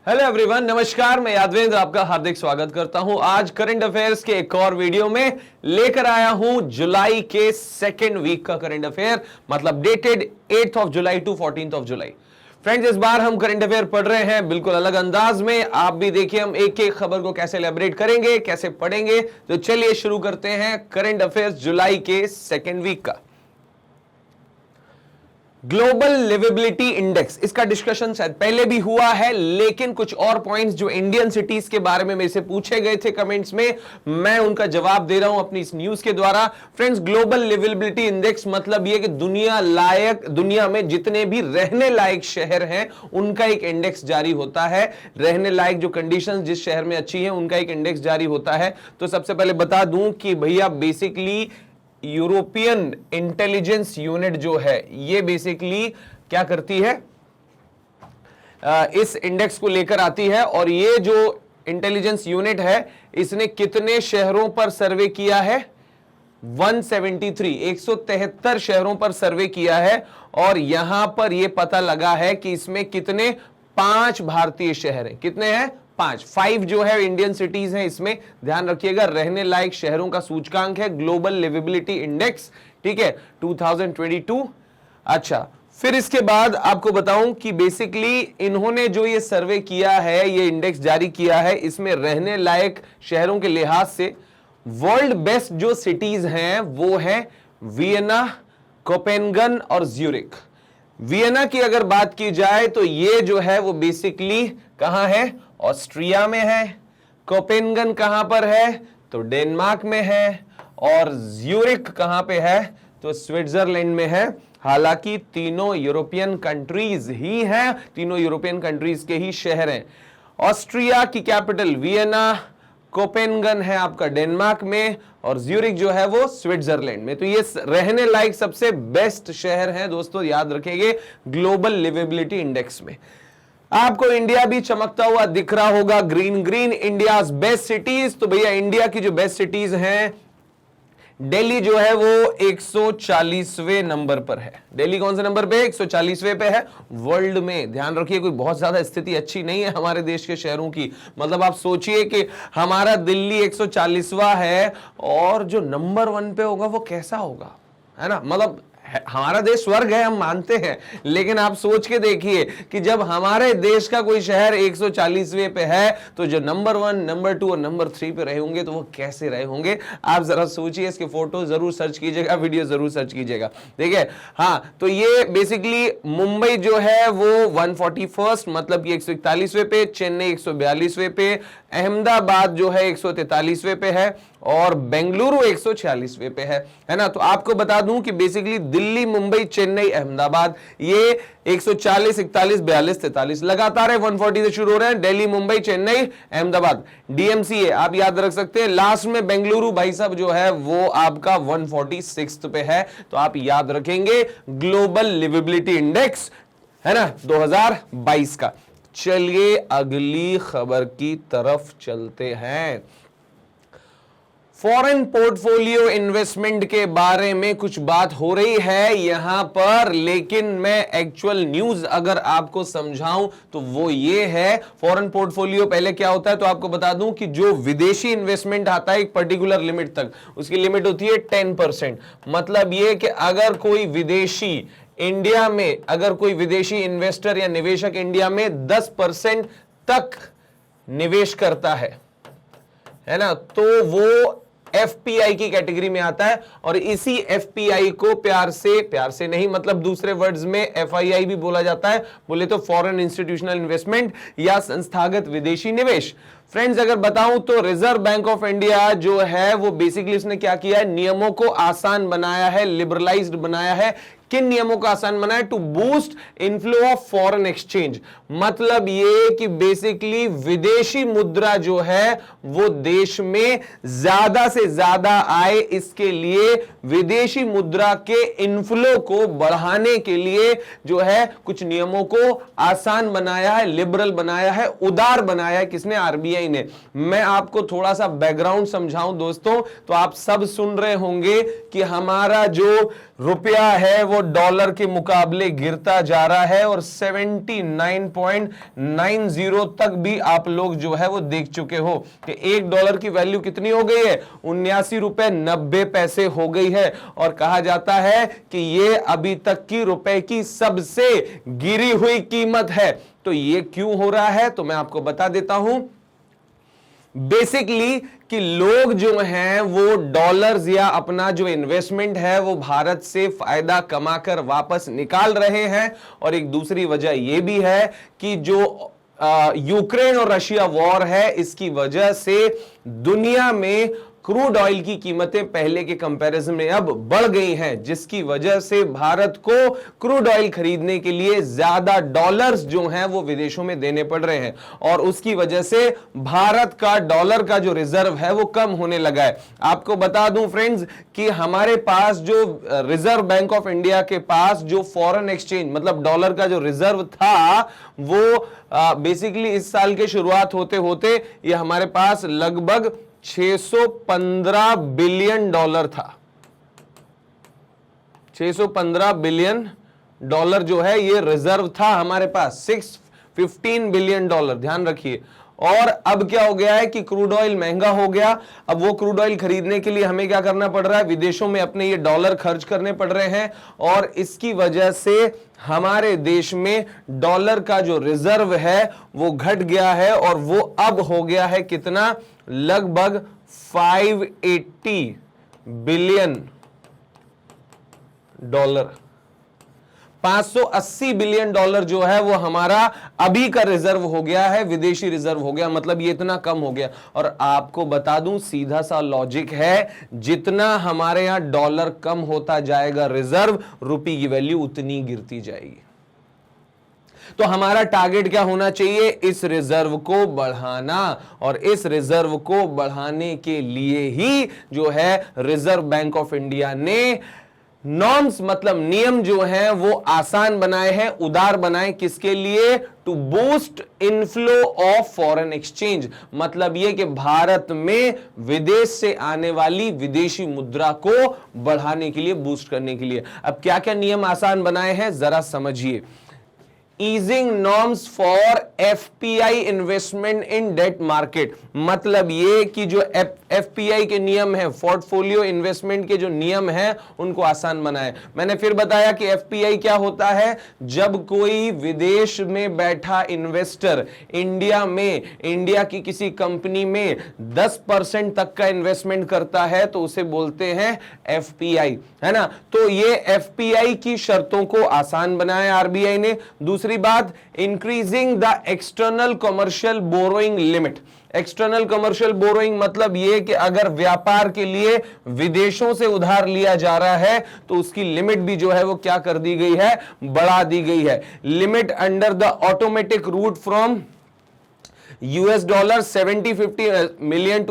Hello everyone, नमस्कार। मैं यादवेंद्र आपका हार्दिक स्वागत करता हूं। आज करंट अफेयर्स के एक और वीडियो में लेकर आया हूं जुलाई के सेकेंड वीक का करंट अफेयर, मतलब dated 8th of July to 14th of July. Friends, इस बार हम करंट अफेयर पढ़ रहे हैं बिल्कुल अलग अंदाज में। आप भी देखिए हम एक एक खबर को कैसे एलैबोरेट करेंगे, कैसे पढ़ेंगे। तो चलिए शुरू करते हैं करंट अफेयर्स जुलाई के सेकेंड वीक का। ग्लोबल लिवेबिलिटी इंडेक्स, इसका डिस्कशन शायद पहले भी हुआ है, लेकिन कुछ और पॉइंट्स जो इंडियन सिटीज के बारे में मेरे से पूछे गए थे कमेंट्स में, मैं उनका जवाब दे रहा हूं अपनी इस न्यूज के द्वारा। फ्रेंड्स, ग्लोबल लिवेबिलिटी इंडेक्स मतलब यह कि दुनिया में जितने भी रहने लायक शहर हैं उनका एक इंडेक्स जारी होता है। रहने लायक जो कंडीशंस जिस शहर में अच्छी हैं उनका एक इंडेक्स जारी होता है। तो सबसे पहले बता दूं कि भैया बेसिकली यूरोपियन इंटेलिजेंस यूनिट जो है ये बेसिकली क्या करती है, इस इंडेक्स को लेकर आती है। और ये जो इंटेलिजेंस यूनिट है इसने कितने शहरों पर सर्वे किया है? 173 शहरों पर सर्वे किया है। और यहां पर यह पता लगा है कि इसमें कितने 5 भारतीय शहर हैं। कितने हैं? 5 जो है इंडियन सिटीज हैं। इसमें ध्यान रखिएगा, रहने लायक शहरों का सूचकांक है ग्लोबल लिवेबिलिटी इंडेक्स, ठीक है, 2022। अच्छा, फिर इसके बाद आपको बताऊं कि बेसिकली इन्होंने जो ये सर्वे किया है, ये इंडेक्स जारी किया है, इसमें रहने लायक शहरों के लिहाज से वर्ल्ड बेस्ट जो सिटीज हैं वो है वियना, कोपेनगन और ज्यूरिख। वियना की अगर बात की जाए तो ये जो है वो बेसिकली कहां है? ऑस्ट्रिया में है। कोपेनगन कहां पर है? तो डेनमार्क में है। और ज्यूरिख कहां पे है? तो स्विट्जरलैंड में है। हालांकि तीनों यूरोपियन कंट्रीज ही हैं, तीनों यूरोपियन कंट्रीज के ही शहर हैं। ऑस्ट्रिया की कैपिटल वियना, कोपेनगन है आपका डेनमार्क में, और ज्यूरिख जो है वो स्विट्जरलैंड में। तो ये रहने लायक सबसे बेस्ट शहर हैं दोस्तों, याद रखेंगे ग्लोबल लिवेबिलिटी इंडेक्स में। आपको इंडिया भी चमकता हुआ दिख रहा होगा, ग्रीन इंडियाज बेस्ट सिटीज। तो भैया इंडिया की जो बेस्ट सिटीज हैं, दिल्ली जो है वो 140वें नंबर पर है। दिल्ली कौन से नंबर पे? 140वें पे है वर्ल्ड में। ध्यान रखिए, कोई बहुत ज्यादा स्थिति अच्छी नहीं है हमारे देश के शहरों की। मतलब आप सोचिए कि हमारा दिल्ली 140वां है और जो नंबर 1 पे होगा वो कैसा होगा, है ना। मतलब हमारा देश स्वर्ग है, हम मानते हैं, लेकिन आप सोच के देखिए कि जब हमारे देश का कोई शहर 140वें पे है तो जो नंबर 1, नंबर 2 और नंबर 3 पे रहे होंगे तो वो कैसे रहे होंगे, आप जरा सोचिए। इसके फोटो जरूर सर्च कीजिएगा, वीडियो जरूर सर्च कीजिएगा, ठीक है। हाँ, तो ये बेसिकली मुंबई जो है वो 141st मतलब कि 141वें पे, चेन्नई 142वें पे, अहमदाबाद जो है 143वें पे है, और बेंगलुरु 146वें पे है ना। तो आपको बता दूं कि बेसिकली दिल्ली, मुंबई, चेन्नई, अहमदाबाद ये 140, 41, 42, 43 लगातार है, 140 से शुरू हो रहे हैं। दिल्ली, मुंबई, चेन्नई, अहमदाबाद, डीएमसीए आप याद रख सकते हैं। लास्ट में बेंगलुरु भाई साहब जो है वो आपका 146 पे है। तो आप याद रखेंगे ग्लोबल लिवेबिलिटी इंडेक्स, है ना, 2022 का। चलिए अगली खबर की तरफ चलते हैं। फॉरेन पोर्टफोलियो इन्वेस्टमेंट के बारे में कुछ बात हो रही है यहां पर, लेकिन मैं एक्चुअल न्यूज अगर आपको समझाऊं तो वो ये है। फॉरेन पोर्टफोलियो पहले क्या होता है तो आपको बता दूं कि जो विदेशी इन्वेस्टमेंट आता है एक पर्टिकुलर लिमिट तक, उसकी लिमिट होती है 10%। मतलब ये कि अगर कोई विदेशी इंडिया में, अगर कोई विदेशी इन्वेस्टर या निवेशक इंडिया में 10% तक निवेश करता है ना, तो वो एफपीआई की कैटेगरी में आता है। और इसी एफपीआई को प्यार से नहीं, मतलब दूसरे वर्ड्स में एफआईआई भी बोला जाता है, बोले तो फॉरेन इंस्टीट्यूशनल इन्वेस्टमेंट या संस्थागत विदेशी निवेश। फ्रेंड्स, अगर बताऊं तो रिजर्व बैंक ऑफ इंडिया जो है वो बेसिकली इसने क्या किया है, नियमों को आसान बनाया है, लिबरलाइज्ड बनाया है। किन नियमों का आसान बनाया? To boost inflow of foreign exchange. मतलब ये कि बेसिकली विदेशी मुद्रा जो है वो देश में ज्यादा से ज्यादा आए, इसके लिए विदेशी मुद्रा के इनफ्लो को बढ़ाने के लिए जो है कुछ नियमों को आसान बनाया है, लिबरल बनाया है, उदार बनाया है। किसने? आरबीआई ने। मैं आपको थोड़ा सा बैकग्राउंड समझाऊं दोस्तों, तो आप सब सुन रहे होंगे कि हमारा जो रुपया है वो डॉलर के मुकाबले गिरता जा रहा है और 79.90 तक भी आप लोग जो है वो देख चुके हो कि $1 की वैल्यू कितनी हो गई है, 79.90 हो गई है। और कहा जाता है कि ये अभी तक की रुपए की सबसे गिरी हुई कीमत है। तो ये क्यों हो रहा है, तो मैं आपको बता देता हूं। बेसिकली कि लोग जो हैं वो डॉलर्स या अपना जो इन्वेस्टमेंट है वो भारत से फायदा कमाकर वापस निकाल रहे हैं। और एक दूसरी वजह यह भी है कि जो यूक्रेन और रशिया वॉर है, इसकी वजह से दुनिया में क्रूड ऑयल की कीमतें पहले के कंपैरिजन में अब बढ़ गई हैं, जिसकी वजह से भारत को क्रूड ऑयल खरीदने के लिए ज्यादा डॉलर्स जो हैं वो विदेशों में देने पड़ रहे हैं। और उसकी वजह से भारत का डॉलर का जो रिजर्व है वो कम होने लगा है। आपको बता दूं फ्रेंड्स कि हमारे पास जो रिजर्व बैंक ऑफ इंडिया के पास जो फॉरेन एक्सचेंज मतलब डॉलर का जो रिजर्व था वो बेसिकली इस साल के शुरुआत होते होते ये हमारे पास लगभग 615 बिलियन डॉलर था। 615 बिलियन डॉलर जो है ये रिजर्व था हमारे पास, 615 बिलियन डॉलर, ध्यान रखिए। और अब क्या हो गया है कि क्रूड ऑयल महंगा हो गया। अब वो क्रूड ऑयल खरीदने के लिए हमें क्या करना पड़ रहा है, विदेशों में अपने ये डॉलर खर्च करने पड़ रहे हैं। और इसकी वजह से हमारे देश में डॉलर का जो रिजर्व है वो घट गया है और वो अब हो गया है कितना, लगभग 580 बिलियन डॉलर। 580 बिलियन डॉलर जो है वो हमारा अभी का रिजर्व हो गया है, विदेशी रिजर्व हो गया, मतलब ये इतना कम हो गया। और आपको बता दूं सीधा सा लॉजिक है, जितना हमारे यहां डॉलर कम होता जाएगा रिजर्व, रुपये की वैल्यू उतनी गिरती जाएगी। तो हमारा टारगेट क्या होना चाहिए, इस रिजर्व को बढ़ाना। और इस रिजर्व को बढ़ाने के लिए ही जो है रिजर्व बैंक ऑफ इंडिया ने नॉर्म्स मतलब नियम जो हैं वो आसान बनाए हैं, उदार बनाए। किसके लिए, to boost inflow of foreign exchange, मतलब ये कि भारत में विदेश से आने वाली विदेशी मुद्रा को बढ़ाने के लिए, बूस्ट करने के लिए। अब क्या क्या नियम आसान बनाए हैं जरा समझिए। Easing norms for FPI investment in debt market, मतलब ये कि जो एफपीआई के नियम है, पोर्टफोलियो इन्वेस्टमेंट के जो नियम हैं उनको आसान बनाए। मैंने फिर बताया कि एफपीआई क्या होता है, जब कोई विदेश में बैठा इन्वेस्टर इंडिया में, इंडिया की किसी कंपनी में 10% तक का इन्वेस्टमेंट करता है तो उसे बोलते हैं एफपीआई, है ना। तो ये एफपीआई की शर्तों को आसान बनाया आरबीआई ने। दूसरी बात, increasing the external commercial borrowing limit. External commercial borrowing मतलब यह कि अगर व्यापार के लिए विदेशों से उधार लिया जा रहा है तो उसकी लिमिट भी जो है वो क्या कर दी गई है, बढ़ा दी गई है। Limit under the automatic route from US dollar 750 million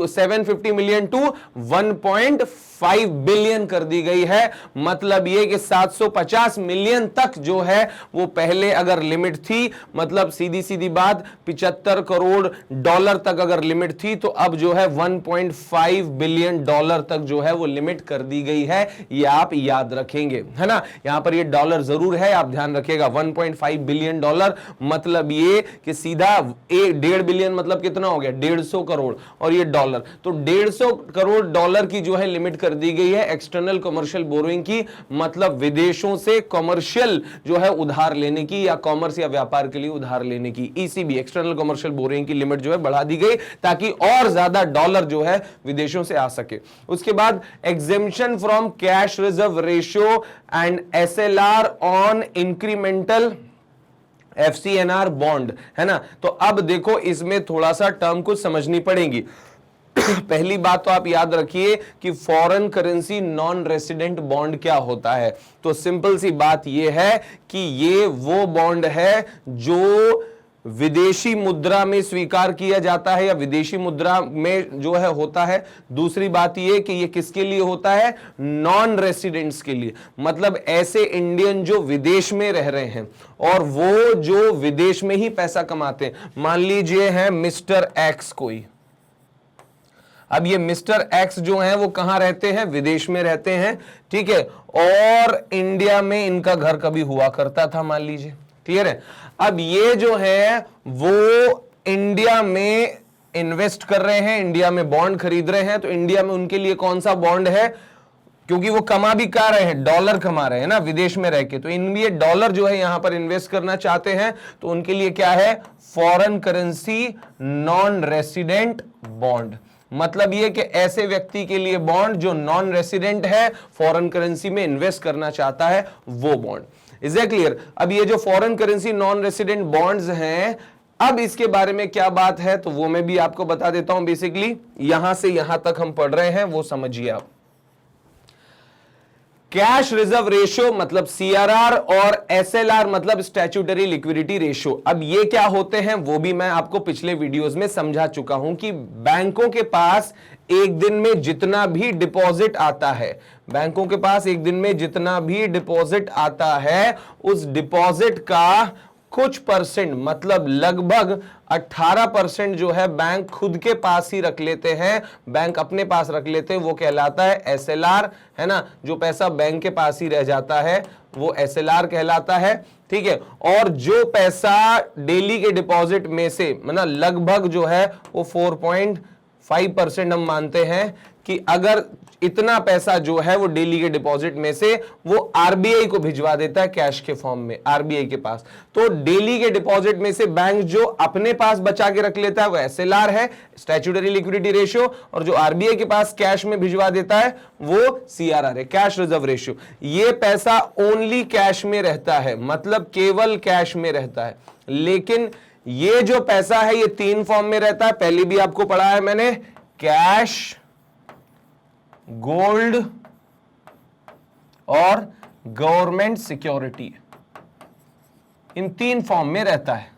to 1.5 billion कर दी गई है। मतलब यह कि 750 मिलियन तक जो है वो पहले अगर लिमिट थी, मतलब सीधी सीधी बात 75 करोड़ डॉलर तक अगर लिमिट थी, तो अब जो है 1.5 बिलियन डॉलर तक जो है वो लिमिट कर दी गई है। ये आप याद रखेंगे, है ना। यहां पर ये डॉलर जरूर है, आप ध्यान रखिएगा। 1.5 बिलियन डॉलर मतलब ये कि सीधा 1.5 बिलियन मतलब कितना हो गया, 150 करोड़। और ये डॉलर, तो 150 करोड़ डॉलर की जो है लिमिट कर दी गई है एक्सटर्नल कमर्शियल बोरोइंग की, मतलब विदेशों से कमर्शियल जो है उधार लेने की, या कॉमर्स या व्यापार के लिए उधार लेने की। ईसीबी एक्सटर्नल कमर्शियल बोरोइंग की लिमिट जो है बढ़ा दी गई ताकि और ज्यादा डॉलर जो है विदेशों से आ सके। उसके बाद exemption from cash reserve ratio and SLR on incremental FCNR bond, है ना। तो अब देखो इसमें थोड़ा सा टर्म कुछ समझनी पड़ेगी। पहली बात तो आप याद रखिए कि foreign currency non resident bond क्या होता है। तो सिंपल सी बात यह है कि ये वो बॉन्ड है जो विदेशी मुद्रा में स्वीकार किया जाता है या विदेशी मुद्रा में जो है होता है। दूसरी बात यह कि ये किसके लिए होता है, नॉन रेसिडेंट्स के लिए, मतलब ऐसे इंडियन जो विदेश में रह रहे हैं और वो जो विदेश में ही पैसा कमाते हैं। मान लीजिए है मिस्टर एक्स कोई, अब ये मिस्टर एक्स जो है वो कहां रहते हैं, विदेश में रहते हैं, ठीक है, और इंडिया में इनका घर कभी हुआ करता था, मान लीजिए, क्लियर है। अब ये जो है वो इंडिया में इन्वेस्ट कर रहे हैं, इंडिया में बॉन्ड खरीद रहे हैं, तो इंडिया में उनके लिए कौन सा बॉन्ड है, क्योंकि वो कमा भी कहा रहे हैं, डॉलर कमा रहे हैं ना विदेश में रह के, तो इनलिए डॉलर जो है यहां पर इन्वेस्ट करना चाहते हैं, तो उनके लिए क्या है, foreign currency non resident bond. मतलब ये कि ऐसे व्यक्ति के लिए बॉन्ड जो नॉन रेसिडेंट है, फॉरेन करेंसी में इन्वेस्ट करना चाहता है, वो बॉन्ड। Is that clear. अब ये जो foreign currency non resident bonds हैं, अब इसके बारे में क्या बात है तो वो मैं भी आपको बता देता हूं। बेसिकली यहां से यहां तक हम पढ़ रहे हैं वो समझिए आप। कैश रिजर्व रेशियो मतलब सीआरआर और एसएलआर मतलब स्टैट्यूटरी लिक्विडिटी रेशियो। अब ये क्या होते हैं वो भी मैं आपको पिछले वीडियोस में समझा चुका हूं कि बैंकों के पास एक दिन में जितना भी डिपॉजिट आता है, बैंकों के पास एक दिन में जितना भी डिपॉजिट आता है, उस डिपॉजिट का कुछ परसेंट मतलब लगभग 18% जो है बैंक खुद के पास ही रख लेते हैं, बैंक अपने पास रख लेते हैं, वो कहलाता है एसएलआर, है ना। जो पैसा बैंक के पास ही रह जाता है वो एसएलआर कहलाता है, ठीक है। और जो पैसा डेली के डिपॉजिट में से मतलब लगभग जो है वो 4.5% हम मानते हैं कि अगर इतना पैसा जो है वो डेली के डिपॉजिट में से वो आरबीआई को भिजवा देता है कैश के फॉर्म में आरबीआई के पास, तो डेली के डिपॉजिट में से बैंक जो अपने पास बचा के रख लेता है वो एसएलआर है, स्टैट्यूटरी लिक्विडिटी रेशियो, और जो आरबीआई के पास कैश में भिजवा देता है वो सीआरआर है, कैश रिजर्व रेशियो। ये पैसा ओनली कैश में रहता है, मतलब केवल कैश में रहता है। लेकिन ये जो पैसा है ये 3 फॉर्म में रहता है, पहले भी आपको पढ़ा है मैंने, कैश, गोल्ड और गवर्नमेंट सिक्योरिटी, इन 3 फॉर्म में रहता है।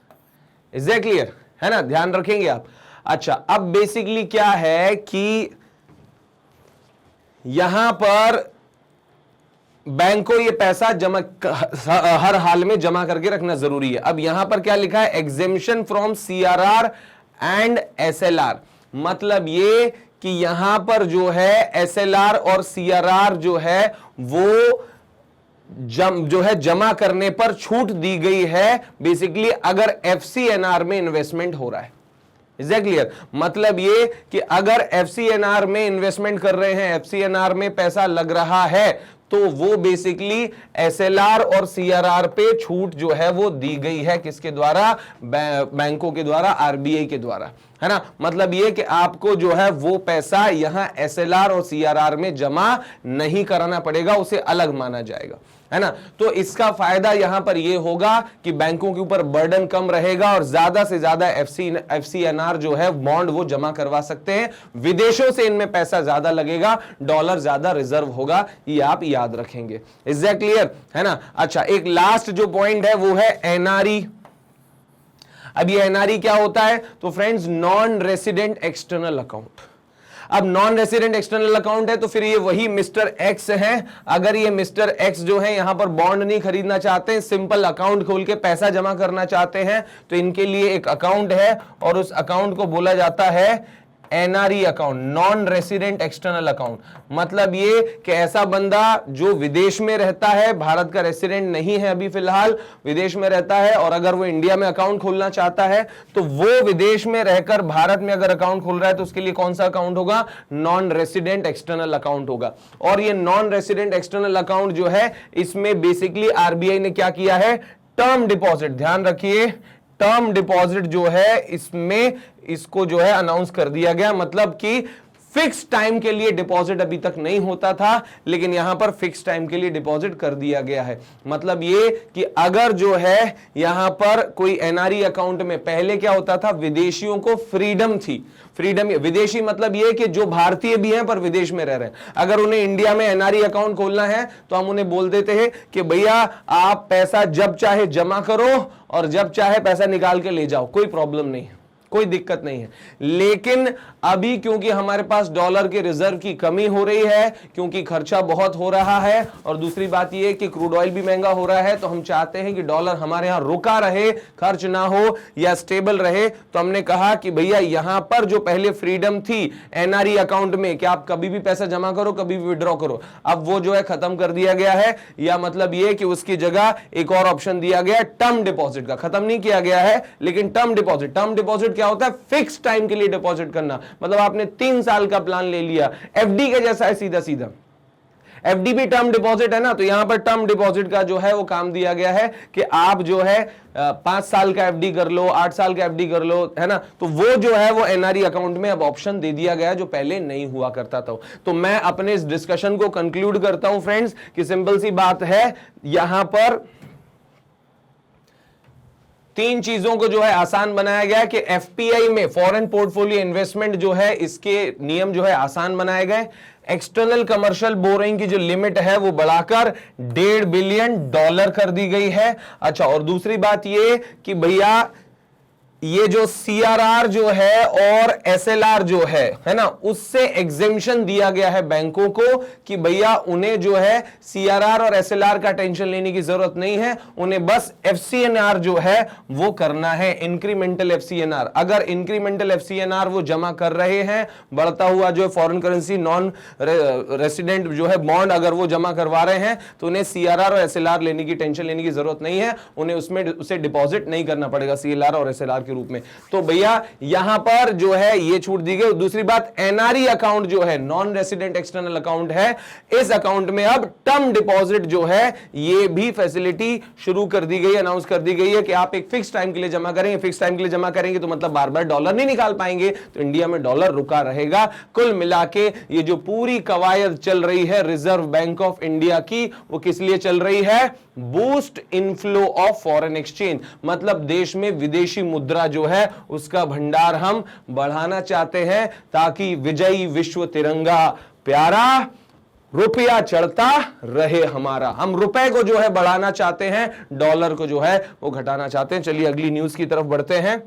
इज दैट क्लियर, है ना, ध्यान रखेंगे आप। अच्छा, अब बेसिकली क्या है कि यहां पर बैंक को ये पैसा जमा हर हाल में जमा करके रखना जरूरी है। अब यहां पर क्या लिखा है, exemption from CRR and SLR, मतलब ये कि यहां पर जो है एसएलआर और सीआरआर जो है वो जो है जमा करने पर छूट दी गई है, बेसिकली अगर एफसीएनआर में इन्वेस्टमेंट हो रहा है। इज दैट क्लियर, मतलब ये कि अगर एफसीएनआर में इन्वेस्टमेंट कर रहे हैं, एफसीएनआर में पैसा लग रहा है, तो वो बेसिकली एसएलआर और सीआरआर पे छूट जो है वो दी गई है, किसके द्वारा, बैंकों के द्वारा, आरबीआई के द्वारा, है ना। मतलब ये कि आपको जो है वो पैसा यहां एसएलआर और सीआरआर में जमा नहीं कराना पड़ेगा, उसे अलग माना जाएगा, है ना। तो इसका फायदा यहां पर यह होगा कि बैंकों के ऊपर बर्डन कम रहेगा और ज्यादा से ज्यादा एफसीएनआर जो है बॉन्ड वो जमा करवा सकते हैं। विदेशों से इनमें पैसा ज्यादा लगेगा, डॉलर ज्यादा रिजर्व होगा, ये आप याद रखेंगे। इज दैट क्लियर, है ना। अच्छा, एक लास्ट जो पॉइंट है वो है एनआरई। अब ये एनआरई क्या होता है, तो friends non resident external account. अब नॉन रेसिडेंट एक्सटर्नल अकाउंट है तो फिर ये वही मिस्टर एक्स है। अगर ये मिस्टर एक्स जो है यहां पर बॉन्ड नहीं खरीदना चाहते हैं, सिंपल अकाउंट खोल के पैसा जमा करना चाहते हैं, तो इनके लिए एक अकाउंट है और उस अकाउंट को बोला जाता है NRE account, non resident external account. मतलब ये कि ऐसा बंदा जो विदेश में रहता है, भारत का रेसिडेंट नहीं है अभी फिलहाल, विदेश में रहता है, और अगर वो इंडिया में अकाउंट खोलना चाहता है तो वो विदेश में रहकर भारत में अगर अकाउंट खोल रहा है तो उसके लिए कौन सा अकाउंट होगा, नॉन रेसिडेंट एक्सटर्नल अकाउंट होगा। और ये नॉन रेसिडेंट एक्सटर्नल अकाउंट जो है इसमें बेसिकली आरबीआई ने क्या किया है, टर्म डिपॉजिट, ध्यान रखिए, टर्म डिपॉजिट जो है इसमें इसको जो है अनाउंस कर दिया गया। मतलब कि फिक्स टाइम के लिए डिपॉजिट अभी तक नहीं होता था, लेकिन यहां पर फिक्स टाइम के लिए डिपॉजिट कर दिया गया है। मतलब ये कि अगर जो है यहां पर कोई एनआरई अकाउंट में, पहले क्या होता था, विदेशियों को फ्रीडम थी, फ्रीडम, विदेशी मतलब ये कि जो भारतीय भी हैं पर विदेश में रह रहे हैं, अगर उन्हें इंडिया में एनआरई अकाउंट खोलना है तो हम उन्हें बोल देते हैं कि भैया आप पैसा जब चाहे जमा करो और जब चाहे पैसा निकाल के ले जाओ, कोई प्रॉब्लम नहीं है, कोई दिक्कत नहीं है। लेकिन अभी क्योंकि हमारे पास डॉलर के रिजर्व की कमी हो रही है, क्योंकि खर्चा बहुत हो रहा है, और दूसरी बात यह कि क्रूड ऑयल भी महंगा हो रहा है, तो हम चाहते हैं कि डॉलर हमारे यहां रुका रहे, खर्च ना हो या स्टेबल रहे। तो हमने कहा कि भैया यहां पर जो पहले फ्रीडम थी एनआरई अकाउंट में कि आप कभी भी पैसा जमा करो, कभी भी विड्रॉ करो, अब वो जो है खत्म कर दिया गया है। या मतलब ये कि उसकी जगह एक और ऑप्शन दिया गया है टर्म डिपॉजिट का। खत्म नहीं किया गया है, लेकिन टर्म डिपॉजिट क्या होता है? फिक्स टाइम के लिए डिपॉजिट करना। मतलब आपने 3 साल का प्लान ले लिया, एफडी के जैसा है सीधा सीधा। एफडी भी टर्म डिपॉजिट है ना, तो यहां पर टर्म डिपॉजिट का जो है वो काम दिया गया है कि आप जो है 5 साल का एफडी कर लो, 8 साल का एफडी कर लो, है ना। तो वो जो है वो एनआरई अकाउंट में अब ऑप्शन दे दिया गया जो पहले नहीं हुआ करता था। तो मैं अपने इस डिस्कशन को कंक्लूड करता हूं फ्रेंड्स कि सिंपल सी बात है, यहां पर 3 चीजों को जो है आसान बनाया गया कि एफपीआई में फॉरेन पोर्टफोलियो इन्वेस्टमेंट जो है इसके नियम जो है आसान बनाए गए। एक्सटर्नल कमर्शियल बोरिंग की जो लिमिट है वो बढ़ाकर $1.5 बिलियन कर दी गई है। अच्छा, और दूसरी बात ये कि भैया ये जो सीआरआर जो है और एसएलआर जो है ना, उससे एग्जेम्पशन दिया गया है बैंकों को कि भैया उन्हें जो है सीआरआर और एसएलआर का टेंशन लेने की जरूरत नहीं है, उन्हें बस एफसीएनआर जो है वो करना है, इंक्रीमेंटल एफसीएनआर। अगर इंक्रीमेंटल एफसीएनआर वो जमा कर रहे हैं, बढ़ता हुआ जो फॉरेन करेंसी नॉन रेसिडेंट जो है बॉन्ड अगर वो जमा करवा रहे हैं, तो उन्हें सीआरआर और एसएलआर लेने की टेंशन लेने की जरूरत नहीं है, उन्हें उसमें उसे डिपॉजिट नहीं करना पड़ेगा सीएलआर और एसएलआर के रूप में। तो भैया यहां पर जो है ये छूट दी गई। दूसरी बात, एनआरई अकाउंट जो है नॉन रेसिडेंट एक्सटर्नल अकाउंट है, इस अकाउंट में अब टर्म डिपॉजिट जो है ये भी फैसिलिटी शुरू कर दी गई, अनाउंस कर दी गई है कि आप एक फिक्स टाइम के लिए जमा करेंगे। फिक्स टाइम के लिए जमा करेंगे तो मतलब बार बार डॉलर नहीं निकाल पाएंगे, तो इंडिया में डॉलर रुका रहेगा। कुल मिला के ये जो पूरी कवायद चल रही है रिजर्व बैंक ऑफ इंडिया की, वो किस लिए चल रही है? Boost inflow of foreign exchange, मतलब देश में विदेशी मुद्रा जो है उसका भंडार हम बढ़ाना चाहते हैं, ताकि विजयी विश्व तिरंगा प्यारा रुपया चढ़ता रहे हमारा। हम रुपए को जो है बढ़ाना चाहते हैं, डॉलर को जो है वो घटाना चाहते हैं। चलिए अगली न्यूज की तरफ बढ़ते हैं।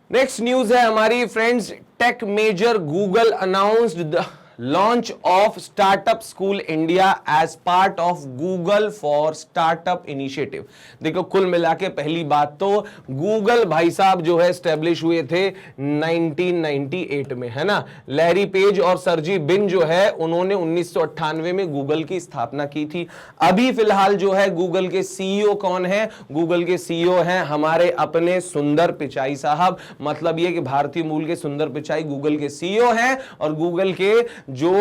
नेक्स्ट न्यूज है हमारी friends, tech major Google announced the launch of startup school India as part of Google for startup initiative. देखो कुल मिला के पहली बात तो गूगल भाई साहब जो है स्टैब्लिश हुए थे 1998 में, है ना। लैरी पेज और सर्जी बिन जो है उन्होंने 1998 में गूगल की स्थापना की थी। अभी फिलहाल जो है गूगल के सीईओ कौन है? गूगल के सीईओ हैं हमारे अपने सुंदर पिचाई साहब। मतलब ये कि भारतीय मूल के सुंदर पिचाई गूगल के सीईओ हैं, और गूगल के जो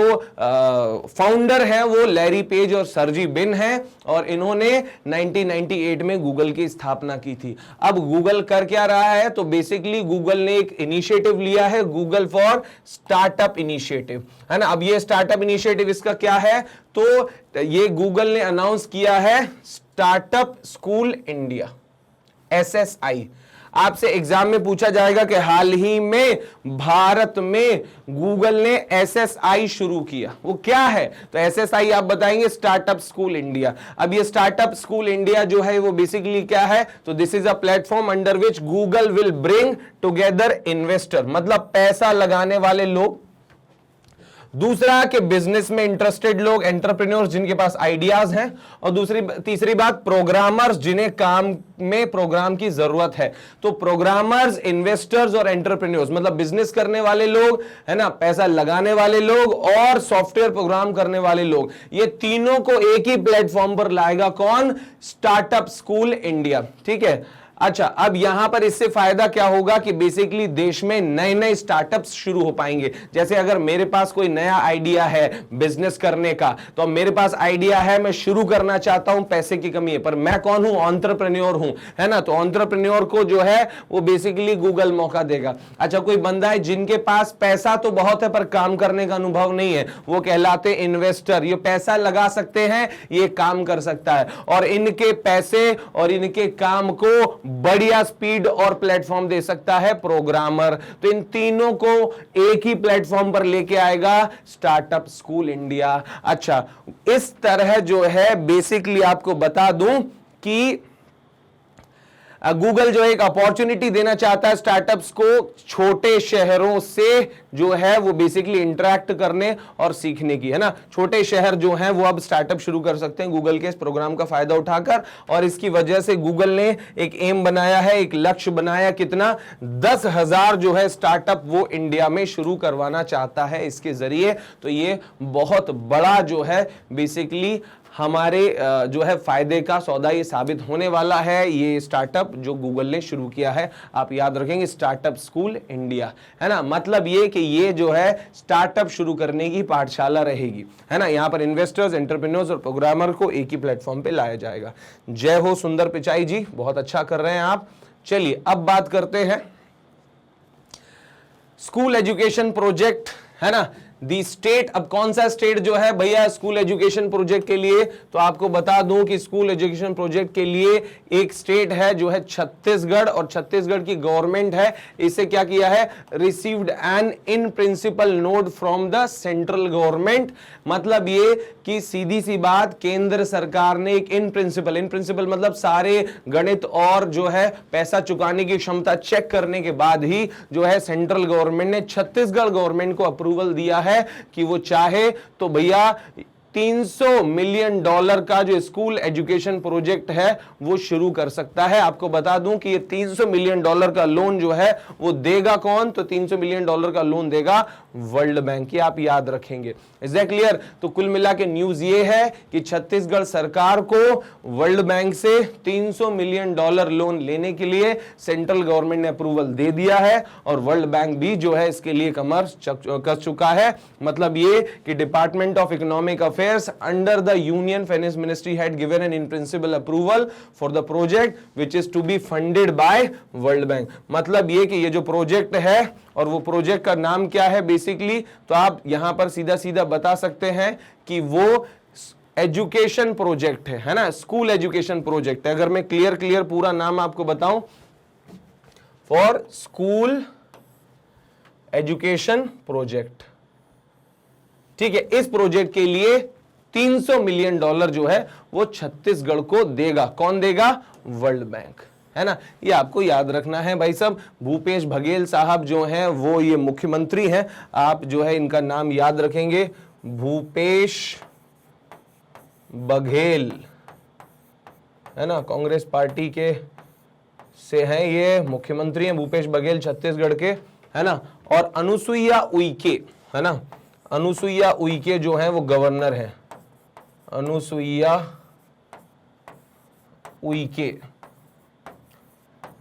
फाउंडर हैं वो लैरी पेज और सर्जी बिन हैं, और इन्होंने 1998 में गूगल की स्थापना की थी। अब गूगल कर क्या रहा है? तो बेसिकली गूगल ने एक इनिशिएटिव लिया है, गूगल फॉर स्टार्टअप इनिशिएटिव, है ना। अब ये स्टार्टअप इनिशिएटिव इसका क्या है? तो ये गूगल ने अनाउंस किया है स्टार्टअप स्कूल इंडिया, SSI। आपसे एग्जाम में पूछा जाएगा कि हाल ही में भारत में गूगल ने SSI शुरू किया, वो क्या है? तो SSI आप बताएंगे स्टार्टअप स्कूल इंडिया। अब ये स्टार्टअप स्कूल इंडिया जो है वो बेसिकली क्या है? तो this is a platform under which Google will bring together investor, मतलब पैसा लगाने वाले लोग, दूसरा कि बिजनेस में इंटरेस्टेड लोग, एंटरप्रेन्योर्स जिनके पास आइडियाज हैं, और तीसरी बात प्रोग्रामर्स जिन्हें काम में प्रोग्राम की जरूरत है। तो प्रोग्रामर्स, इन्वेस्टर्स और एंटरप्रेन्योर्स, मतलब बिजनेस करने वाले लोग, है ना, पैसा लगाने वाले लोग और सॉफ्टवेयर प्रोग्राम करने वाले लोग, ये तीनों को एक ही प्लेटफॉर्म पर लाएगा कौन? Startup school India. ठीक है। अच्छा, अब यहां पर इससे फायदा क्या होगा कि बेसिकली देश में नए नए स्टार्टअप्स शुरू हो पाएंगे। जैसे अगर मेरे पास कोई नया आइडिया है बिजनेस करने का, तो अब मेरे पास आइडिया है, मैं शुरू करना चाहता हूं, पैसे की कमी है, पर मैं कौन हूं? एंटरप्रेन्योर हूं, है ना। तो एंटरप्रेन्योर को जो है वो बेसिकली गूगल मौका देगा। अच्छा, कोई बंदा है जिनके पास पैसा तो बहुत है पर काम करने का अनुभव नहीं है, वो कहलाते इन्वेस्टर। ये पैसा लगा सकते हैं, ये काम कर सकता है, और इनके पैसे और इनके काम को बढ़िया स्पीड और प्लेटफॉर्म दे सकता है प्रोग्रामर। तो इन तीनों को एक ही प्लेटफॉर्म पर लेके आएगा स्टार्टअप स्कूल इंडिया। अच्छा, इस तरह जो है बेसिकली आपको बता दूं कि गूगल जो है एक अपॉर्चुनिटी देना चाहता है स्टार्टअप्स को छोटे शहरों से जो है वो बेसिकली इंटरेक्ट करने और सीखने की, है ना। छोटे शहर जो हैं वो अब स्टार्टअप शुरू कर सकते हैं गूगल के इस प्रोग्राम का फायदा उठाकर, और इसकी वजह से गूगल ने एक एम बनाया है, एक लक्ष्य बनाया, कितना 10,000 जो है स्टार्टअप वो इंडिया में शुरू करवाना चाहता है इसके जरिए। तो ये बहुत बड़ा जो है बेसिकली हमारे जो है फायदे का सौदा ये साबित होने वाला है, ये स्टार्टअप जो गूगल ने शुरू किया है। आप याद रखेंगे स्टार्टअप स्कूल इंडिया, है ना। मतलब ये कि ये जो है स्टार्टअप शुरू करने की पाठशाला रहेगी, है ना। यहां पर इन्वेस्टर्स, एंटरप्रेन्योर्स और प्रोग्रामर को एक ही प्लेटफॉर्म पे लाया जाएगा। जय हो सुंदर पिचाई जी, बहुत अच्छा कर रहे हैं आप। चलिए अब बात करते हैं स्कूल एजुकेशन प्रोजेक्ट, है ना। दी स्टेट, अब कौन सा स्टेट जो है भैया स्कूल एजुकेशन प्रोजेक्ट के लिए, तो आपको बता दूं कि स्कूल एजुकेशन प्रोजेक्ट के लिए एक स्टेट है जो है छत्तीसगढ़, और छत्तीसगढ़ की गवर्नमेंट है इसे क्या किया है, received an in principle note from the central government. मतलब ये कि सीधी सी बात, केंद्र सरकार ने एक इन प्रिंसिपल मतलब सारे गणित और जो है पैसा चुकाने की क्षमता चेक करने के बाद ही जो है सेंट्रल गवर्नमेंट ने छत्तीसगढ़ गवर्नमेंट को अप्रूवल दिया है कि वो चाहे तो भैया $300 मिलियन का जो स्कूल एजुकेशन प्रोजेक्ट है वो शुरू कर सकता है। आपको बता दूं कि ये $300 मिलियन का लोन जो है वो देगा कौन, तो $300 मिलियन का लोन देगा वर्ल्ड बैंक, ये आप याद रखेंगे। Is that clear? तो कुल मिला के न्यूज ये है कि छत्तीसगढ़ सरकार को वर्ल्ड बैंक से $300 मिलियन लोन लेने के लिए सेंट्रल गवर्नमेंट ने अप्रूवल दे दिया है, और वर्ल्ड बैंक भी जो है इसके लिए कमर कस चुका है। मतलब ये कि department of economic Affairs under the Union Finance Ministry had given an in principle approval for the project which is to be funded by World Bank। मतलब ये कि ये जो प्रोजेक्ट है, और वो प्रोजेक्ट का नाम क्या है बेसिकली, तो आप यहां पर सीधा सीधा बता सकते हैं कि वो एजुकेशन प्रोजेक्ट है ना, स्कूल एजुकेशन प्रोजेक्ट है। अगर मैं क्लियर पूरा नाम आपको बताऊं, फॉर स्कूल एजुकेशन प्रोजेक्ट, ठीक है। इस प्रोजेक्ट के लिए $300 मिलियन जो है वो छत्तीसगढ़ को देगा। कौन देगा? वर्ल्ड बैंक, है ना। ये आपको याद रखना है भाई साहब। भूपेश बघेल साहब जो हैं वो ये मुख्यमंत्री हैं, आप जो है इनका नाम याद रखेंगे, भूपेश बघेल, है ना, कांग्रेस पार्टी के से हैं, ये मुख्यमंत्री हैं भूपेश बघेल छत्तीसगढ़ के, है ना। और अनुसुईया उइके, है ना, अनुसुईया उइके जो है वो गवर्नर है। अनुसुईया उइके,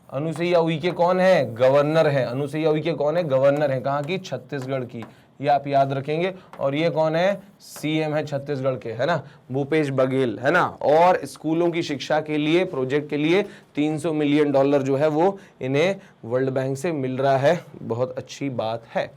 अनुसुईया उइके कौन है? गवर्नर है। अनुसुईया उइके कौन है? गवर्नर है। कहां की? छत्तीसगढ़ की, ये आप याद रखेंगे। और ये कौन है? सीएम है छत्तीसगढ़ के, है ना, भूपेश बघेल, है ना। और स्कूलों की शिक्षा के लिए, प्रोजेक्ट के लिए $300 मिलियन जो है वो इन्हें वर्ल्ड बैंक से मिल रहा है। बहुत अच्छी बात है।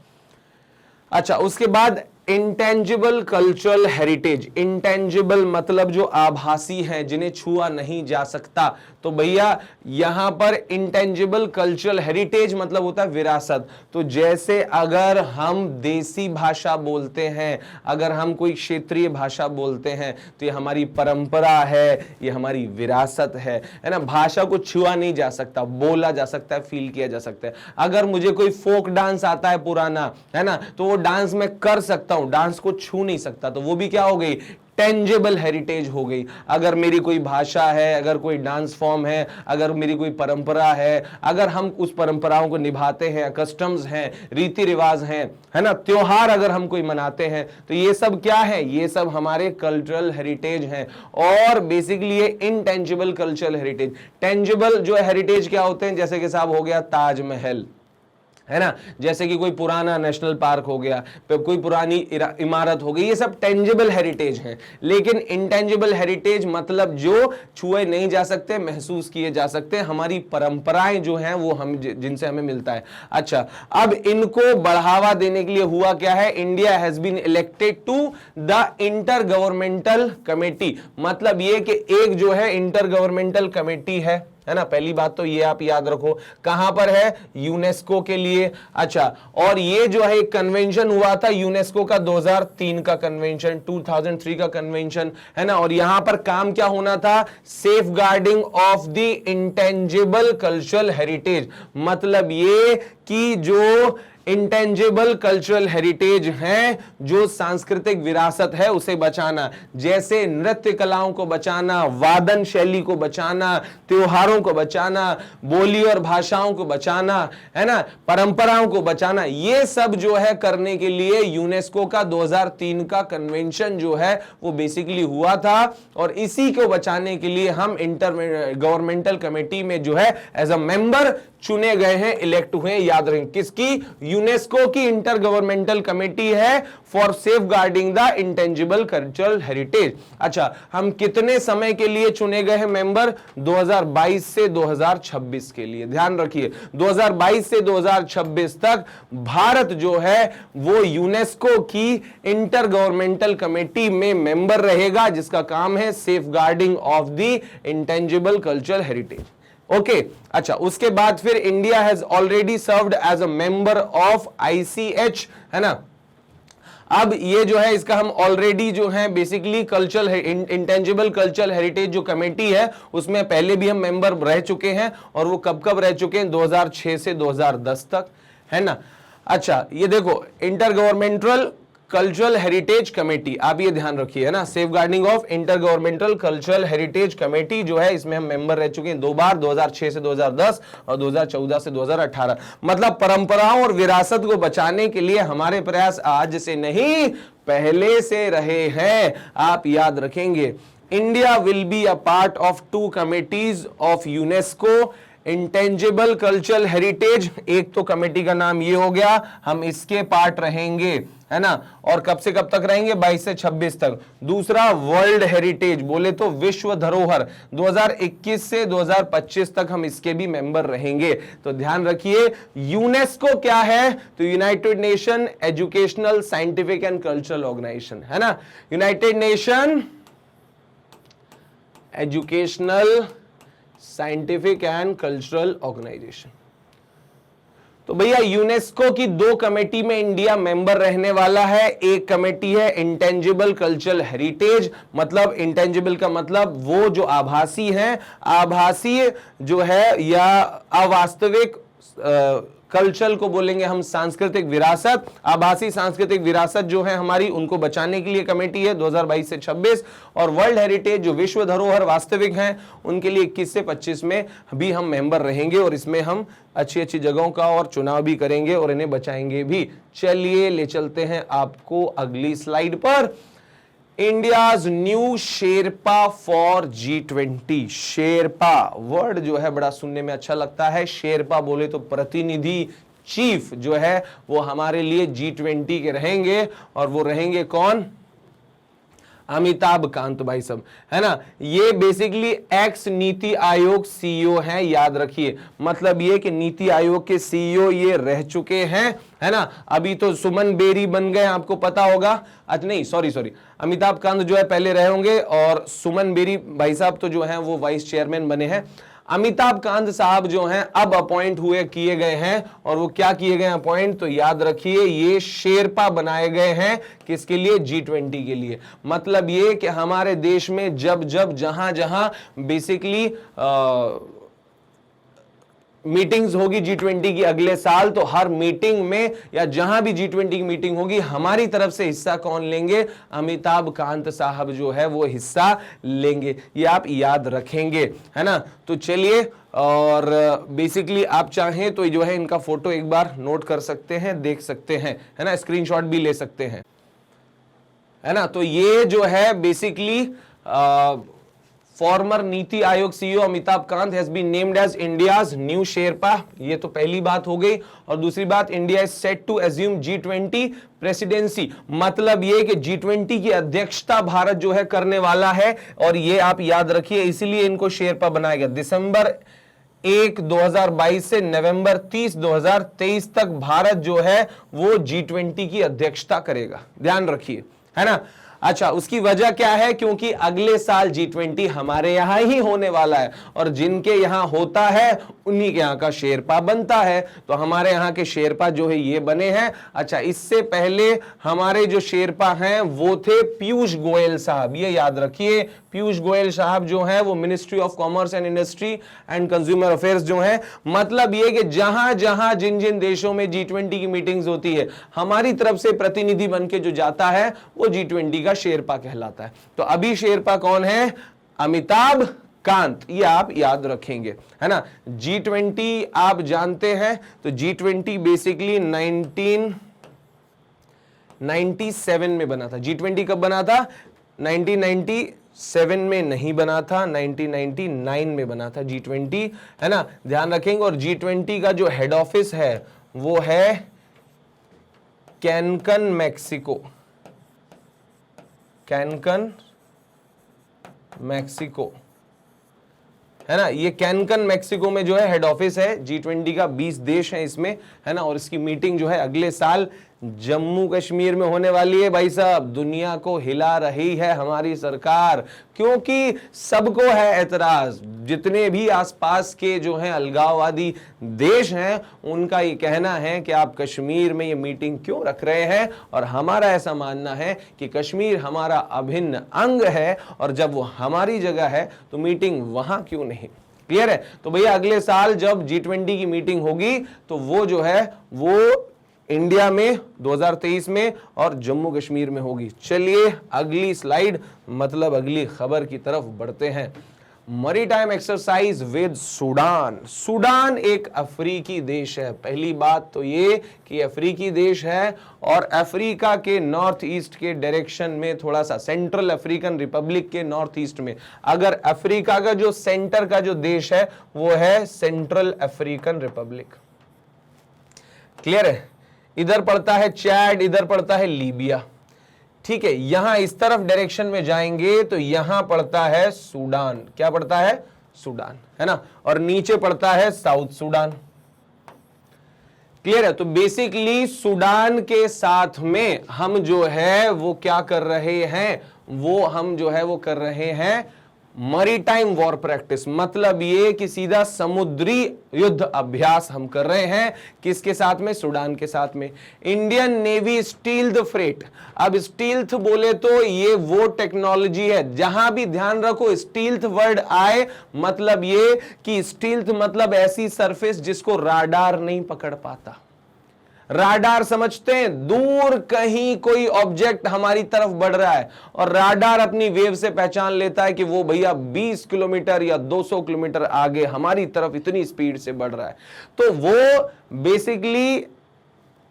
अच्छा, उसके बाद इंटेंजिबल कल्चरल हेरिटेज। इंटेंजिबल मतलब जो आभासी हैं, जिन्हें छुआ नहीं जा सकता। तो भैया यहां पर इंटेंजिबल कल्चरल हेरिटेज मतलब होता है विरासत। तो जैसे अगर हम देसी भाषा बोलते हैं, अगर हम कोई क्षेत्रीय भाषा बोलते हैं, तो ये हमारी परंपरा है, ये हमारी विरासत है ना। भाषा को छुआ नहीं जा सकता, बोला जा सकता है, फील किया जा सकता है। अगर मुझे कोई फोक डांस आता है पुराना, है ना, तो वो डांस मैं कर सकता हूं, डांस को छू नहीं सकता, तो वो भी क्या हो गई? टेंजेबल हेरिटेज हो गई। अगर मेरी कोई भाषा है, अगर कोई डांस फॉर्म है, अगर मेरी कोई परंपरा है, अगर हम उस परंपराओं को निभाते हैं, कस्टम्स हैं, रीति रिवाज हैं, है ना, त्योहार अगर हम कोई मनाते हैं, तो ये सब क्या है? ये सब हमारे कल्चरल हेरिटेज हैं। और बेसिकली ये इनटेंजिबल कल्चरल हेरिटेज। टेंजिबल जो हेरिटेज क्या होते हैं? जैसे कि साहब हो गया ताजमहल, है ना, जैसे कि कोई पुराना नेशनल पार्क हो गया, कोई पुरानी इमारत हो गई, ये सब टेंजिबल हेरिटेज हैं। लेकिन इंटेंजिबल हेरिटेज मतलब जो छुए नहीं जा सकते, महसूस किए जा सकते, हमारी परंपराएं जो हैं वो हम जिनसे हमें मिलता है। अच्छा, अब इनको बढ़ावा देने के लिए हुआ क्या है? India has been elected to the intergovernmental committee. मतलब ये कि एक जो है इंटर गवर्नमेंटल कमेटी है, है ना, पहली बात तो ये आप याद रखो। कहां पर है? यूनेस्को के लिए। अच्छा, और ये जो है एक कन्वेंशन हुआ था यूनेस्को का 2003 का कन्वेंशन, 2003 का कन्वेंशन, है ना। और यहां पर काम क्या होना था? Safeguarding of the intangible cultural heritage. मतलब ये कि जो इंटेंजिबल कल्चरल हेरिटेज है, जो सांस्कृतिक विरासत है, उसे बचाना, जैसे नृत्य कलाओं को बचाना, वादन शैली को बचाना, त्योहारों को बचाना, बोली और भाषाओं को बचाना, है ना, परंपराओं को बचाना, ये सब जो है करने के लिए यूनेस्को का 2003 का कन्वेंशन जो है वो बेसिकली हुआ था। और इसी को बचाने के लिए हम इंटर गवर्नमेंटल कमेटी में जो है एज अ मेंबर चुने गए हैं, इलेक्ट हुए हैं। याद रखें, किसकी? यूनेस्को की इंटर गवर्नमेंटल कमेटी है for safeguarding the intangible cultural heritage. अच्छा, हम कितने समय के लिए चुने गए हैं मेंबर? 2022 से 2026 के लिए। ध्यान रखिए, 2022 से 2026 तक भारत जो है वो यूनेस्को की इंटर गवर्नमेंटल कमेटी में मेंबर रहेगा, जिसका काम है safeguarding of the intangible cultural heritage. Okay अच्छा, उसके बाद फिर India has already served as a member of ICH, है ना। अब ये जो है इसका हम ऑलरेडी जो है basically cultural intangible cultural heritage जो कमेटी है उसमें पहले भी हम मेंबर रह चुके हैं। और वो कब कब रह चुके हैं? 2006 से 2010 तक, है ना। अच्छा, ये देखो intergovernmental cultural heritage committee, आप ये ध्यान रखिए, है ना, safeguarding of intergovernmental cultural heritage committee जो है इसमें हम मेंबर रह चुके हैं 2 बार, 2006 से 2010 और 2014 से 2018। मतलब परंपराओं और विरासत को बचाने के लिए हमारे प्रयास आज से नहीं पहले से रहे हैं, आप याद रखेंगे। India will be a part of 2 committees of UNESCO intangible cultural heritage. एक तो कमेटी का नाम ये हो गया, हम इसके पार्ट रहेंगे, है ना। और कब से कब तक रहेंगे? 22 से 26 तक। दूसरा वर्ल्ड हेरिटेज, बोले तो विश्व धरोहर, 2021 से 2025 तक हम इसके भी मेंबर रहेंगे। तो ध्यान रखिए, यूनेस्को क्या है? तो United Nation Educational Scientific and Cultural Organization, है ना। United Nation Educational Scientific and Cultural Organization. तो भैया यूनेस्को की 2 कमेटी में इंडिया मेंबर रहने वाला है। एक कमेटी है इंटेंजिबल कल्चरल हेरिटेज, मतलब इंटेंजिबल का मतलब वो जो आभासी है, आभासीय जो है या अवास्तविक, कल्चरल को बोलेंगे हम सांस्कृतिक विरासत, आभासी सांस्कृतिक विरासत जो है हमारी, उनको बचाने के लिए कमेटी है 2022 से 26। और वर्ल्ड हेरिटेज जो विश्व धरोहर वास्तविक हैं, उनके लिए 21 से 25 में भी हम मेंबर रहेंगे। और इसमें हम अच्छी अच्छी जगहों का और चुनाव भी करेंगे और इन्हें बचाएंगे भी। चलिए ले चलते हैं आपको अगली स्लाइड पर। India's new Sherpa for G20। Sherpa word जो है बड़ा सुनने में अच्छा लगता है। शेरपा बोले तो प्रतिनिधि, चीफ जो है वो हमारे लिए G20 के रहेंगे। और वो रहेंगे कौन? अमिताभ कांत भाई साहब, है ना। ये बेसिकली एक्स नीति आयोग CEO हैं, याद रखिए। मतलब ये कि नीति आयोग के CEO ये रह चुके हैं, है ना। अभी तो सुमन बेरी बन गए, आपको पता होगा। अच्छा नहीं, सॉरी, अमिताभ कांत जो है पहले रहे होंगे और सुमन बेरी भाई साहब तो जो है वो वाइस चेयरमैन बने हैं। अमिताभ कांत साहब जो हैं अब अपॉइंट किए गए हैं। और वो क्या किए गए अपॉइंट? तो याद रखिए, ये शेरपा बनाए गए हैं। किसके लिए? G20 के लिए। मतलब ये कि हमारे देश में जब जहां जहां बेसिकली मीटिंग्स होगी G20 की अगले साल, तो हर मीटिंग में या जहां भी G20 की मीटिंग होगी, हमारी तरफ से हिस्सा कौन लेंगे? अमिताभ कांत साहब जो है वो हिस्सा लेंगे। ये आप याद रखेंगे, है ना। तो चलिए, और बेसिकली आप चाहें तो जो है इनका फोटो एक बार नोट कर सकते हैं, देख सकते हैं, है ना, स्क्रीनशॉट भी ले सकते हैं, है ना। तो ये जो है basically farmer Niti Aayog CEO Amitabh Kant has been named as India's new sherpa. ये तो पहली बात हो गई। और दूसरी बात, India is set to assume G20 presidency. मतलब ये कि G20 की अध्यक्षता भारत जो है करने वाला है। और ये आप याद रखिए, इसीलिए इनको शेरपा बनाया गया। दिसंबर 1, 2022 से नवंबर 30, 2023 तक भारत जो है वो G20 की अध्यक्षता करेगा। ध्यान रखिए, है ना। अच्छा, उसकी वजह क्या है? क्योंकि अगले साल G20 हमारे यहां ही होने वाला है और जिनके यहां होता है उन्हीं के यहां का शेरपा बनता है। तो हमारे यहां के शेरपा जो है ये बने हैं। अच्छा, इससे पहले हमारे जो शेरपा हैं वो थे पीयूष गोयल साहब, ये याद रखिए। पीयूष गोयल साहब जो है वो ministry of commerce and industry and consumer affairs जो है, मतलब ये कि जहां जहां जिन जिन देशों में G20 की मीटिंग्स होती है, हमारी तरफ से प्रतिनिधि बन के जो जाता है वो G20 का शेरपा कहलाता है। तो अभी शेरपा कौन है? अमिताभ कांत, ये आप याद रखेंगे, है ना। G20 आप जानते हैं, तो G20 बेसिकली 1997 में बना था। G20 कब बना था? 1997 में नहीं बना था, 1999 में बना था G20, है ना, ध्यान रखेंगे। और G20 का जो हेड ऑफिस है वो है कैनकन, मैक्सिको, कैनकन मैक्सिको, है ना। ये कैनकन मैक्सिको में जो है हेड ऑफिस है। G20 का 20 देश है इसमें, है ना। और इसकी मीटिंग जो है अगले साल जम्मू कश्मीर में होने वाली है। भाई साहब, दुनिया को हिला रही है हमारी सरकार, क्योंकि सबको है एतराज। जितने भी आसपास के जो हैं अलगाववादी देश हैं, उनका ये कहना है कि आप कश्मीर में ये मीटिंग क्यों रख रहे हैं, और हमारा ऐसा मानना है कि कश्मीर हमारा अभिन्न अंग है और जब वो हमारी जगह है तो मीटिंग वहां क्यों नहीं। क्लियर है? तो भैया अगले साल जब G20 की मीटिंग होगी तो वो जो है वो इंडिया में 2023 में और जम्मू कश्मीर में होगी। चलिए अगली स्लाइड, मतलब अगली खबर की तरफ बढ़ते हैं। Maritime exercise with Sudan. Sudan एक अफ्रीकी देश है। पहली बात तो ये कि अफ्रीकी देश है और अफ्रीका के नॉर्थ ईस्ट के डायरेक्शन में, थोड़ा सा सेंट्रल अफ्रीकन रिपब्लिक के नॉर्थ ईस्ट में। अगर अफ्रीका का जो सेंटर का जो देश है वो है सेंट्रल अफ्रीकन रिपब्लिक। क्लियर है? इधर पड़ता है चैड, इधर पड़ता है लीबिया। ठीक है, यहां इस तरफ डायरेक्शन में जाएंगे तो यहां पड़ता है सूडान। क्या पड़ता है? सूडान, है ना। और नीचे पड़ता है साउथ सूडान। क्लियर है? तो बेसिकली सूडान के साथ में हम जो है वो क्या कर रहे हैं, वो हम जो है वो कर रहे हैं मैरीटाइम वॉर प्रैक्टिस। मतलब ये कि सीधा समुद्री युद्ध अभ्यास हम कर रहे हैं। किसके साथ में? सूडान के साथ में। Indian navy stealth freight. अब स्टील्थ बोले तो ये वो टेक्नोलॉजी है, जहां भी ध्यान रखो स्टील्थ वर्ड आए, मतलब ये कि स्टील्थ मतलब ऐसी सरफेस जिसको राडार नहीं पकड़ पाता। राडार समझते हैं, दूर कहीं कोई ऑब्जेक्ट हमारी तरफ बढ़ रहा है और राडार अपनी वेव से पहचान लेता है कि वो भैया 20 किलोमीटर या 200 किलोमीटर आगे हमारी तरफ इतनी स्पीड से बढ़ रहा है। तो वो बेसिकली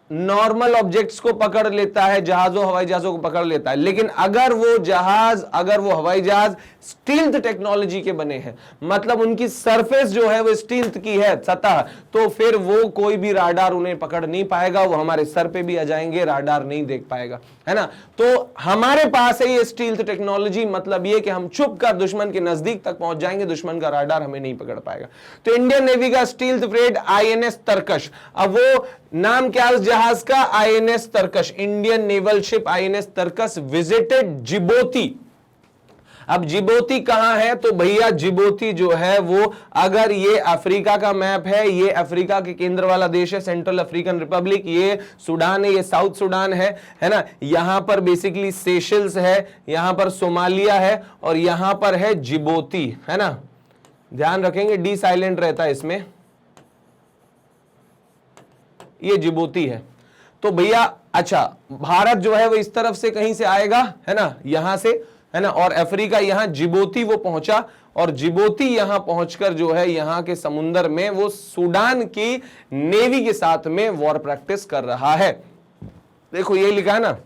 नॉर्मल ऑब्जेक्ट्स को पकड़ लेता है, जहाजों हवाई जहाजों को पकड़ लेता है। लेकिन अगर वो जहाज, अगर वो हवाई जहाज स्टील्थ टेक्नोलॉजी के बने हैं, मतलब उनकी सरफेस जो है वो स्टील्थ की है, सतह, तो फिर वो कोई भी राडार उन्हें पकड़ नहीं पाएगा। वो हमारे सर पे भी आ जाएंगे, राडार नहीं देख पाएगा, है ना। तो हमारे पास है ये स्टील्थ टेक्नोलॉजी, मतलब ये कि हम छुप कर दुश्मन के नजदीक तक पहुंच जाएंगे, दुश्मन का राडार हमें नहीं पकड़ पाएगा। तो इंडियन नेवी का स्टील्थ फ्रेट INS तरकश। अब वो नाम क्या है उस जहाज का? INS Tarkash. Indian naval ship INS Tarkash visited Djibouti. अब जिबोती कहां है? तो भैया जिबोती जो है वो, अगर ये अफ्रीका का मैप है, ये अफ्रीका के केंद्र वाला देश है सेंट्रल अफ्रीकन रिपब्लिक, ये सूडान है, ये साउथ सूडान है ना। यहां पर बेसिकली सेशल्स है, यहां पर सोमालिया है और यहां पर है जिबोती, है ना। ध्यान रखेंगे डी साइलेंट रहता है इसमें। ये जिबोती है। तो भैया अच्छा, भारत जो है वो इस तरफ से कहीं से आएगा, है ना, यहां से, है ना। और अफ्रीका यहां जिबोती वो पहुंचा और जिबोती यहां पहुंचकर जो है यहां के समुंदर में वो सूडान की नेवी के साथ में वॉर प्रैक्टिस कर रहा है। देखो ये लिखा है ना,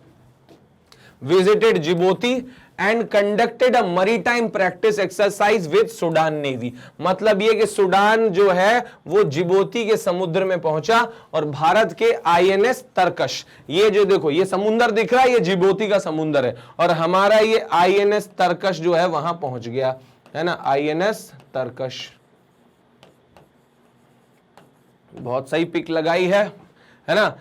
visited Djibouti and conducted a maritime practice exercise with Sudan navy. मतलब ये कि सूडान जो है वो जिबोती के समुद्र में पहुंचा और भारत के INS तरकश, ये जो देखो ये समुद्र दिख रहा है, ये जिबोती का समुद्र है और हमारा ये INS तरकश जो है वहां पहुंच गया, है ना। INS तरकश, बहुत सही पिक लगाई है ना।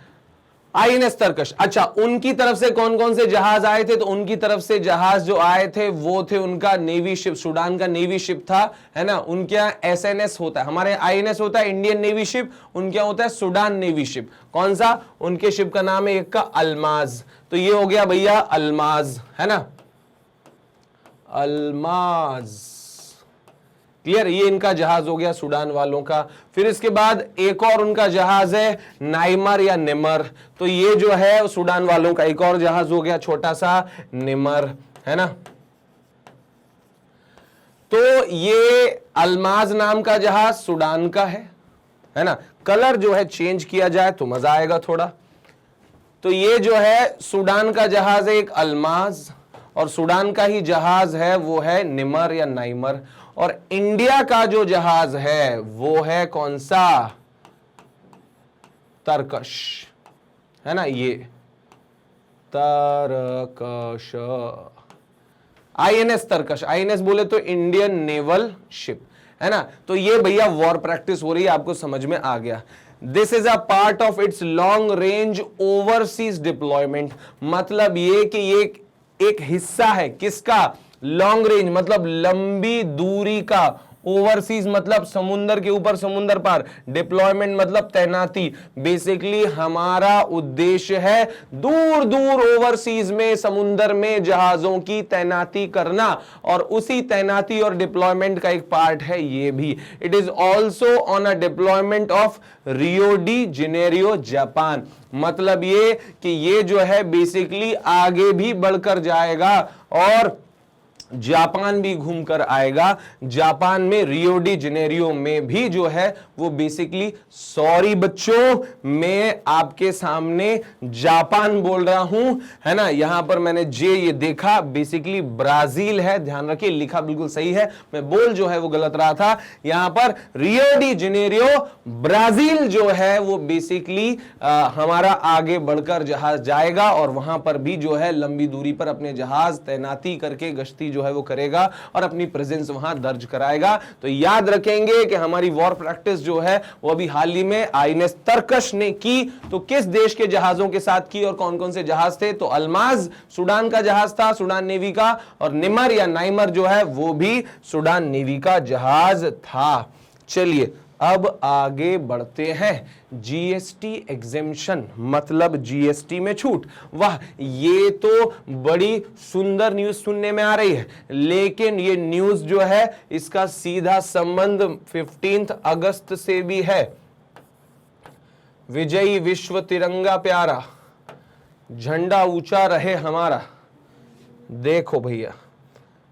आईएनएस तरकश। अच्छा, उनकी तरफ से कौन कौन से जहाज आए थे? तो उनकी तरफ से जहाज जो आए थे वो थे उनका नेवी शिप, सूडान का नेवी शिप था, है ना। उनके यहाँ एसएनएस होता है, हमारे आईएनएस होता है इंडियन नेवी शिप, उनके यहाँ होता है सूडान नेवी शिप। कौन सा? उनके शिप का नाम है एक का अल्माज। तो ये हो गया भैया अल्माज, है ना, अल्माज। क्लियर? ये इनका जहाज हो गया सूडान वालों का। फिर इसके बाद एक और उनका जहाज है नाइमर या निमर। तो ये जो है सूडान वालों का एक और जहाज हो गया छोटा सा निमर, है ना। तो ये अल्माज नाम का जहाज सूडान का है ना। कलर जो है चेंज किया जाए तो मजा आएगा थोड़ा। तो ये जो है सूडान का जहाज है एक अल्माज, और सूडान का ही जहाज है वो है निमर या नाइमर। और इंडिया का जो जहाज है वो है कौन सा? तरकश, है ना, ये तरकश, आईएनएस तरकश। आईएनएस बोले तो इंडियन नेवल शिप, है ना। तो ये भैया वॉर प्रैक्टिस हो रही है, आपको समझ में आ गया। This is a part of its long range overseas deployment. मतलब ये कि ये एक हिस्सा है किसका? लॉन्ग रेंज मतलब लंबी दूरी का, ओवरसीज मतलब समुंदर के ऊपर समुंदर पार, डिप्लॉयमेंट मतलब तैनाती। बेसिकली हमारा उद्देश्य है दूर दूर ओवरसीज में, समुंदर में जहाजों की तैनाती करना, और उसी तैनाती और डिप्लॉयमेंट का एक पार्ट है ये भी। It is also on a deployment of Rio de Janeiro Japan. मतलब ये कि ये जो है बेसिकली आगे भी बढ़कर जाएगा और जापान भी घूमकर आएगा। जापान में रियो डी जेनेरियो में भी जो है वो बेसिकली, सॉरी बच्चों मैं आपके सामने जापान बोल रहा हूं, है ना। यहां पर मैंने जे ये देखा, बेसिकली ब्राजील है, ध्यान रखिए, लिखा बिल्कुल सही है, मैं बोल जो है वो गलत रहा था। यहां पर रियो डी जेनेरियो ब्राजील जो है वो बेसिकली हमारा आगे बढ़कर जहाज जाएगा, और वहां पर भी जो है लंबी दूरी पर अपने जहाज तैनाती करके गश्ती जो है वो करेगा और अपनी प्रेजेंस वहां दर्ज कराएगा। तो याद रखेंगे कि हमारी वॉर प्रैक्टिस जो है वो अभी हाल ही में आईएनएस तरकश ने की। तो किस देश के जहाजों के साथ की और कौन कौन से जहाज थे? तो अल्माज सूडान का जहाज था, सूडान नेवी का, और निमर या नाइमर जो है वो भी सूडान नेवी का जहाज था। चलिए अब आगे बढ़ते हैं। जीएसटी एग्जेम्पशन मतलब जीएसटी में छूट। वाह, ये तो बड़ी सुंदर न्यूज सुनने में आ रही है, लेकिन ये न्यूज जो है इसका सीधा संबंध 15 अगस्त से भी है। विजयी विश्व तिरंगा प्यारा, झंडा ऊंचा रहे हमारा। देखो भैया,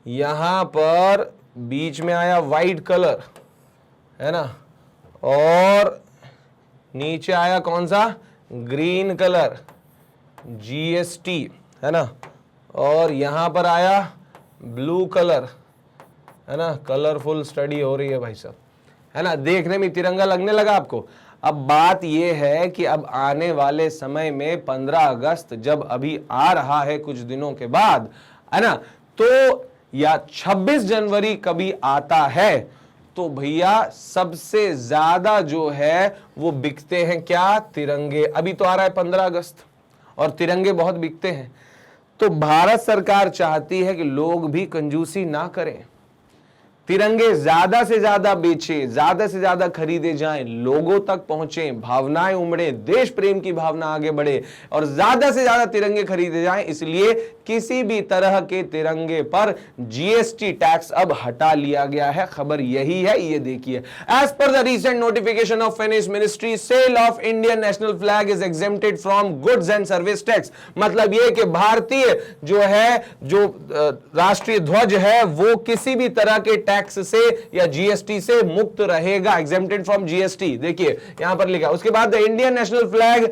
यहां पर बीच में आया व्हाइट कलर, है ना, और नीचे आया कौन सा? ग्रीन कलर, जीएसटी, है ना, और यहां पर आया ब्लू कलर, है ना। कलरफुल स्टडी हो रही है भाई साहब, है ना। देखने में तिरंगा लगने लगा आपको। अब बात यह है कि अब आने वाले समय में 15 अगस्त जब अभी आ रहा है कुछ दिनों के बाद, है ना, तो या 26 जनवरी कभी आता है, तो भैया सबसे ज्यादा जो है वो बिकते हैं क्या? तिरंगे। अभी तो आ रहा है 15 अगस्त और तिरंगे बहुत बिकते हैं। तो भारत सरकार चाहती है कि लोग भी कंजूसी ना करें, तिरंगे ज्यादा से ज्यादा बेचे, ज्यादा से ज्यादा खरीदे जाएं, लोगों तक पहुंचे, भावनाएं उमड़े, देश प्रेम की भावना आगे बढ़े और ज्यादा से ज्यादा तिरंगे खरीदे जाएं। इसलिए किसी भी तरह के तिरंगे पर जीएसटी टैक्स अब हटा लिया गया है। खबर यही है, ये देखिए। As per the recent notification of finance ministry, sale of Indian national flag is exempted from goods and service tax. मतलब यह कि भारतीय जो है, जो राष्ट्रीय ध्वज है, वो किसी भी तरह के टैक्स से या जीएसटी से मुक्त रहेगा, एग्जेम्प्टेड फ्रॉम जीएसटी। देखिए यहां पर लिखा। उसके बाद the Indian national flag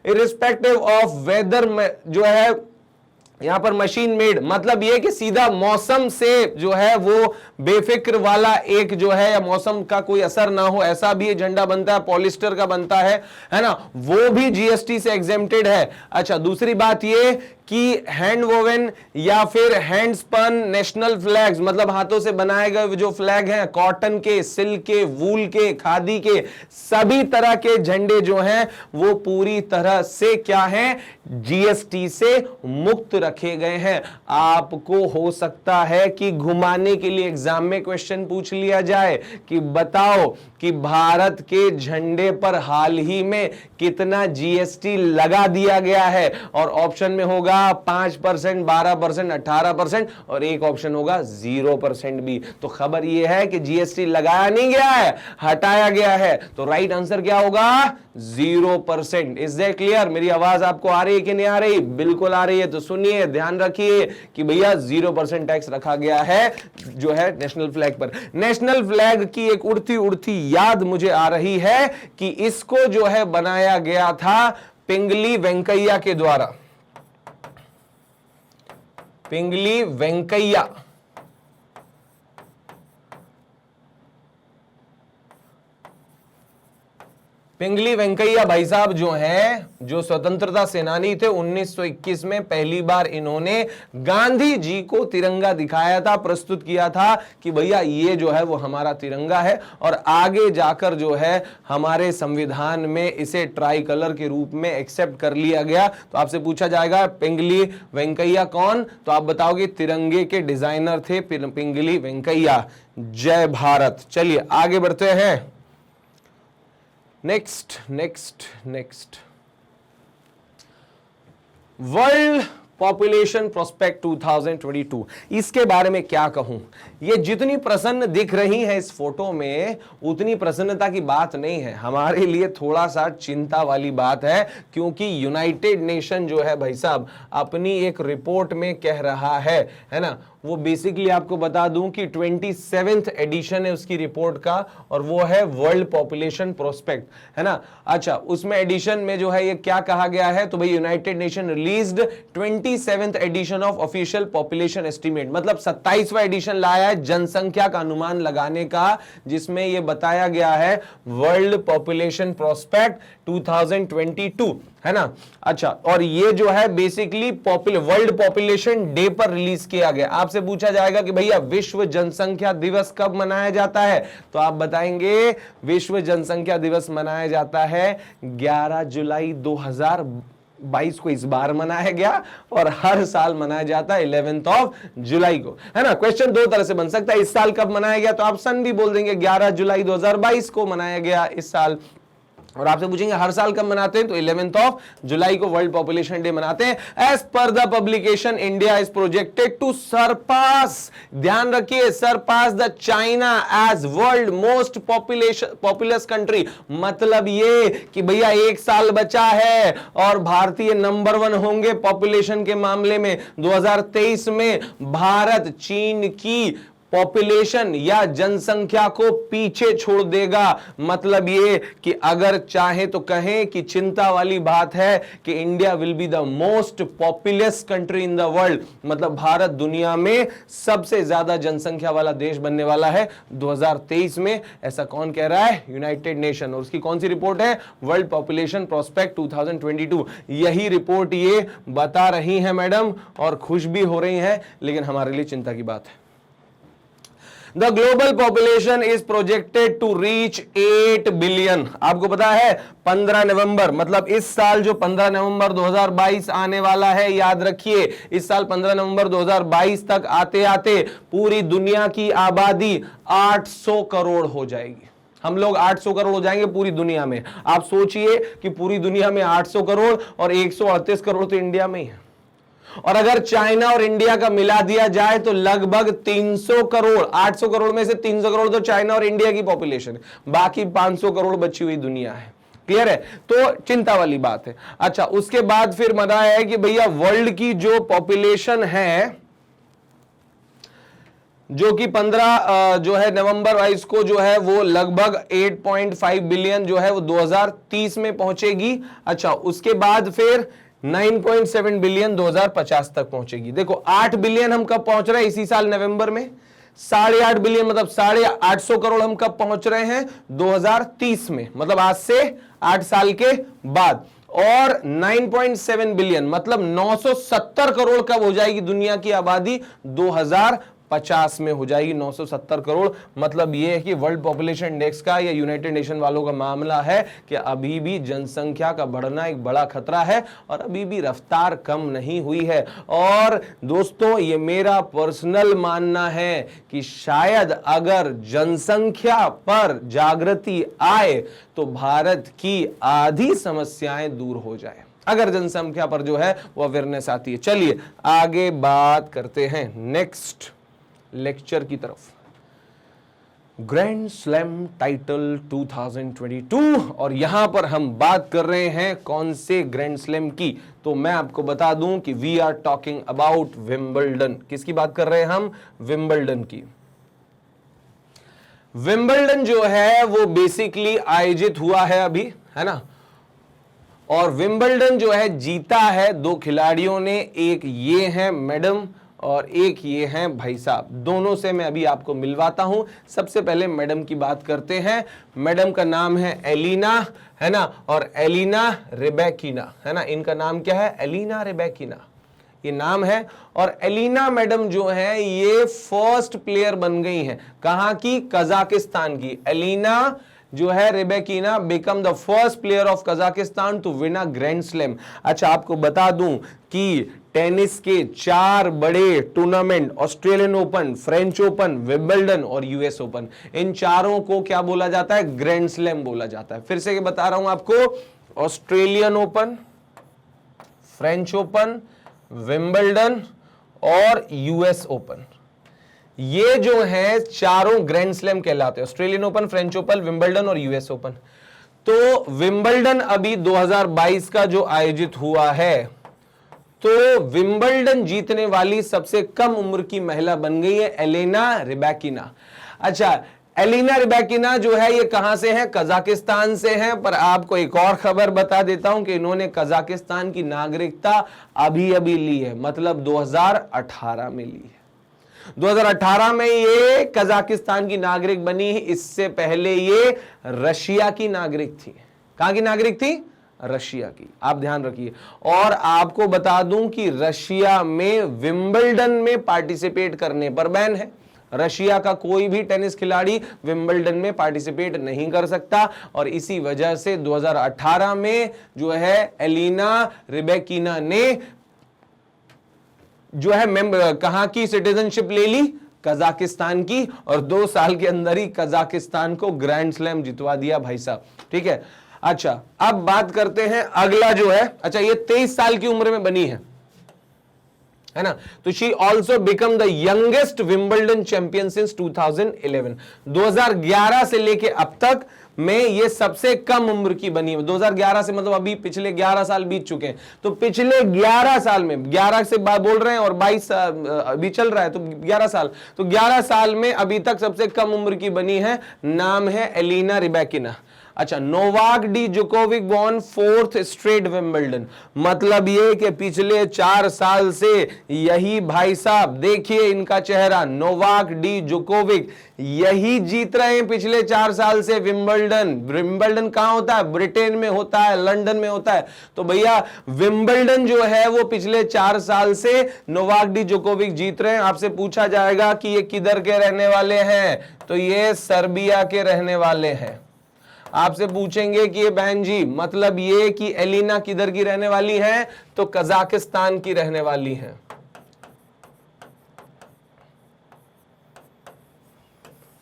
irrespective of whether जो है यहां पर मशीन मेड, मतलब यह कि सीधा मौसम से जो है वो बेफिक्र वाला एक जो है, या मौसम का कोई असर ना हो ऐसा भी झंडा बनता है, पॉलिस्टर का बनता है ना, वो भी जीएसटी से एग्जेम्प्टेड है। अच्छा, दूसरी बात ये कि हैंड वोवन या फिर हैंड स्पन नेशनल फ्लैग्स, मतलब हाथों से बनाए गए जो फ्लैग हैं, कॉटन के, सिल्क के, वूल के, खादी के, सभी तरह के झंडे जो हैं वो पूरी तरह से क्या हैं, जीएसटी से मुक्त रखे गए हैं। आपको हो सकता है कि घुमाने के लिए एग्जाम में क्वेश्चन पूछ लिया जाए कि बताओ कि भारत के झंडे पर हाल ही में कितना जीएसटी लगा दिया गया है, और ऑप्शन में होगा 5%, 12%, 18%, और एक ऑप्शन होगा 0% भी। तो खबर यह है कि जीएसटी लगाया नहीं गया है, हटाया गया है। तो राइट आंसर क्या होगा, 0%। Is that clear? मेरी आवाज आपको आ रही है कि नहीं आ रही? बिल्कुल आ रही है। तो सुनिए, ध्यान रखिए कि भैया 0% टैक्स रखा गया है जो है नेशनल फ्लैग पर। नेशनल फ्लैग की एक उड़ती उड़ती याद मुझे आ रही है कि इसको जो है बनाया गया था पिंगली वेंकैया के द्वारा। पिंगली वेंकैया, पिंगली वेंकैया भाई साहब जो हैं, जो स्वतंत्रता सेनानी थे, 1921 में पहली बार इन्होंने गांधी जी को तिरंगा दिखाया था, प्रस्तुत किया था कि भैया ये जो है वो हमारा तिरंगा है, और आगे जाकर जो है हमारे संविधान में इसे ट्राई कलर के रूप में एक्सेप्ट कर लिया गया। तो आपसे पूछा जाएगा पिंगली वेंकैया कौन, तो आप बताओगे तिरंगे के डिजाइनर थे पिंगली वेंकैया। जय भारत। चलिए आगे बढ़ते हैं। Next next next, world population prospect 2022, इसके बारे में क्या कहूं। ये जितनी प्रसन्न दिख रही है इस फोटो में, उतनी प्रसन्नता की बात नहीं है, हमारे लिए थोड़ा सा चिंता वाली बात है, क्योंकि यूनाइटेड नेशन जो है भाई साहब अपनी एक रिपोर्ट में कह रहा है ना, वो बेसिकली आपको बता दूं कि 27th एडिशन है उसकी रिपोर्ट का, और वो है वर्ल्ड पॉपुलेशन प्रोस्पेक्ट, है ना। अच्छा, उसमें एडिशन में जो है ये क्या कहा गया है, तो भाई United Nation released 27th edition of official population estimate, मतलब 27वां एडिशन लाया है जनसंख्या का अनुमान लगाने का, जिसमें ये बताया गया है वर्ल्ड पॉपुलेशन प्रोस्पेक्ट 2022, है ना। अच्छा, और ये जो है बेसिकली वर्ल्ड पॉपुलेशन डे पर रिलीज किया गया। आपसे पूछा जाएगा कि भैया विश्व जनसंख्या दिवस कब मनाया जाता है, तो आप बताएंगे विश्व जनसंख्या दिवस मनाया जाता है 11 जुलाई 2022 को, इस बार मनाया गया, और हर साल मनाया जाता है 11 जुलाई को, है ना। क्वेश्चन दो तरह से बन सकता है, इस साल कब मनाया गया, तो आप सन भी बोल देंगे 11 जुलाई 2022 को मनाया गया इस साल, और आपसे पूछेंगे हर साल कब मनाते हैं, तो 11 जुलाई को वर्ल्ड पॉपुलेशन डे मनाते हैं। As per the publication India is projected to surpass, ध्यान रखिए, surpass the China as world most populous country. मतलब ये कि भैया एक साल बचा है और भारतीय नंबर 1 होंगे पॉपुलेशन के मामले में। 2023 में भारत चीन की पॉपुलेशन या जनसंख्या को पीछे छोड़ देगा। मतलब ये कि अगर चाहे तो कहें कि चिंता वाली बात है कि India will be the most populous country in the world, मतलब भारत दुनिया में सबसे ज्यादा जनसंख्या वाला देश बनने वाला है 2023 में। ऐसा कौन कह रहा है, यूनाइटेड नेशन, और उसकी कौन सी रिपोर्ट है, वर्ल्ड पॉपुलेशन प्रोस्पेक्ट 2022। यही रिपोर्ट ये बता रही है मैडम, और खुश भी हो रही है, लेकिन हमारे लिए चिंता की बात है। The global population is projected to reach 8 billion। आपको पता है 15 नवंबर, मतलब इस साल जो 15 नवंबर 2022 आने वाला है, याद रखिए इस साल 15 नवंबर 2022 तक आते आते पूरी दुनिया की आबादी 800 करोड़ हो जाएगी। हम लोग 800 करोड़ हो जाएंगे पूरी दुनिया में। आप सोचिए कि पूरी दुनिया में 800 करोड़ और 138 करोड़ तो इंडिया में ही है, और अगर चाइना और इंडिया का मिला दिया जाए तो लगभग 300 करोड़, 800 करोड़ में से 300 करोड़ तो चाइना और इंडिया की पॉपुलेशन है, बाकी 500 करोड़ बची हुई दुनिया है। क्लियर है, तो चिंता वाली बात है। अच्छा, उसके बाद फिर मना है कि भैया वर्ल्ड की जो पॉपुलेशन है, जो कि 15 जो है नवंबर 22 को जो है वो लगभग 8.5 बिलियन जो है वो 2030 में पहुंचेगी। अच्छा, उसके बाद फिर 9.7 बिलियन 2050 तक पहुंचेगी। देखो 8 बिलियन हम कब पहुंच रहे हैं, इसी साल नवंबर में। 8.5 बिलियन मतलब 850 करोड़ हम कब पहुंच रहे हैं, 2030 में, मतलब आज से 8 साल के बाद। और 9.7 बिलियन मतलब 970 करोड़ कब हो जाएगी दुनिया की आबादी? 2050 में हो जाएगी 970 करोड़। मतलब यह है कि वर्ल्ड पॉपुलेशन इंडेक्स का या यूनाइटेड नेशन वालों का मामला है कि अभी भी जनसंख्या का बढ़ना एक बड़ा खतरा है और अभी भी रफ्तार कम नहीं हुई है। और दोस्तों ये मेरा पर्सनल मानना है कि शायद अगर जनसंख्या पर जागृति आए तो भारत की आधी समस्याएं दूर हो जाए, अगर जनसंख्या पर जो है वो अवेयरनेस आती है। चलिए आगे बात करते हैं नेक्स्ट लेक्चर की तरफ। ग्रैंड स्लैम टाइटल 2022 और यहां पर हम बात कर रहे हैं कौन से ग्रैंड स्लैम की? तो मैं आपको बता दूं कि we are talking about Wimbledon. किसकी बात कर रहे हैं हम? विंबलडन की। विंबलडन जो है वो बेसिकली आयोजित हुआ है अभी, है ना, और विंबलडन जो है जीता है दो खिलाड़ियों ने, एक ये है मैडम और एक ये हैं भाई साहब। दोनों से मैं अभी आपको मिलवाता हूं। सबसे पहले मैडम की बात करते हैं। मैडम का नाम है एलिना, है ना, और एलिना रेबेकिना, है ना। इनका नाम क्या है? एलिना रेबेकिना ये नाम है। और एलिना मैडम जो है ये फर्स्ट प्लेयर बन गई हैं। कहां की? कजाकिस्तान की। एलिना जो है Rybakina become the first player of Kazakhstan to win a grand slam. अच्छा आपको बता दूं कि टेनिस के 4 बड़े tournament, Australian open, French open, Wimbledon और यूएस ओपन, इन चारों को क्या बोला जाता है? ग्रैंड स्लैम बोला जाता है। फिर से बता रहा हूं आपको, Australian open, French open, Wimbledon और यूएस ओपन, ये जो है चारों ग्रैंड स्लैम कहलाते हैं। Australian open, French open, Wimbledon और यूएस ओपन। तो विंबलडन अभी 2022 का जो आयोजित हुआ है, तो विंबलडन जीतने वाली सबसे कम उम्र की महिला बन गई है एलिना रेबेकिना। अच्छा, एलिना रेबेकिना जो है ये कहां से है? कजाकिस्तान से है। पर आपको एक और खबर बता देता हूं कि इन्होंने कजाकिस्तान की नागरिकता अभी अभी ली है, मतलब 2018 में ली है। 2018 में ये कजाकिस्तान की नागरिक बनी। इससे पहले ये रशिया की नागरिक थी। कहां की नागरिक थी? रशिया की। आप ध्यान रखिए। और आपको बता दूं कि रशिया में विंबलडन में पार्टिसिपेट करने पर बैन है। रशिया का कोई भी टेनिस खिलाड़ी विंबलडन में पार्टिसिपेट नहीं कर सकता। और इसी वजह से 2018 में जो है एलिना रेबेकिना ने जो है कहां की सिटीजनशिप ले ली? कजाकिस्तान की। और 2 साल के अंदर ही कजाकिस्तान को ग्रैंड स्लैम जितवा दिया भाई साहब। ठीक है। अच्छा अब बात करते हैं अगला जो है। अच्छा ये 23 साल की उम्र में बनी है ना। तो she also become the youngest Wimbledon champion since 2011। 2011 से लेके अब तक में ये सबसे कम उम्र की बनी है। 2011 से मतलब अभी पिछले 11 साल बीत चुके हैं। तो पिछले 11 साल में, 11 से बोल रहे हैं और 22 अभी चल रहा है, तो 11 साल, तो 11 साल में अभी तक सबसे कम उम्र की बनी है। नाम है एलिना रेबेकिना। अच्छा, Novak Djokovic won 4th straight Wimbledon. मतलब ये कि पिछले 4 साल से यही भाई साहब, देखिए इनका चेहरा, नोवाक डी जोकोविक यही जीत रहे हैं पिछले 4 साल से विंबलडन। विंबलडन कहां होता है? ब्रिटेन में होता है, लंदन में होता है। तो भैया विंबलडन जो है वो पिछले 4 साल से नोवाक डी जोकोविक जीत रहे हैं। आपसे पूछा जाएगा कि ये किधर के रहने वाले हैं? तो ये सर्बिया के रहने वाले हैं। आपसे पूछेंगे कि ये बहन जी मतलब ये कि एलिना किधर की रहने वाली है? तो कजाकिस्तान की रहने वाली है।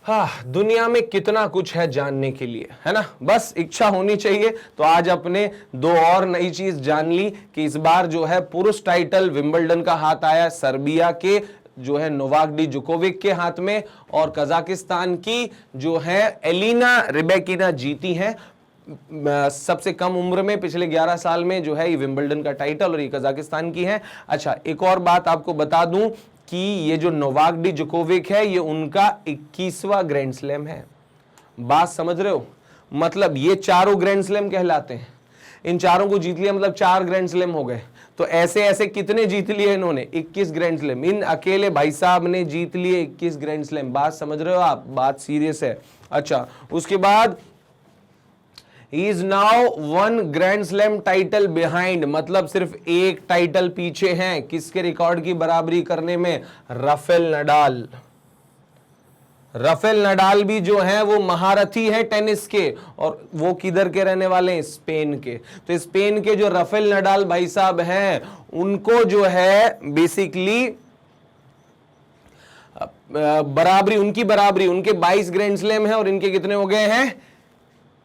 हाँ, दुनिया में कितना कुछ है जानने के लिए, है ना। बस इच्छा होनी चाहिए। तो आज अपने 2 और नई चीज जान ली कि इस बार जो है पुरुष टाइटल विंबलडन का हाथ आया सर्बिया के जो है नोवाक डी जोकोविक के हाथ में, और कजाकिस्तान की जो है एलिना रेबेकिना जीती है सबसे कम उम्र में पिछले 11 साल में जो है ये विंबलडन का टाइटल, और ये कजाकिस्तान की है। अच्छा एक और बात आपको बता दूं कि ये जो नोवाक डी जोकोविक है ये उनका 21वां ग्रैंड स्लैम है। बात समझ रहे हो? मतलब ये चारों ग्रैंड स्लैम कहलाते हैं। इन चारों को जीत लिया मतलब 4 ग्रैंड स्लैम हो गए। तो ऐसे ऐसे कितने जीत लिए इन्होंने? 21 ग्रैंड स्लैम। इन अकेले भाई साहब ने जीत लिए 21 ग्रैंड स्लैम। बात समझ रहे हो आप? बात सीरियस है। अच्छा उसके बाद he is now 1 grand slam title behind, मतलब सिर्फ एक टाइटल पीछे हैं किसके रिकॉर्ड की बराबरी करने में, राफेल नडाल। राफेल नडाल भी जो है वो महारथी है टेनिस के, और वो किधर के रहने वाले हैं, स्पेन के। तो स्पेन के जो राफेल नडाल भाई साहब हैं उनको जो है बेसिकली बराबरी, उनके 22 ग्रैंड स्लैम है और इनके कितने हो गए हैं,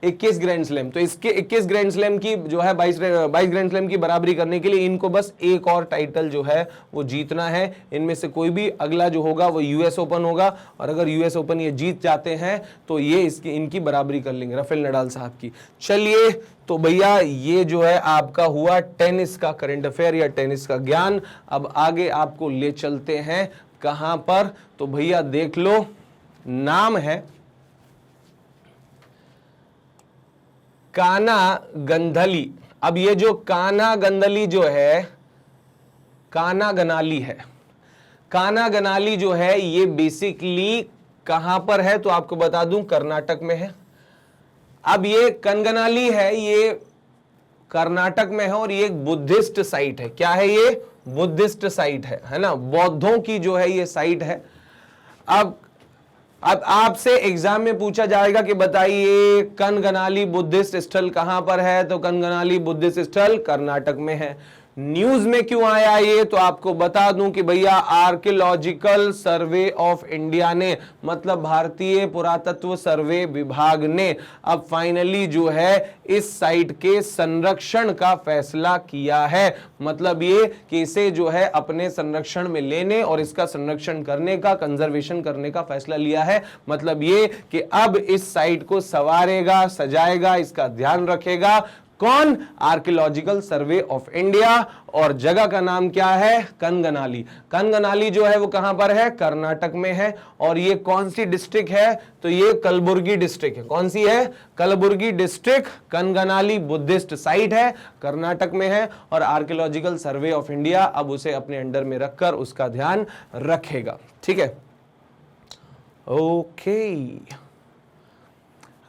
21 ग्रैंड स्लैम। तो इसके 21 ग्रैंड स्लैम की जो है 22 ग्रैंड स्लैम की बराबरी करने के लिए इनको बस एक और टाइटल जो है वो जीतना है। इनमें से कोई भी अगला जो होगा वो यूएस ओपन होगा, और अगर यूएस ओपन ये जीत जाते हैं तो ये इनकी बराबरी कर लेंगे राफेल नडाल साहब की। चलिए तो भैया ये जो है आपका हुआ टेनिस का करंट अफेयर या टेनिस का ज्ञान। अब आगे आपको ले चलते हैं कहां पर, तो भैया देख लो, नाम है काना गंधली। अब ये जो काना गंधली जो है, काना गनाली है, काना गनाली जो है ये बेसिकली कहां पर है, तो आपको बता दूं कर्नाटक में है। अब ये कनगनाली है, ये कर्नाटक में है और ये एक बुद्धिस्ट साइट है। क्या है ये, बुद्धिस्ट साइट है ना, बौद्धों की जो है ये साइट है। अब आपसे एग्जाम में पूछा जाएगा कि बताइए कनगनाली बुद्धिस्ट स्थल कहां पर है, तो कनगनाली बुद्धिस्ट स्थल कर्नाटक में है। न्यूज में क्यों आया ये, तो आपको बता दूं कि भैया आर्कियोलॉजिकल सर्वे ऑफ इंडिया ने, मतलब भारतीय पुरातत्व सर्वे विभाग ने अब फाइनली जो है इस साइट के संरक्षण का फैसला किया है। मतलब ये कि इसे जो है अपने संरक्षण में लेने और इसका संरक्षण करने का, कंजर्वेशन करने का फैसला लिया है। मतलब ये कि अब इस साइट को संवारेगा, सजाएगा, इसका ध्यान रखेगा कौन, आर्कियोलॉजिकल सर्वे ऑफ इंडिया। और जगह का नाम क्या है, कनगनाली। कनगनाली जो है वो कहां पर है, कर्नाटक में है। और ये कौन सी डिस्ट्रिक्ट है, तो ये कलबुर्गी डिस्ट्रिक्ट है। कौन सी है, कलबुर्गी डिस्ट्रिक्ट। कनगनाली बुद्धिस्ट साइट है, कर्नाटक में है, और आर्कियोलॉजिकल सर्वे ऑफ इंडिया अब उसे अपने अंडर में रखकर उसका ध्यान रखेगा। ठीक है, ओके।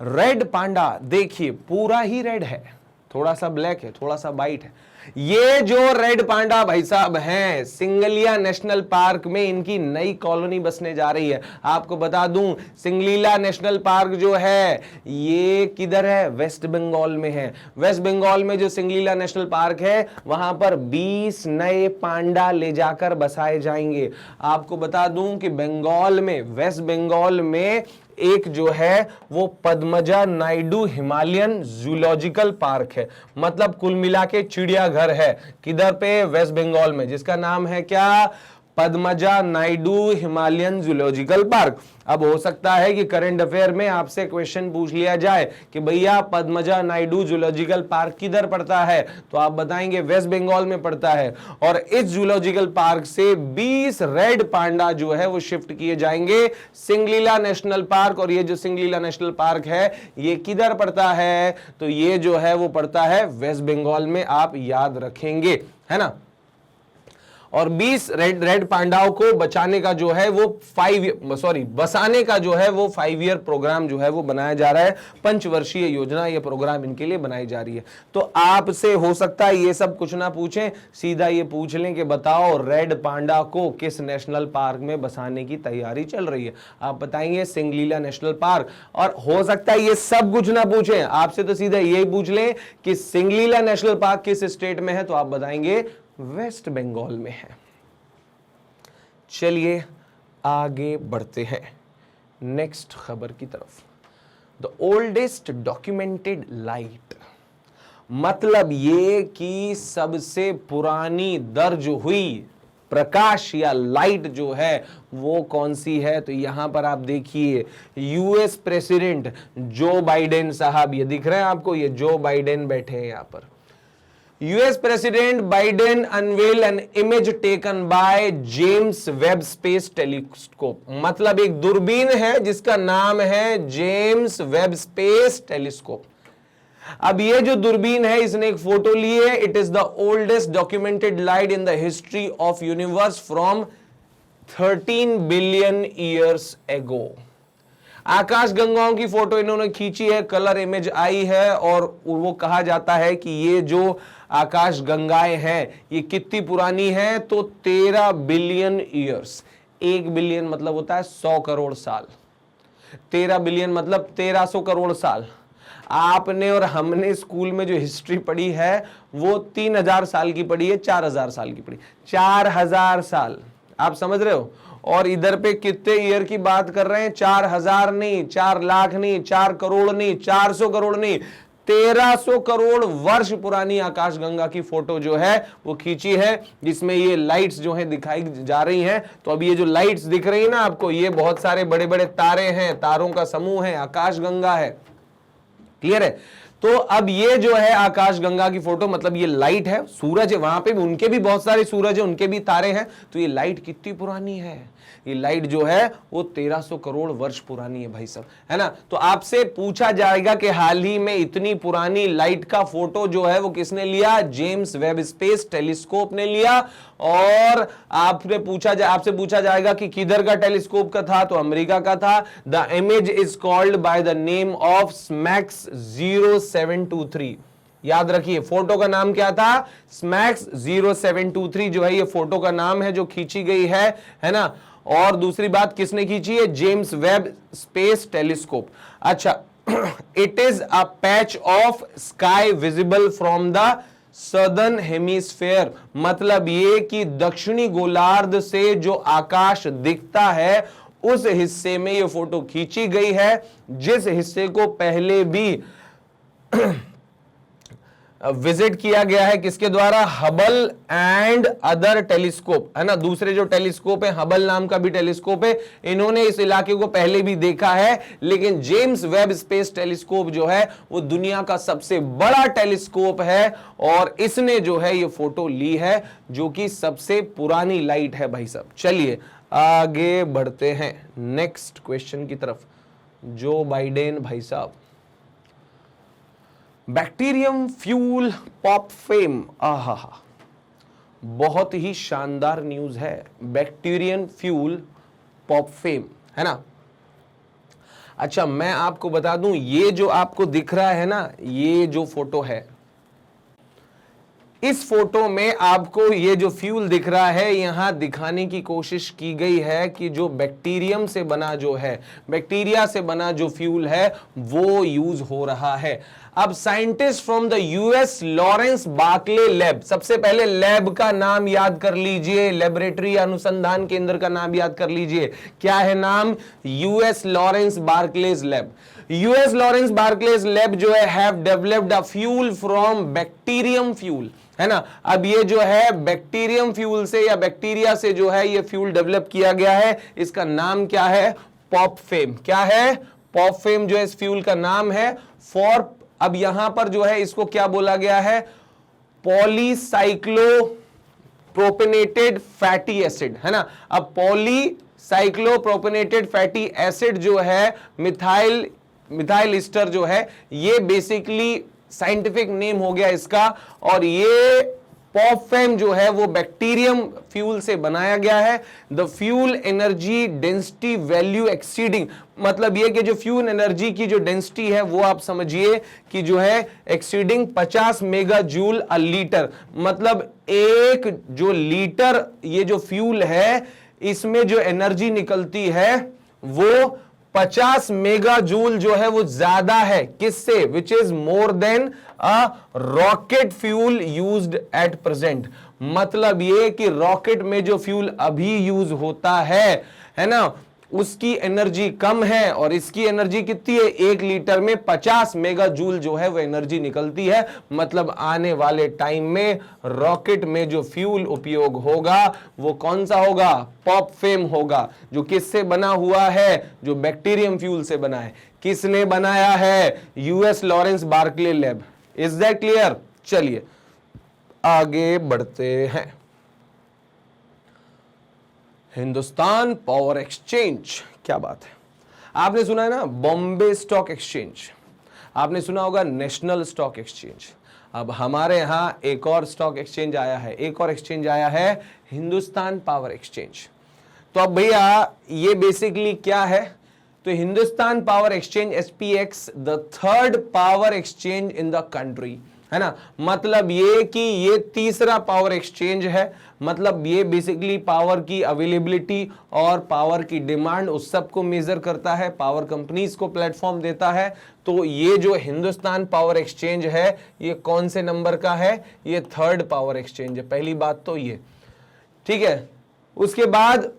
रेड पांडा देखिए पूरा ही रेड है, थोड़ा सा ब्लैक है, थोड़ा सा वाइट है। ये जो रेड पांडा भाई साहब हैं, सिंगलिला नेशनल पार्क में इनकी नई कॉलोनी बसने जा रही है। आपको बता दूं सिंगलिला नेशनल पार्क जो है ये किधर है, वेस्ट बंगाल में है। वेस्ट बंगाल में जो सिंगलिला नेशनल पार्क है वहां पर 20 नए पांडा ले जाकर बसाए जाएंगे। आपको बता दूं कि बंगाल में, वेस्ट बंगाल में एक जो है वो Padmaja Naidu Himalayan zoological park है, मतलब कुल मिला के चिड़ियाघर है। किधर पे, वेस्ट बंगाल में, जिसका नाम है क्या, Padmaja Naidu Himalayan zoological park. अब हो सकता है कि करंट अफेयर में आपसे क्वेश्चन पूछ लिया जाए कि भैया पद्मजा नायडू जूलॉजिकल पार्क किधर पड़ता है, तो आप बताएंगे वेस्ट बंगाल में पड़ता है। और इस जूलॉजिकल पार्क से 20 रेड पांडा जो है वो शिफ्ट किए जाएंगे सिंगलिला नेशनल पार्क। और ये जो सिंगलिला नेशनल पार्क है ये किधर पड़ता है, तो ये जो है वो पड़ता है वेस्ट बंगाल में, आप याद रखेंगे, है ना। और 20 रेड पांडाओं को बचाने का जो है वो बसाने का जो है वो 5 ईयर प्रोग्राम जो है वो बनाया जा रहा है। पंचवर्षीय योजना ये प्रोग्राम इनके लिए बनाई जा रही है। तो आपसे हो सकता है ये सब कुछ ना पूछें, सीधा ये पूछ लें कि बताओ रेड पांडा को किस नेशनल पार्क में बसाने की तैयारी चल रही है। आप बताएंगे सिंगलिला नेशनल पार्क। और हो सकता है ये सब कुछ ना पूछें, आपसे तो सीधा यही पूछ लें कि सिंगलिला नेशनल पार्क किस स्टेट में है, तो आप बताएंगे वेस्ट बंगाल में है। चलिए आगे बढ़ते हैं नेक्स्ट खबर की तरफ। द ओल्डेस्ट डॉक्यूमेंटेड लाइट, मतलब ये कि सबसे पुरानी दर्ज हुई प्रकाश या लाइट जो है वो कौन सी है, तो यहां पर आप देखिए यूएस प्रेसिडेंट जो बाइडेन साहब, ये दिख रहे हैं आपको, ये जो बाइडेन बैठे हैं यहां पर। US President Biden unveil an image taken by James Webb Space Telescope, मतलब एक दूरबीन है जिसका नाम है जेम्स वेब स्पेस टेलीस्कोप। अब ये जो दूरबीन है इसने एक फोटो ली है। It is the oldest documented light in the history of universe from 13 billion years ago. आकाश गंगाओं की फोटो इन्होंने खींची है, कलर इमेज आई है, और वो कहा जाता है कि ये जो आकाश गंगाएं हैं ये कितनी पुरानी है, तो 13 बिलियन ईयर्स। 1 बिलियन मतलब होता है 100 करोड़ साल, 13 बिलियन मतलब 1300 करोड़ साल। आपने और हमने स्कूल में जो हिस्ट्री पढ़ी है वो 3000 साल की पढ़ी है, 4000 साल की पढ़ी, 4000 साल, आप समझ रहे हो। और इधर पे कितने ईयर की बात कर रहे हैं, 4000 नहीं, 4 लाख नहीं, 4 करोड़ नहीं, 400 करोड़ नहीं, 1300 करोड़ वर्ष पुरानी आकाशगंगा की फोटो जो है वो खींची है, जिसमें ये लाइट्स जो है दिखाई जा रही हैं। तो अभी ये जो लाइट्स दिख रही है ना आपको, ये बहुत सारे बड़े बड़े तारे हैं, तारों का समूह है, आकाशगंगा है। क्लियर है। तो अब ये जो है आकाशगंगा की फोटो, मतलब ये लाइट है, सूरज है वहां पे भी, उनके भी बहुत सारे सूरज है, उनके भी तारे हैं। तो ये लाइट कितनी पुरानी है, ये लाइट जो है वो 1300 करोड़ वर्ष पुरानी है भाई साहब, है ना। तो आपसे पूछा जाएगा कि हाल ही में इतनी पुरानी लाइट का फोटो जो है वो किसने लिया, जेम्स वेब स्पेस टेलीस्कोप ने लिया। और आपसे पूछा जाएगा कि किधर का टेलीस्कोप का था, तो अमेरिका का था। The image is called by the name of smacks 0723। याद रखिए फोटो का नाम क्या था, स्मैक्स 0723 जो है ये फोटो का नाम है जो खींची गई है ना। और दूसरी बात किसने खींची है, जेम्स वेब स्पेस टेलीस्कोप। अच्छा, it is a patch of sky visible from the southern hemisphere, मतलब ये कि दक्षिणी गोलार्ध से जो आकाश दिखता है उस हिस्से में ये फोटो खींची गई है, जिस हिस्से को पहले भी विजिट किया गया है किसके द्वारा, हबल एंड अदर टेलीस्कोप, है ना। दूसरे जो टेलीस्कोप है, हबल नाम का भी टेलीस्कोप है, इन्होंने इस इलाके को पहले भी देखा है। लेकिन जेम्स वेब स्पेस टेलीस्कोप जो है वो दुनिया का सबसे बड़ा टेलीस्कोप है, और इसने जो है ये फोटो ली है, जो कि सबसे पुरानी लाइट है भाई साहब। चलिए आगे बढ़ते हैं नेक्स्ट क्वेश्चन की तरफ। जो बाइडेन भाई साहब, बैक्टीरियम फ्यूल पॉप फेम, आहा, बहुत ही शानदार न्यूज है। बैक्टीरियन फ्यूल पॉप फेम, है ना। अच्छा, मैं आपको बता दूं, ये जो आपको दिख रहा है ना, ये जो फोटो है, इस फोटो में आपको ये जो फ्यूल दिख रहा है, यहां दिखाने की कोशिश की गई है कि जो बैक्टीरियम से बना जो है, बैक्टीरिया से बना जो फ्यूल है वो यूज हो रहा है। अब scientist from the US Lawrence Berkeley lab, सबसे पहले लैब का नाम याद कर लीजिए, लेबोरेटरी अनुसंधान केंद्र का नाम याद कर लीजिए, क्या है नाम, US Lawrence Barclays lab. US Lawrence Barclays lab जो है have developed a fuel from bacterium fuel, है ना। अब ये जो है बैक्टीरियम फ्यूल से या बैक्टीरिया से जो है ये फ्यूल डेवलप किया गया है, इसका नाम क्या है, पॉप फेम। क्या है, पॉप फेम जो है इस फ्यूल का नाम है। फॉर, अब यहां पर जो है इसको क्या बोला गया है, पॉलीसाइक्लो प्रोपेनेटेड फैटी एसिड, है ना। अब पॉलीसाइक्लो प्रोपेनेटेड फैटी एसिड जो है, मिथाइल ईस्टर जो है, ये बेसिकली साइंटिफिक नेम हो गया इसका। और ये पॉप फेम जो है वो बैक्टीरियम फ्यूल से बनाया गया है। The fuel energy density value exceeding, मतलब ये कि जो फ्यूल एनर्जी की जो डेंसिटी है वो आप समझिए कि जो है एक्सीडिंग 50 मेगा जूल अ लीटर, मतलब एक जो लीटर ये जो फ्यूल है इसमें जो एनर्जी निकलती है वो 50 मेगा जूल जो है वो ज्यादा है किससे, which is more than a rocket fuel used at present. मतलब ये कि रॉकेट में जो फ्यूल अभी यूज होता है ना, उसकी एनर्जी कम है और इसकी एनर्जी कितनी है, 1 लीटर में 50 मेगा जूल जो है वो एनर्जी निकलती है। मतलब आने वाले टाइम में रॉकेट में जो फ्यूल उपयोग होगा वो कौन सा होगा, पॉप फेम होगा, जो किससे बना हुआ है, जो बैक्टीरियम फ्यूल से बना है। किसने बनाया है, US Lawrence Berkeley lab. Is that clear. चलिए आगे बढ़ते हैं। हिंदुस्तान पावर एक्सचेंज, क्या बात है। आपने सुना है ना बॉम्बे स्टॉक एक्सचेंज, आपने सुना होगा नेशनल स्टॉक एक्सचेंज। अब हमारे यहां एक और स्टॉक एक्सचेंज आया है, एक और एक्सचेंज आया है, हिंदुस्तान पावर एक्सचेंज। तो अब भैया ये बेसिकली क्या है, तो Hindustan power exchange HPX the third power exchange in the country, है ना। मतलब ये कि ये तीसरा पावर एक्सचेंज है, मतलब ये बेसिकली पावर की अवेलेबिलिटी और पावर की डिमांड उस सब को मेजर करता है, पावर कंपनीज को प्लेटफॉर्म देता है। तो ये जो हिंदुस्तान पावर एक्सचेंज है ये कौन से नंबर का है, ये थर्ड पावर एक्सचेंज है, पहली बात तो ये, ठीक है। उसके बाद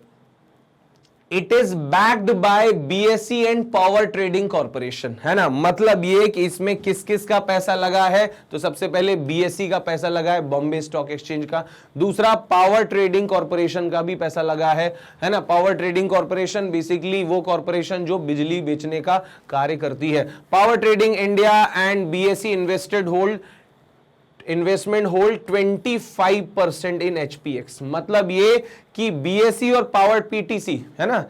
it is backed by BSE and power trading corporation, है ना। मतलब ये कि इसमें किस किस का पैसा लगा है, तो सबसे पहले बीएसई का पैसा लगा है, बॉम्बे स्टॉक एक्सचेंज का। दूसरा पावर ट्रेडिंग कॉर्पोरेशन का भी पैसा लगा है ना। पावर ट्रेडिंग कॉर्पोरेशन बेसिकली वो कॉर्पोरेशन जो बिजली बेचने का कार्य करती है। Power trading India and BSE investment hold 25% इन एचपीएक्स। मतलब ये कि बीएसई और पावर पीटीसी, है ना,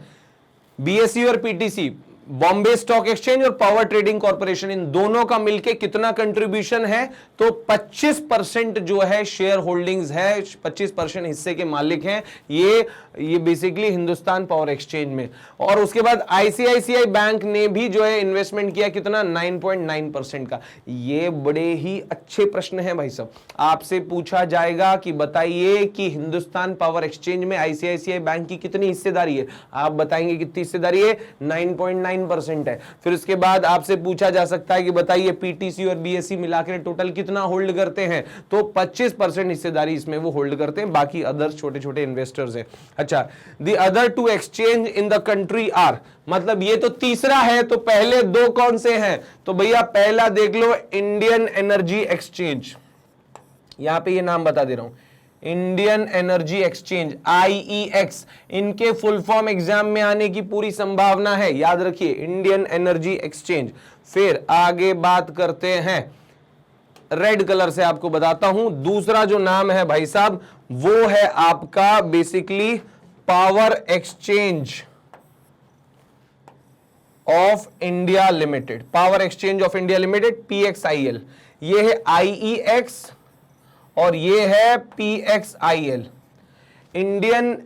बीएसई और पीटीसी, बॉम्बे स्टॉक एक्सचेंज और पावर ट्रेडिंग कॉर्पोरेशन, इन दोनों का मिलके कितना कंट्रीब्यूशन है, तो 25% जो है शेयर होल्डिंग्स है, 25% हिस्से के मालिक हैं ये बेसिकली हिंदुस्तान पावर एक्सचेंज में। और उसके बाद आईसीआईसीआई बैंक ने भी जो है इन्वेस्टमेंट किया कितना, 9.9% का। ये बड़े ही अच्छे प्रश्न हैं भाई साहब, आपसे पूछा जाएगा कि बताइए कि हिंदुस्तान पावर एक्सचेंज में आईसीआईसीआई बैंक की कितनी हिस्सेदारी है, आप बताएंगे कितनी हिस्सेदारी है, 9.9% है। फिर उसके बाद आपसे पूछा जा सकता है कि बताइए पीटीसी और बीएसई मिलाकर टोटल कितना होल्ड करते हैं, तो 25% हिस्सेदारी इसमें वो होल्ड करते हैं, बाकी अदर छोटे छोटे इन्वेस्टर्स हैं। अच्छा, the other two exchange in the country are, मतलब ये तो तीसरा है, तो पहले दो कौन से हैं, तो भैया पहला देख लो इंडियन एनर्जी एक्सचेंज, यहां पे ये नाम बता दे रहा हूं, इंडियन एनर्जी एक्सचेंज आईईएक्स, इनके फुल फॉर्म एग्जाम में आने की पूरी संभावना है, याद रखिए इंडियन एनर्जी एक्सचेंज। फिर आगे बात करते हैं, रेड कलर से आपको बताता हूं, दूसरा जो नाम है भाई साहब वो है आपका basically power exchange of India limited, power exchange of India limited PXIL. ये है आईईएक्स और ये है PXIL, Indian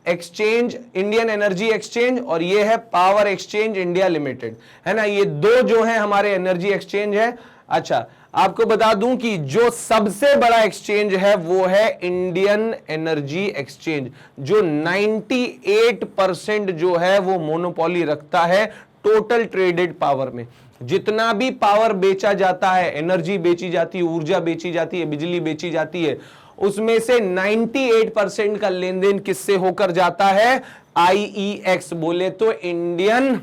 exchange, Indian energy exchange, और ये है पावर एक्सचेंज इंडिया लिमिटेड, है ना। ये दो जो है हमारे एनर्जी एक्सचेंज है। अच्छा, आपको बता दूं कि जो सबसे बड़ा एक्सचेंज है वो है इंडियन एनर्जी एक्सचेंज, जो 98% जो है वो मोनोपोली रखता है टोटल ट्रेडेड पावर में। जितना भी पावर बेचा जाता है, एनर्जी बेची जाती है, ऊर्जा बेची जाती है, बिजली बेची जाती है, उसमें से 98% का लेन देन किससे होकर जाता है, आईईएक्स, बोले तो इंडियन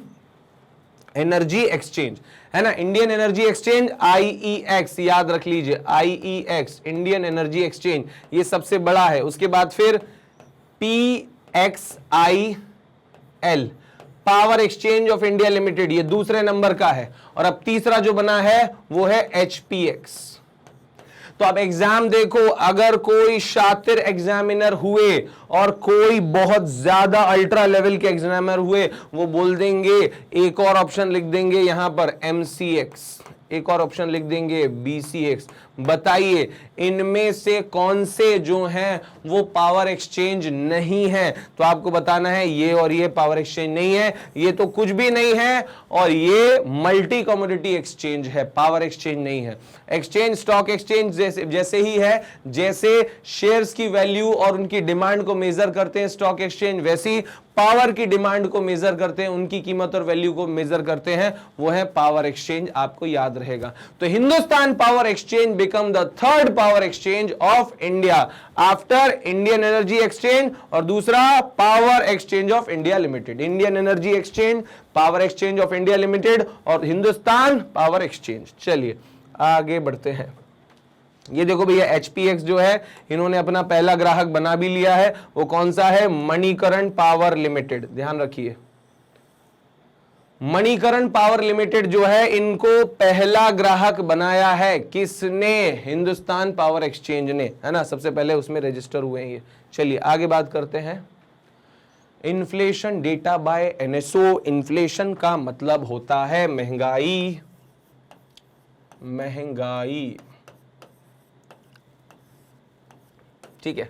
एनर्जी एक्सचेंज, है ना। इंडियन एनर्जी एक्सचेंज आईईएक्स, याद रख लीजिए आईईएक्स, इंडियन एनर्जी एक्सचेंज, ये सबसे बड़ा है। उसके बाद फिर PXIL, power exchange of India limited, ये दूसरे नंबर का है। और अब तीसरा जो बना है वो है एचपीएक्स। तो अब एग्जाम देखो, अगर कोई शातिर एग्जामिनर हुए और कोई बहुत ज्यादा अल्ट्रा लेवल के एग्जामिनर हुए, वो बोल देंगे, एक और ऑप्शन लिख देंगे यहां पर एमसीएक्स, एक और ऑप्शन लिख देंगे बीसीएक्स। बताइए इनमें से कौन से जो हैं वो पावर एक्सचेंज नहीं है, तो आपको बताना है ये और ये पावर एक्सचेंज नहीं है, ये तो कुछ भी नहीं है, और ये मल्टी कमोडिटी एक्सचेंज है, पावर एक्सचेंज नहीं है। एक्सचेंज स्टॉक एक्सचेंज जैसे ही है, जैसे शेयर्स की वैल्यू और उनकी डिमांड को मेजर करते हैं स्टॉक एक्सचेंज, वैसी पावर की डिमांड को मेजर करते हैं, उनकी कीमत और वैल्यू को मेजर करते हैं, वो है पावर एक्सचेंज, आपको याद रहेगा। तो Hindustan power exchange become the third power exchange of India after Indian energy exchange, और दूसरा power exchange of India limited, Indian energy exchange, power exchange of India limited और हिंदुस्तान पावर एक्सचेंज। चलिए आगे बढ़ते हैं। ये देखो भैया एचपीएक्स जो है, इन्होंने अपना पहला ग्राहक बना भी लिया है, वो कौन सा है, मणिकरण पावर लिमिटेड। ध्यान रखिए, मणिकरण पावर लिमिटेड जो है, इनको पहला ग्राहक बनाया है किसने, हिंदुस्तान पावर एक्सचेंज ने, है ना, सबसे पहले उसमें रजिस्टर हुए हैं ये। चलिए आगे बात करते हैं। Inflation data bye NSO, inflation का मतलब होता है महंगाई, ठीक है।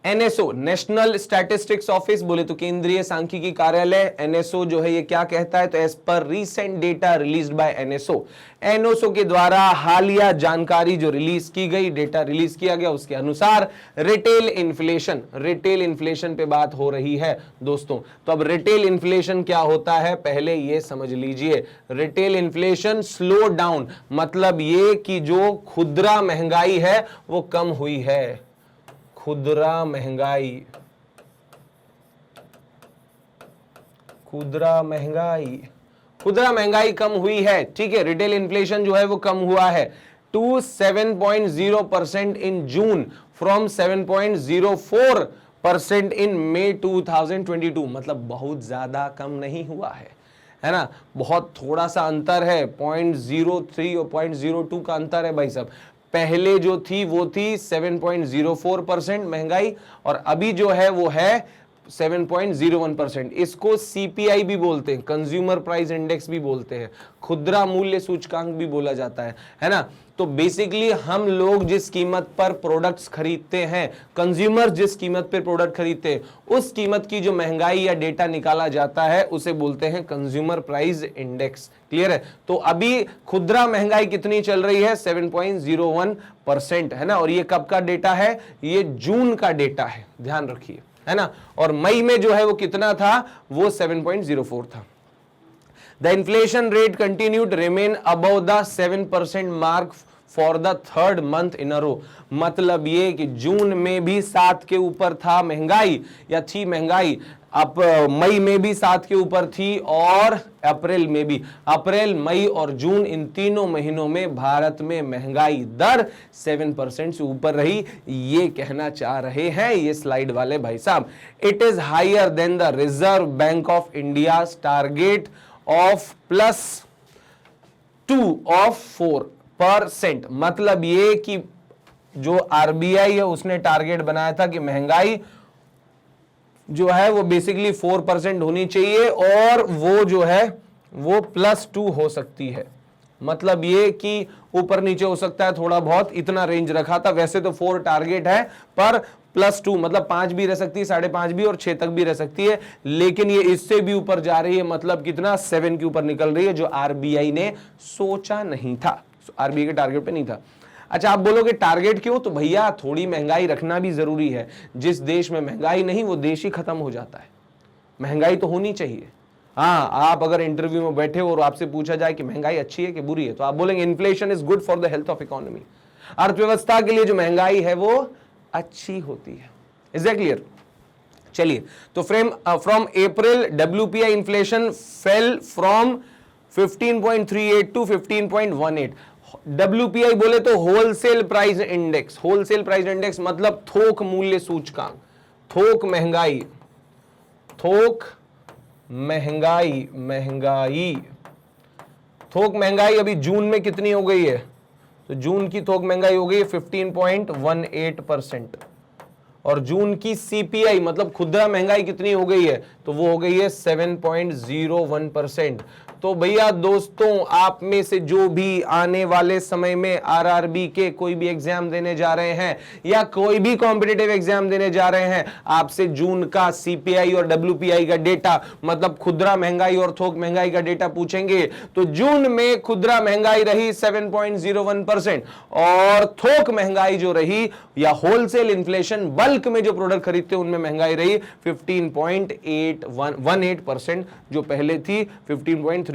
एनएसओ नेशनल स्टैटिस्टिक्स ऑफिस बोले तो केंद्रीय सांख्यिकी कार्यालय, एनएसओ जो है ये क्या कहता है, तो as per recent data released by NSO, NSO के द्वारा हालिया जानकारी जो रिलीज की गई, डेटा रिलीज किया गया, उसके अनुसार रिटेल इन्फ्लेशन पे बात हो रही है दोस्तों। तो अब रिटेल इन्फ्लेशन क्या होता है पहले ये समझ लीजिए। रिटेल इन्फ्लेशन स्लो डाउन, मतलब ये कि जो खुदरा महंगाई है वो कम हुई है। खुदरा महंगाई कम हुई है, ठीक है। रिटेल इन्फ्लेशन जो है वो कम हुआ है टू 7.0% इन जून फ्रॉम 7.04% इन मई 2022, मतलब बहुत ज्यादा कम नहीं हुआ है ना, बहुत थोड़ा सा अंतर है, 0.03 और 0.02 का अंतर है भाई साहब। पहले जो थी वो थी 7.04% महंगाई और अभी जो है वो है 7.01%। इसको सीपीआई भी बोलते हैं, कंज्यूमर प्राइस इंडेक्स भी बोलते हैं, खुदरा मूल्य सूचकांक भी बोला जाता है ना। तो बेसिकली हम लोग जिस कीमत पर प्रोडक्ट्स खरीदते हैं, कंज्यूमर जिस कीमत पर प्रोडक्ट खरीदते हैं, उस कीमत की जो महंगाई या डेटा निकाला जाता है उसे बोलते हैं कंज्यूमर प्राइस इंडेक्स। क्लियर है? तो अभी खुदरा महंगाई कितनी चल रही है, 7.01% है ना। और ये कब का डेटा है, ये जून का डेटा है, ध्यान रखिए, है ना। और मई में जो है वो कितना था, वो 7.04 था। The inflation rate continued to remain above the 7% mark for the third month in a row। मतलब ये कि जून में भी 7 के ऊपर था महंगाई या थी महंगाई, अब मई में भी 7 के ऊपर थी और अप्रैल में भी। अप्रैल, मई और जून इन तीनों महीनों में भारत में महंगाई दर 7% से ऊपर रही, ये कहना चाह रहे हैं ये स्लाइड वाले भाई साहब। It is higher than the Reserve Bank of India target of +2% मतलब ये कि जो आरबीआई है उसने टारगेट बनाया था कि महंगाई जो है वो बेसिकली 4% होनी चाहिए और वो जो है वो +2 हो सकती है। मतलब ये कि ऊपर नीचे हो सकता है थोड़ा बहुत, इतना रेंज रखा था। वैसे तो 4 टारगेट है पर +2 मतलब 5 भी रह सकती है, 5.5 भी और 6 तक भी रह सकती है, लेकिन ये इससे भी ऊपर जा रही है, मतलब कितना 7 के ऊपर निकल रही है, जो आरबीआई ने सोचा नहीं था, आरबीआई के टारगेट पे नहीं था। अच्छा, आप बोलोगे टारगेट क्यों, तो भैया थोड़ी महंगाई रखना भी जरूरी है। जिस देश में महंगाई नहीं वो देश ही खत्म हो जाता है। महंगाई तो होनी चाहिए। हाँ, आप अगर इंटरव्यू में बैठे हो और आपसे पूछा जाए कि महंगाई अच्छी है कि बुरी है, तो आप बोलेंगे inflation is good for the health of economy. अर्थव्यवस्था के लिए जो महंगाई है वो अच्छी होती है। Is that clear? चलिए, तो from April WPI inflation fell from 15.38 to 15.18। WPI बोले तो wholesale price index. Wholesale price index मतलब थोक मूल्य सूचकांक, थोक महंगाई थोक महंगाई अभी जून में कितनी हो गई है, तो जून की थोक महंगाई हो गई है 15.18% और जून की सीपीआई मतलब खुदरा महंगाई कितनी हो गई है, तो वो हो गई है 7.01%। तो भैया दोस्तों, आप में से जो भी आने वाले समय में आरआरबी के कोई भी एग्जाम देने जा रहे हैं या कोई भी कॉम्पिटिटिव एग्जाम देने जा रहे हैं, आपसे जून का सीपीआई और डब्ल्यूपीआई का डेटा मतलब खुदरा महंगाई और थोक महंगाई का डेटा पूछेंगे, तो जून में खुदरा महंगाई रही 7.01% और थोक महंगाई जो रही या होलसेल इन्फ्लेशन बल्क में जो प्रोडक्ट खरीदते हैं उनमें महंगाई रही 15.18%, जो पहले थी 15.38%।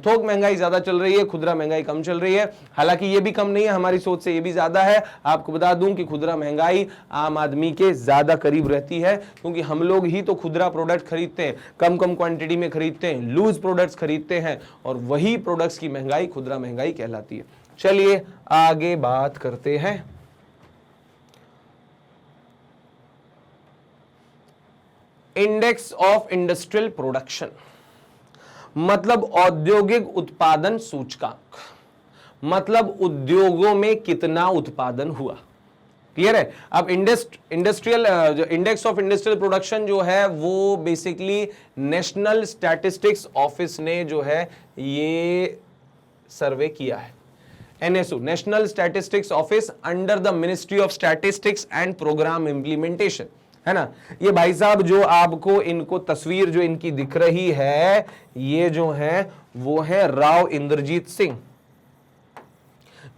थोक महंगाई ज्यादा चल रही है, खुदरा महंगाई कम चल रही है। हालांकि ये भी कम नहीं है, हमारी सोच से ये भी ज्यादा है। आपको बता दूं कि खुदरा महंगाई आम आदमी के ज्यादा करीब रहती है, क्योंकि हम लोग ही तो खुदरा प्रोडक्ट खरीदते हैं, कम क्वांटिटी में खरीदते हैं, लूज प्रोडक्ट्स खरीदते हैं और वही प्रोडक्ट्स की महंगाई खुदरा महंगाई कहलाती है। चलिए आगे बात करते हैं। इंडेक्स ऑफ इंडस्ट्रियल प्रोडक्शन मतलब औद्योगिक उत्पादन सूचकांक, मतलब उद्योगों में कितना उत्पादन हुआ। क्लियर है? अब इंडस्ट्रियल जो इंडेक्स ऑफ इंडस्ट्रियल प्रोडक्शन जो है वो बेसिकली नेशनल स्टैटिस्टिक्स ऑफिस ने जो है ये सर्वे किया है। NSO national statistics office under the ministry of statistics and programme implementation, है ना। ये भाई साहब जो आपको इनको तस्वीर जो इनकी दिख रही है, ये जो है वो है राव इंद्रजीत सिंह,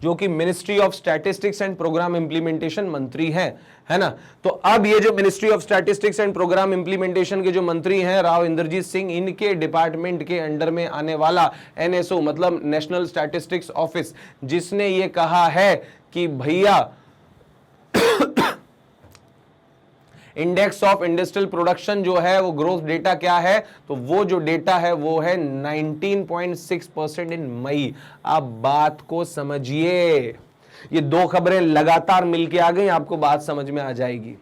जो कि ministry of statistics and programme implementation मंत्री हैं, है ना। तो अब ये जो ministry of statistics and programme implementation के जो मंत्री हैं राव इंद्रजीत सिंह, इनके डिपार्टमेंट के अंडर में आने वाला एनएसओ मतलब नेशनल स्टैटिस्टिक्स ऑफिस, जिसने ये कहा है कि भैया इंडेक्स ऑफ इंडस्ट्रियल प्रोडक्शन जो है वो ग्रोथ डेटा क्या है, तो वो जो डेटा है वो है 19.6% इन मई। आप बात को समझिए, ये दो खबरें लगातार मिलके आ गई, आपको बात समझ में आ जाएगी।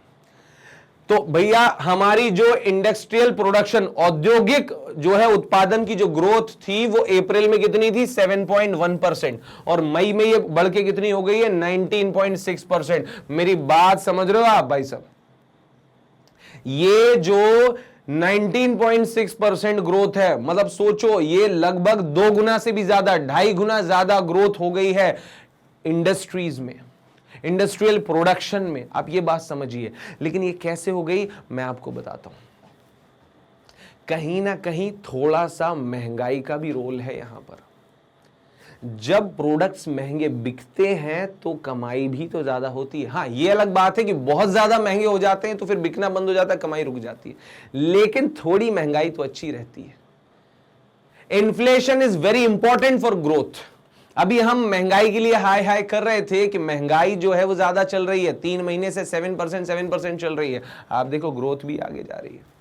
तो भैया हमारी जो इंडस्ट्रियल प्रोडक्शन, औद्योगिक जो है उत्पादन की जो ग्रोथ थी वो अप्रैल में कितनी थी 7.1%, और मई में ये बढ़ के कितनी हो गई है 19.6%। मेरी बात समझ रहे हो आप भाई साहब? ये जो 19.6% ग्रोथ है, मतलब सोचो ये लगभग 2 गुना से भी ज्यादा, 2.5 गुना ज्यादा ग्रोथ हो गई है इंडस्ट्रीज में, इंडस्ट्रियल प्रोडक्शन में। आप ये बात समझिए। लेकिन ये कैसे हो गई मैं आपको बताता हूं। कहीं ना कहीं थोड़ा सा महंगाई का भी रोल है यहां पर। जब प्रोडक्ट्स महंगे बिकते हैं तो कमाई भी तो ज्यादा होती है। हाँ, ये अलग बात है कि बहुत ज्यादा महंगे हो जाते हैं तो फिर बिकना बंद हो जाता है, कमाई रुक जाती है, लेकिन थोड़ी महंगाई तो अच्छी रहती है। Inflation is very important for growth. अभी हम महंगाई के लिए हाय हाय कर रहे थे कि महंगाई जो है वो ज्यादा चल रही है, 3 महीने से 7% चल रही है। आप देखो ग्रोथ भी आगे जा रही है।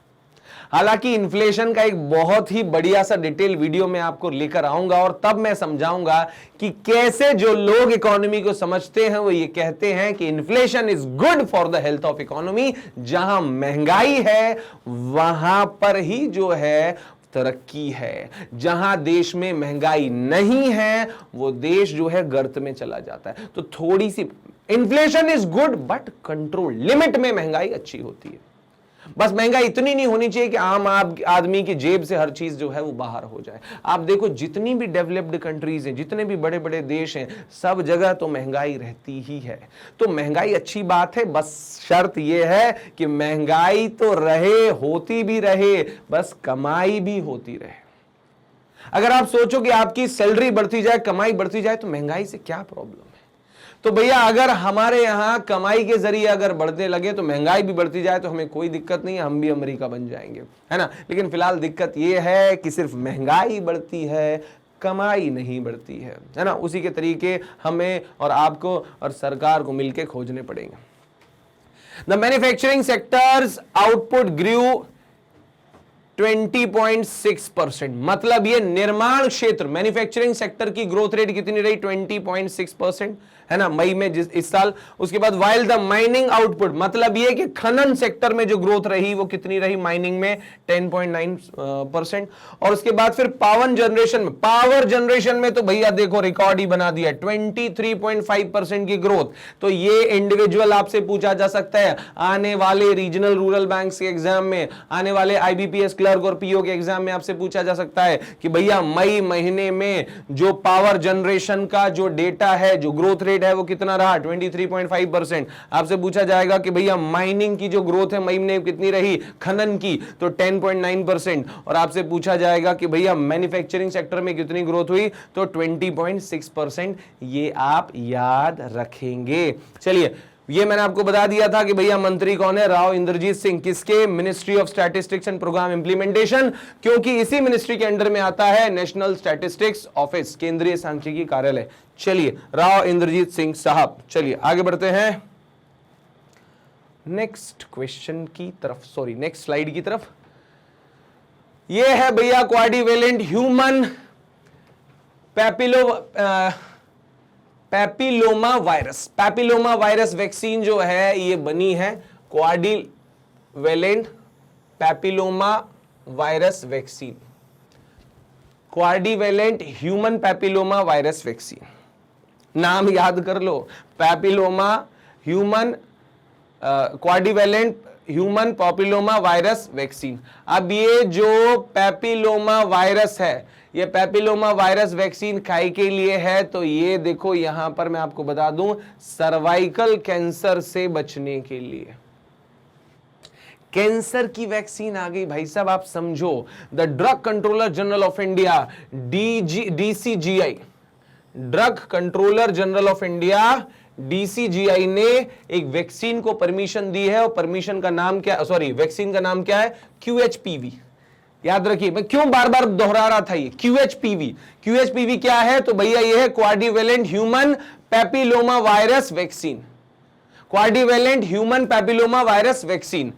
हालांकि इन्फ्लेशन का एक बहुत ही बढ़िया सा डिटेल वीडियो में आपको लेकर आऊंगा, और तब मैं समझाऊंगा कि कैसे जो लोग इकोनॉमी को समझते हैं वो ये कहते हैं कि inflation is good for the health of economy. जहां महंगाई है वहां पर ही जो है तरक्की है। जहां देश में महंगाई नहीं है वो देश जो है गर्त में चला जाता है। तो थोड़ी सी inflation is good but control, limit में महंगाई अच्छी होती है। बस महंगाई इतनी नहीं होनी चाहिए कि आम आदमी की जेब से हर चीज जो है वो बाहर हो जाए। आप देखो जितनी भी डेवलप्ड कंट्रीज हैं, जितने भी बड़े बड़े देश हैं, सब जगह तो महंगाई रहती ही है। तो महंगाई अच्छी बात है, बस शर्त यह है कि महंगाई तो रहे, होती भी रहे, बस कमाई भी होती रहे। अगर आप सोचो कि आपकी सैलरी बढ़ती जाए, कमाई बढ़ती जाए, तो महंगाई से क्या प्रॉब्लम है? तो भैया अगर हमारे यहां कमाई के जरिए अगर बढ़ने लगे तो महंगाई भी बढ़ती जाए तो हमें कोई दिक्कत नहीं है, हम भी अमेरिका बन जाएंगे, है ना। लेकिन फिलहाल दिक्कत यह है कि सिर्फ महंगाई बढ़ती है, कमाई नहीं बढ़ती है ना। उसी के तरीके हमें और आपको और सरकार को मिलकर खोजने पड़ेंगे। द मैन्युफैक्चरिंग सेक्टर्स आउटपुट ग्रू 20.6%, मतलब ये निर्माण क्षेत्र, मैन्युफैक्चरिंग सेक्टर की ग्रोथ रेट कितनी रही 20.6%, है ना, मई में इस साल। उसके बाद वाइल द माइनिंग आउटपुट, मतलब ये कि खनन सेक्टर में जो ग्रोथ रही वो कितनी रही माइनिंग में 10.9%। और उसके बाद फिर पावर जनरेशन में तो भैया देखो रिकॉर्ड ही बना दिया 23.5% की ग्रोथ। तो ये इंडिविजुअल आपसे पूछा जा सकता है आने वाले रीजनल रूरल बैंक्स के एग्जाम में, आने वाले आईबीपीएस क्लर्क और पीओ के एग्जाम में आपसे पूछा जा सकता है कि भैया मई महीने में जो पावर जनरेशन का जो डेटा है, जो ग्रोथ रेट है वो कितना रहा 23.5%। आपसे पूछा जाएगा कि भैया माइनिंग की जो ग्रोथ है मई में कितनी रही, खनन की, तो 10.9%। और आपसे पूछा जाएगा कि भैया मैन्युफैक्चरिंग सेक्टर में कितनी ग्रोथ हुई, तो 20.6%। ये आप याद रखेंगे। चलिए, ये मैंने आपको बता दिया था कि भैया मंत्री कौन है, राव इंद्रजीत सिंह, किसके, ministry of statistics and programme implementation, क्योंकि इसी मिनिस्ट्री के अंडर में आता है नेशनल स्टैटिस्टिक्स ऑफिस, केंद्रीय सांख्यिकी कार्यालय। चलिए, राव इंद्रजीत सिंह साहब। चलिए आगे बढ़ते हैं नेक्स्ट क्वेश्चन की तरफ, सॉरी नेक्स्ट स्लाइड की तरफ। यह है भैया quadrivalent human papilloma virus vaccine जो है ये बनी है quadrivalent papilloma virus vaccine, quadrivalent human papilloma virus vaccine. नाम याद कर लो, papilloma human quadrivalent human papilloma virus vaccine. अब ये जो पैपिलोमा वायरस है, ये पैपिलोमा वायरस वैक्सीन काय के लिए है, तो ये देखो यहां पर मैं आपको बता दूं, सर्वाइकल कैंसर से बचने के लिए। कैंसर की वैक्सीन आ गई भाई साहब, आप समझो। The drug controller general of India, DCGI, drug controller general of India DCGI ने एक वैक्सीन को परमिशन दी है, और परमिशन का नाम क्या, सॉरी वैक्सीन का नाम क्या है, QHPV। याद रखिए, मैं क्यों बार बार दोहरा रहा था ये QHPV क्या है, तो भैया ये है quadrivalent human papilloma virus vaccine. Quadrivalent human papilloma virus vaccine,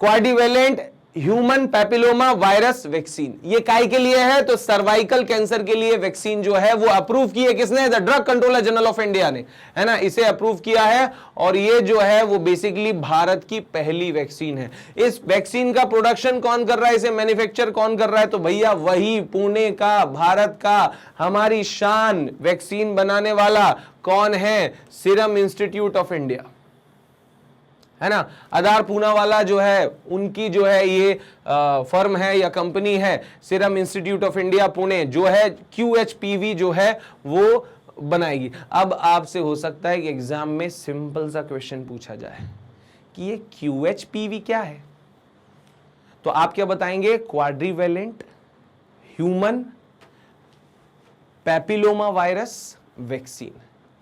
quadrivalent human papilloma virus vaccine, ये काय के लिए है, तो सर्वाइकल कैंसर के लिए वैक्सीन जो है वो अप्रूव की है किसने, the drug controller general of India ने, है ना, इसे अप्रूव किया है। और ये जो है वो बेसिकली भारत की पहली वैक्सीन है। इस वैक्सीन का प्रोडक्शन कौन कर रहा है, इसे मैन्युफैक्चर कौन कर रहा है, तो भैया वही पुणे का, भारत का, हमारी शान वैक्सीन बनाने वाला कौन है, सीरम इंस्टीट्यूट ऑफ इंडिया, है ना। आधार पूनावाला जो है उनकी जो है ये फर्म है या कंपनी है, serum institute of India Pune, जो है QHPV जो है वो बनाएगी। अब आपसे हो सकता है कि एग्जाम में सिंपल सा क्वेश्चन पूछा जाए कि ये QHPV क्या है, तो आप क्या बताएंगे, quadrivalent human papilloma virus vaccine,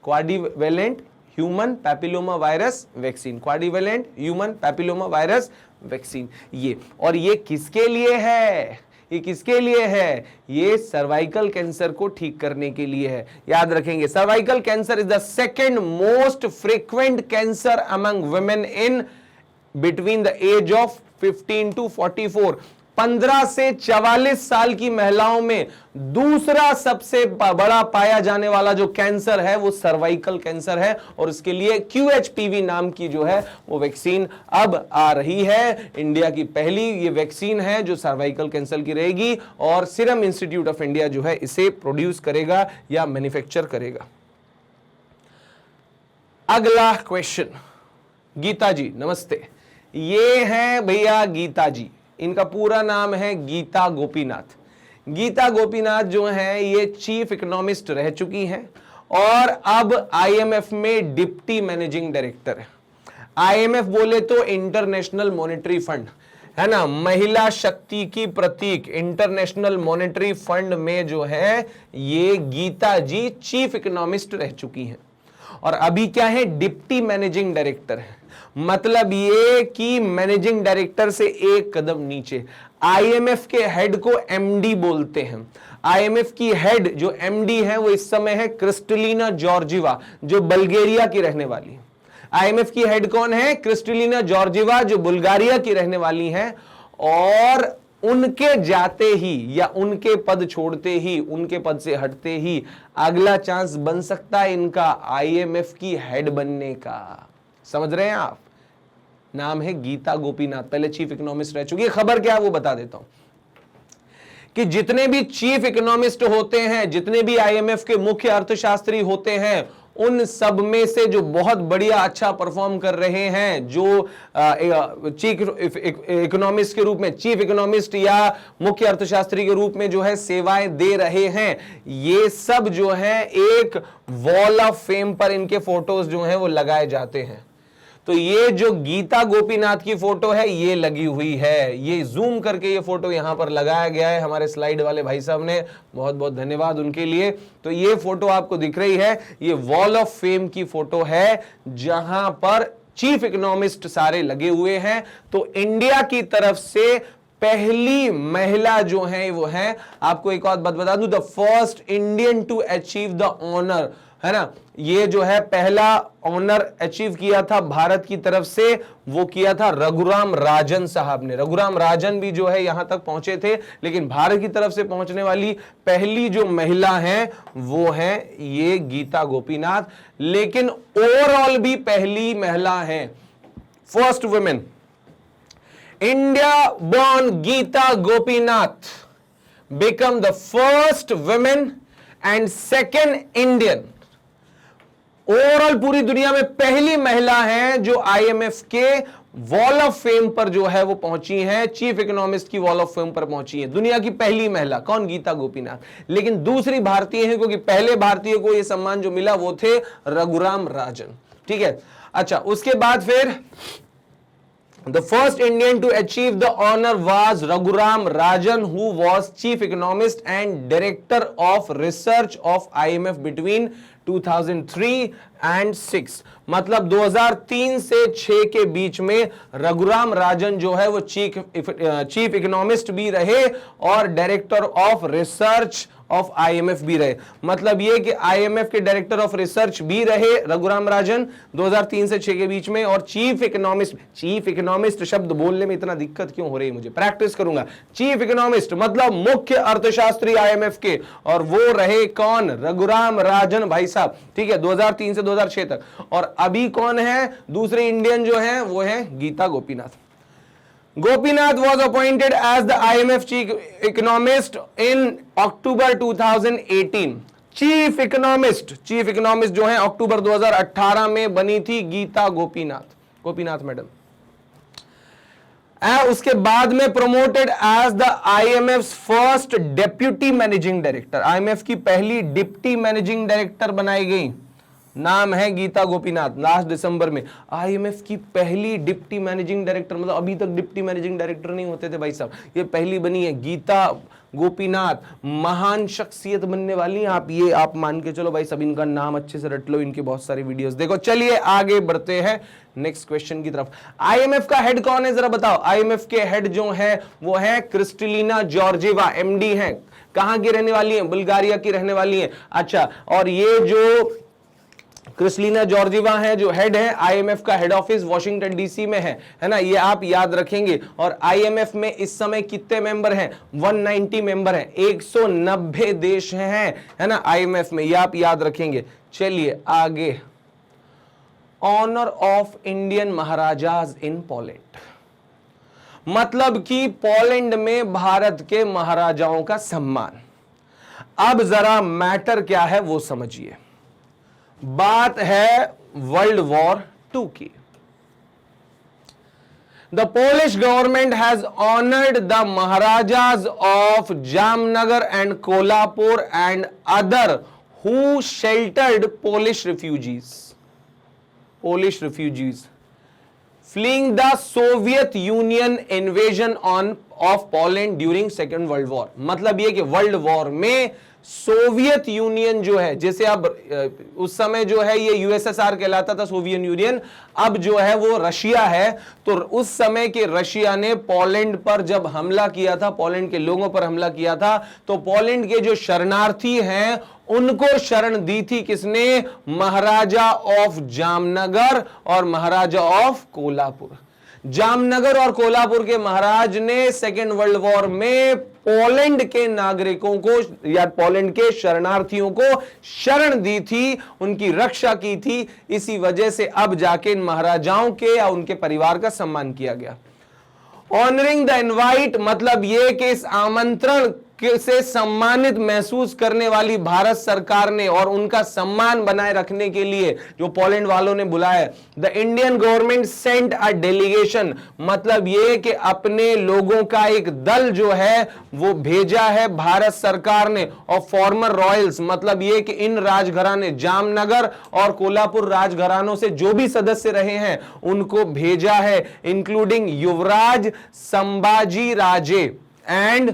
quadrivalent human papilloma virus vaccine, quadrivalent human papilloma virus vaccine. ये, और ये किसके लिए है, ये किसके लिए है, ये सर्वाइकल कैंसर को ठीक करने के लिए है। याद रखेंगे, cervical cancer is the second most frequent cancer among women in between the age of 15 to 44। 15 से 44 साल की महिलाओं में दूसरा सबसे बड़ा पाया जाने वाला जो कैंसर है वो सर्वाइकल कैंसर है, और इसके लिए QHPV नाम की जो है वो वैक्सीन अब आ रही है। इंडिया की पहली ये वैक्सीन है जो सर्वाइकल कैंसर की रहेगी, और सीरम इंस्टीट्यूट ऑफ इंडिया जो है इसे प्रोड्यूस करेगा या मैन्युफैक्चर करेगा। अगला क्वेश्चन, गीता जी नमस्ते। ये है भैया गीता जी, इनका पूरा नाम है गीता गोपीनाथ। गीता गोपीनाथ जो है ये चीफ इकोनॉमिस्ट रह चुकी हैं, और अब IMF में डिप्टी मैनेजिंग डायरेक्टर है। IMF बोले तो इंटरनेशनल मॉनेटरी फंड, है ना, महिला शक्ति की प्रतीक इंटरनेशनल मॉनेटरी फंड में जो है ये गीता जी चीफ इकोनॉमिस्ट रह चुकी हैं, और अभी क्या है, डिप्टी मैनेजिंग डायरेक्टर है। मतलब ये कि मैनेजिंग डायरेक्टर से एक कदम नीचे। IMF के हेड को MD बोलते हैं। IMF की हेड जो MD है वो इस समय है क्रिस्टलिना जॉर्जिवा, जो बल्गेरिया की रहने वाली है। IMF की हेड कौन है, क्रिस्टलिना जॉर्जिवा, जो बुल्गारिया की रहने वाली हैं, और उनके जाते ही या उनके पद छोड़ते ही, उनके पद से हटते ही अगला चांस बन सकता है इनका IMF की हेड बनने का। समझ रहे हैं आप, नाम है गीता गोपीनाथ, पहले चीफ इकोनॉमिस्ट रह चुकी है। खबर क्या है वो बता देता हूं कि जितने भी चीफ इकोनॉमिस्ट होते हैं, जितने भी IMF के मुख्य अर्थशास्त्री होते हैं, उन सब में से जो बहुत बढ़िया अच्छा परफॉर्म कर रहे हैं, जो चीफ इकोनॉमिस्ट के रूप में, चीफ इकोनॉमिस्ट या मुख्य अर्थशास्त्री के रूप में जो है सेवाएं दे रहे हैं, ये सब जो है एक वॉल ऑफ फेम पर इनके फोटोज जो हैं वो लगाए जाते हैं। तो ये जो गीता गोपीनाथ की फोटो है ये लगी हुई है, ये जूम करके ये फोटो यहां पर लगाया गया है हमारे स्लाइड वाले भाई साहब ने, बहुत बहुत धन्यवाद उनके लिए। तो ये फोटो आपको दिख रही है, ये वॉल ऑफ फेम की फोटो है जहां पर चीफ इकोनॉमिस्ट सारे लगे हुए हैं। तो इंडिया की तरफ से पहली महिला जो है वो है, आपको एक और बात बता दूं, the first Indian to achieve the honour, है ना, ये जो है पहला ऑनर अचीव किया था भारत की तरफ से, वो किया था रघुराम राजन साहब ने। रघुराम राजन भी जो है यहां तक पहुंचे थे, लेकिन भारत की तरफ से पहुंचने वाली पहली जो महिला है वो है ये गीता गोपीनाथ। लेकिन ओवरऑल भी पहली महिला है, first women, India born Gita Gopinath become the first women and second Indian, overall पूरी दुनिया में पहली महिला है जो IMF के वॉल ऑफ फेम पर जो है वो पहुंची है, चीफ इकोनॉमिस्ट की वॉल ऑफ फेम पर पहुंची है, दुनिया की पहली महिला। कौन, गीता गोपीनाथ। लेकिन दूसरी भारतीय है, क्योंकि पहले भारतीय को ये सम्मान जो मिला वो थे रघुराम राजन। ठीक है, अच्छा, उसके बाद फिर The first Indian to achieve the honor was Raghuram Rajan, who was chief economist and director of research of IMF between 2003 and 6। मतलब 2003 से 6 के बीच में रघुराम राजन जो है वो चीफ इकोनॉमिस्ट भी रहे और director of research of IMF भी रहे। मतलब ये कि आईएमएफ के डायरेक्टर ऑफ रिसर्च भी रहे रघुराम राजन 2003 से 6 के बीच में, और चीफ इकोनॉमिस्ट शब्द बोलने में इतना दिक्कत क्यों हो रही है मुझे, प्रैक्टिस करूंगा। चीफ इकोनॉमिस्ट मतलब मुख्य अर्थशास्त्री आईएमएफ के, और वो रहे कौन, रघुराम राजन भाई साहब, ठीक है, 2003 से 2006 तक। और अभी कौन है दूसरे इंडियन जो है, वो है Gita Gopinath. Gopinath was appointed as the IMF chief economist in October 2018। Chief economist जो है अक्टूबर 2018 में बनी थी गीता गोपीनाथ मैडम। उसके बाद में promoted as the IMF's first deputy managing director, IMF की पहली डिप्टी मैनेजिंग डायरेक्टर बनाई गई, नाम है गीता गोपीनाथ। लास्ट दिसंबर में आईएमएफ की पहली डिप्टी मैनेजिंग डायरेक्टर, मतलब अभी तक डिप्टी मैनेजिंग डायरेक्टर नहीं होते थे भाई साहब, ये पहली बनी है गीता गोपीनाथ। महान शख्सियत बनने वाली हैं आप, ये आप मान के चलो भाई सब, इनका नाम अच्छे से रट लो, इनके बहुत सारी वीडियोस देखो। चलिए आगे बढ़ते हैं नेक्स्ट क्वेश्चन की तरफ। आईएमएफ का हेड कौन है जरा बताओ। आईएमएफ के हेड जो है वो है क्रिस्टलिना जॉर्जिवा, एमडी है। कहां की रहने वाली है, बुल्गारिया की रहने वाली है। अच्छा, और ये जो क्रिस्टलिना जॉर्जिवा है जो हेड है, आईएमएफ का हेड ऑफिस वॉशिंगटन डीसी में है ना, ये आप याद रखेंगे। और आईएमएफ में इस समय कितने मेंबर हैं, 190 मेंबर हैं, 190 देश हैं, है ना आईएमएफ में, ये आप याद रखेंगे। चलिए आगे, honour of Indian maharajas in Poland, मतलब कि पोलैंड में भारत के महाराजाओं का सम्मान। अब जरा मैटर क्या है वो समझिए, बात है वर्ल्ड वॉर 2 की। The Polish government has honoured the maharajas of Jamnagar and Kolhapur and other who sheltered Polish refugees fleeing the Soviet Union invasion of Poland during Second World War। मतलब ये कि वर्ल्ड वॉर में सोवियत यूनियन जो है, जैसे अब उस समय जो है ये यूएसएसआर कहलाता था, सोवियत यूनियन, अब जो है वो रशिया है। तो उस समय के रशिया ने पोलैंड पर जब हमला किया था, पोलैंड के लोगों पर हमला किया था, तो पोलैंड के जो शरणार्थी हैं उनको शरण दी थी किसने, महाराजा ऑफ जामनगर और महाराजा ऑफ कोल्हापुर। जामनगर और कोल्हापुर के महाराज ने सेकेंड वर्ल्ड वॉर में पोलैंड के नागरिकों को या पोलैंड के शरणार्थियों को शरण दी थी, उनकी रक्षा की थी। इसी वजह से अब जाके इन महाराजाओं के या उनके परिवार का सम्मान किया गया। ऑनरिंग द इनवाइट मतलब यह कि इस आमंत्रण से सम्मानित महसूस करने वाली भारत सरकार ने और उनका सम्मान बनाए रखने के लिए जो पोलैंड वालों ने बुलाया, the Indian government sent a delegation, मतलब यह कि अपने लोगों का एक दल जो है वो भेजा है भारत सरकार ने, और फॉर्मर रॉयल्स, मतलब यह कि इन राजघराने जामनगर और कोल्हापुर राजघरानों से जो भी सदस्य रहे हैं उनको भेजा है, इंक्लूडिंग युवराज संभाजी राजे एंड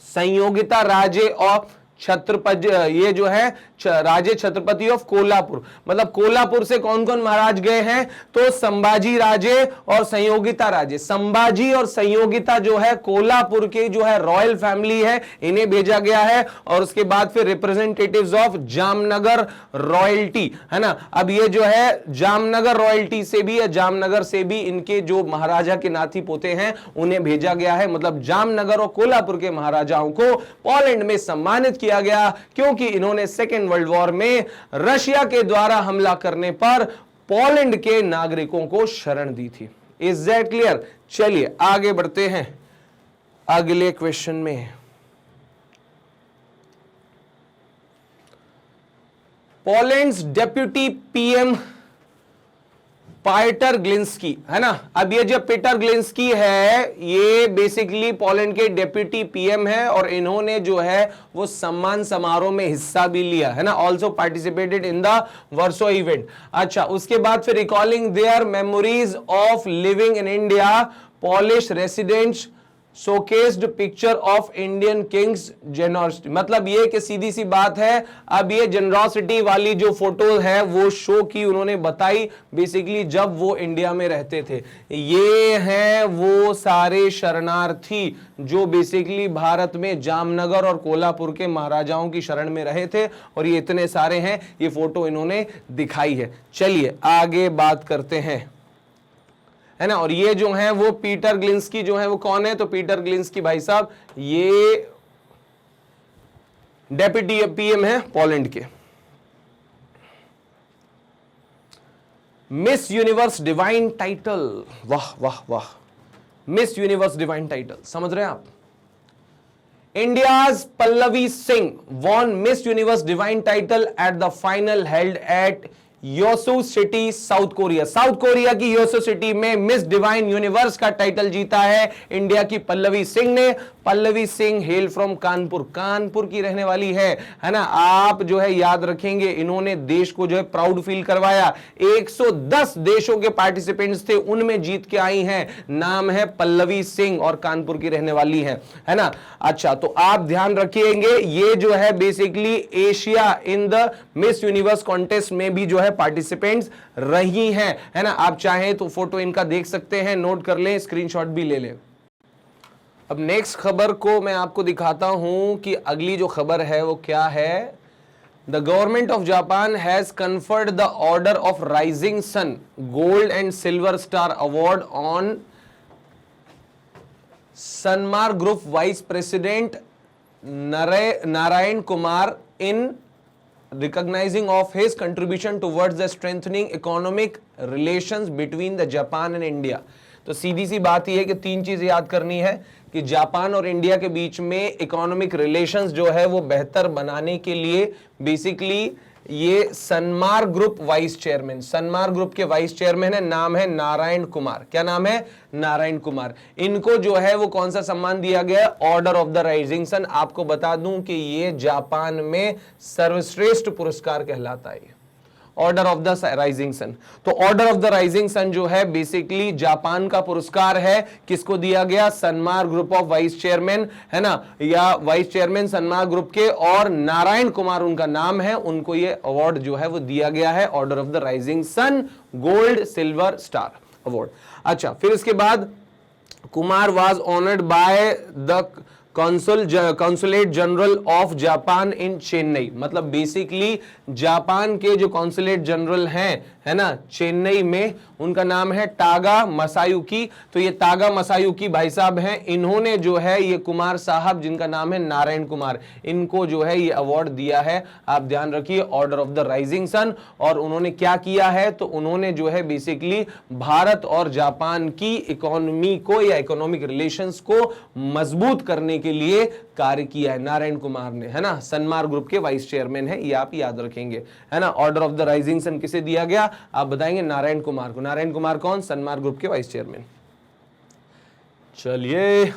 संयोगिता राजे और छत्रपति, ये जो है राजे छत्रपति ऑफ कोल्हापुर। मतलब कोल्हापुर से कौन कौन महाराज गए हैं, तो संभाजी राजे और संयोगिता राजे। संभाजी और संयोगिता जो है कोल्हापुर के जो है रॉयल फैमिली है, इन्हें भेजा गया है। और उसके बाद फिर रिप्रेजेंटेटिव्स ऑफ जामनगर रॉयल्टी, है ना। अब ये जो है जामनगर रॉयल्टी से भी या जामनगर से भी इनके जो महाराजा के नाती पोते हैं उन्हें भेजा गया है। मतलब जामनगर और कोल्हापुर के महाराजाओं को पोलैंड में सम्मानित किया गया क्योंकि इन्होंने सेकेंड वर्ल्ड वॉर में रशिया के द्वारा हमला करने पर पोलैंड के नागरिकों को शरण दी थी। Is that clear. चलिए आगे बढ़ते हैं अगले क्वेश्चन में। पोलैंड्स डेप्यूटी पीएम पीटर ग्लिंस्की, है ना। अब ये जो पीटर ग्लिंस्की है ये बेसिकली पोलैंड के डेप्यूटी पीएम है और इन्होंने जो है वो सम्मान समारोह में हिस्सा भी लिया, है ना। Also participated in the Warsaw event. अच्छा, उसके बाद फिर recalling their memories of living in India, Polish residents showcased picture of Indian kings generosity. मतलब ये कि सीधी सी बात है, अब ये जेनरोसिटी वाली जो फोटो है वो शो की उन्होंने बताई बेसिकली जब वो इंडिया में रहते थे। ये हैं वो सारे शरणार्थी जो बेसिकली भारत में जामनगर और कोल्हापुर के महाराजाओं की शरण में रहे थे और ये इतने सारे हैं, ये फोटो इन्होंने दिखाई है। चलिए आगे बात करते हैं, है ना। और ये जो है वो पीटर ग्लिंस्की जो है वो कौन है, तो पीटर ग्लिंस्की भाई साहब ये डेप्यूटी पीएम है पोलैंड के। मिस यूनिवर्स डिवाइन टाइटल, वाह वाह वाह, मिस यूनिवर्स डिवाइन टाइटल, समझ रहे हैं आप। India's Pallavi Singh won miss universe divine title at the final held at Yeosu city, South Korea. South Korea की योसू सिटी में मिस डिवाइन यूनिवर्स का टाइटल जीता है इंडिया की पल्लवी सिंह ने। पल्लवी सिंह हेल फ्रॉम कानपुर, कानपुर की रहने वाली है ना। आप जो है याद रखेंगे इन्होंने देश को जो है प्राउड फील करवाया। 110 देशों के पार्टिसिपेंट्स थे, उनमें जीत के आई हैं। नाम है पल्लवी सिंह और कानपुर की रहने वाली है ना। अच्छा, तो आप ध्यान रखिएंगे ये जो है basically Asia in the miss universe contest में भी जो है पार्टिसिपेंट्स रही हैं, है ना। आप चाहें तो फोटो इनका देख सकते हैं, नोट कर लें, स्क्रीनशॉट भी ले लें। अब नेक्स्ट खबर को मैं आपको दिखाता हूं कि अगली जो खबर है वो क्या है। The government of Japan has conferred the order of rising sun gold and silver star award on Sanmar group vice president Narayan Kumar in recognizing of his contribution towards the strengthening economic relations between the Japan and India। तो सीधी सी बात यह है कि तीन चीज याद करनी है कि जापान और इंडिया के बीच में इकोनॉमिक रिलेशंस जो है वो बेहतर बनाने के लिए बेसिकली ये Sanmar group vice chairman, Sanmar group के वाइस चेयरमैन है, नाम है नारायण कुमार। क्या नाम है? नारायण कुमार। इनको जो है वो कौन सा सम्मान दिया गया है? Order of the rising sun. आपको बता दूं कि ये जापान में सर्वश्रेष्ठ पुरस्कार कहलाता है, order of the rising sun. तो order of the rising sun जो है बेसिकली जापान का पुरस्कार है। किसको दिया गया? Sanmar group of vice chairman, है ना, या वाइस चेयरमैन सनमार ग्रुप के, और नारायण कुमार उनका नाम है, उनको ये अवार्ड जो है वो दिया गया है, order of the rising sun gold silver star award. अच्छा, फिर इसके बाद Kumar was honoured by the consulate general of Japan in Chennai. मतलब बेसिकली जापान के जो कॉन्सुलेट जनरल हैं, है ना, चेन्नई में, उनका नाम है टागा मसायुकी। तो ये टागा मसायुकी भाई साहब हैं, इन्होंने जो है ये कुमार साहब जिनका नाम है नारायण कुमार, इनको जो है ये अवार्ड दिया है। आप ध्यान रखिए, order of the rising sun. और उन्होंने क्या किया है? तो उन्होंने जो है बेसिकली भारत और जापान की इकोनॉमी को या इकोनॉमिक रिलेशंस को मजबूत करने के लिए कार्य किया है नारायण कुमार ने, है ना। सनमार ग्रुप के वाइस चेयरमैन है, ये आप याद रखेंगे, है ना। Order of the rising sun किसे दिया गया? आप बताएंगे नारायण कुमार को। नारायण कुमार कौन? सनमार ग्रुप के वाइस चेयरमैन। चलिए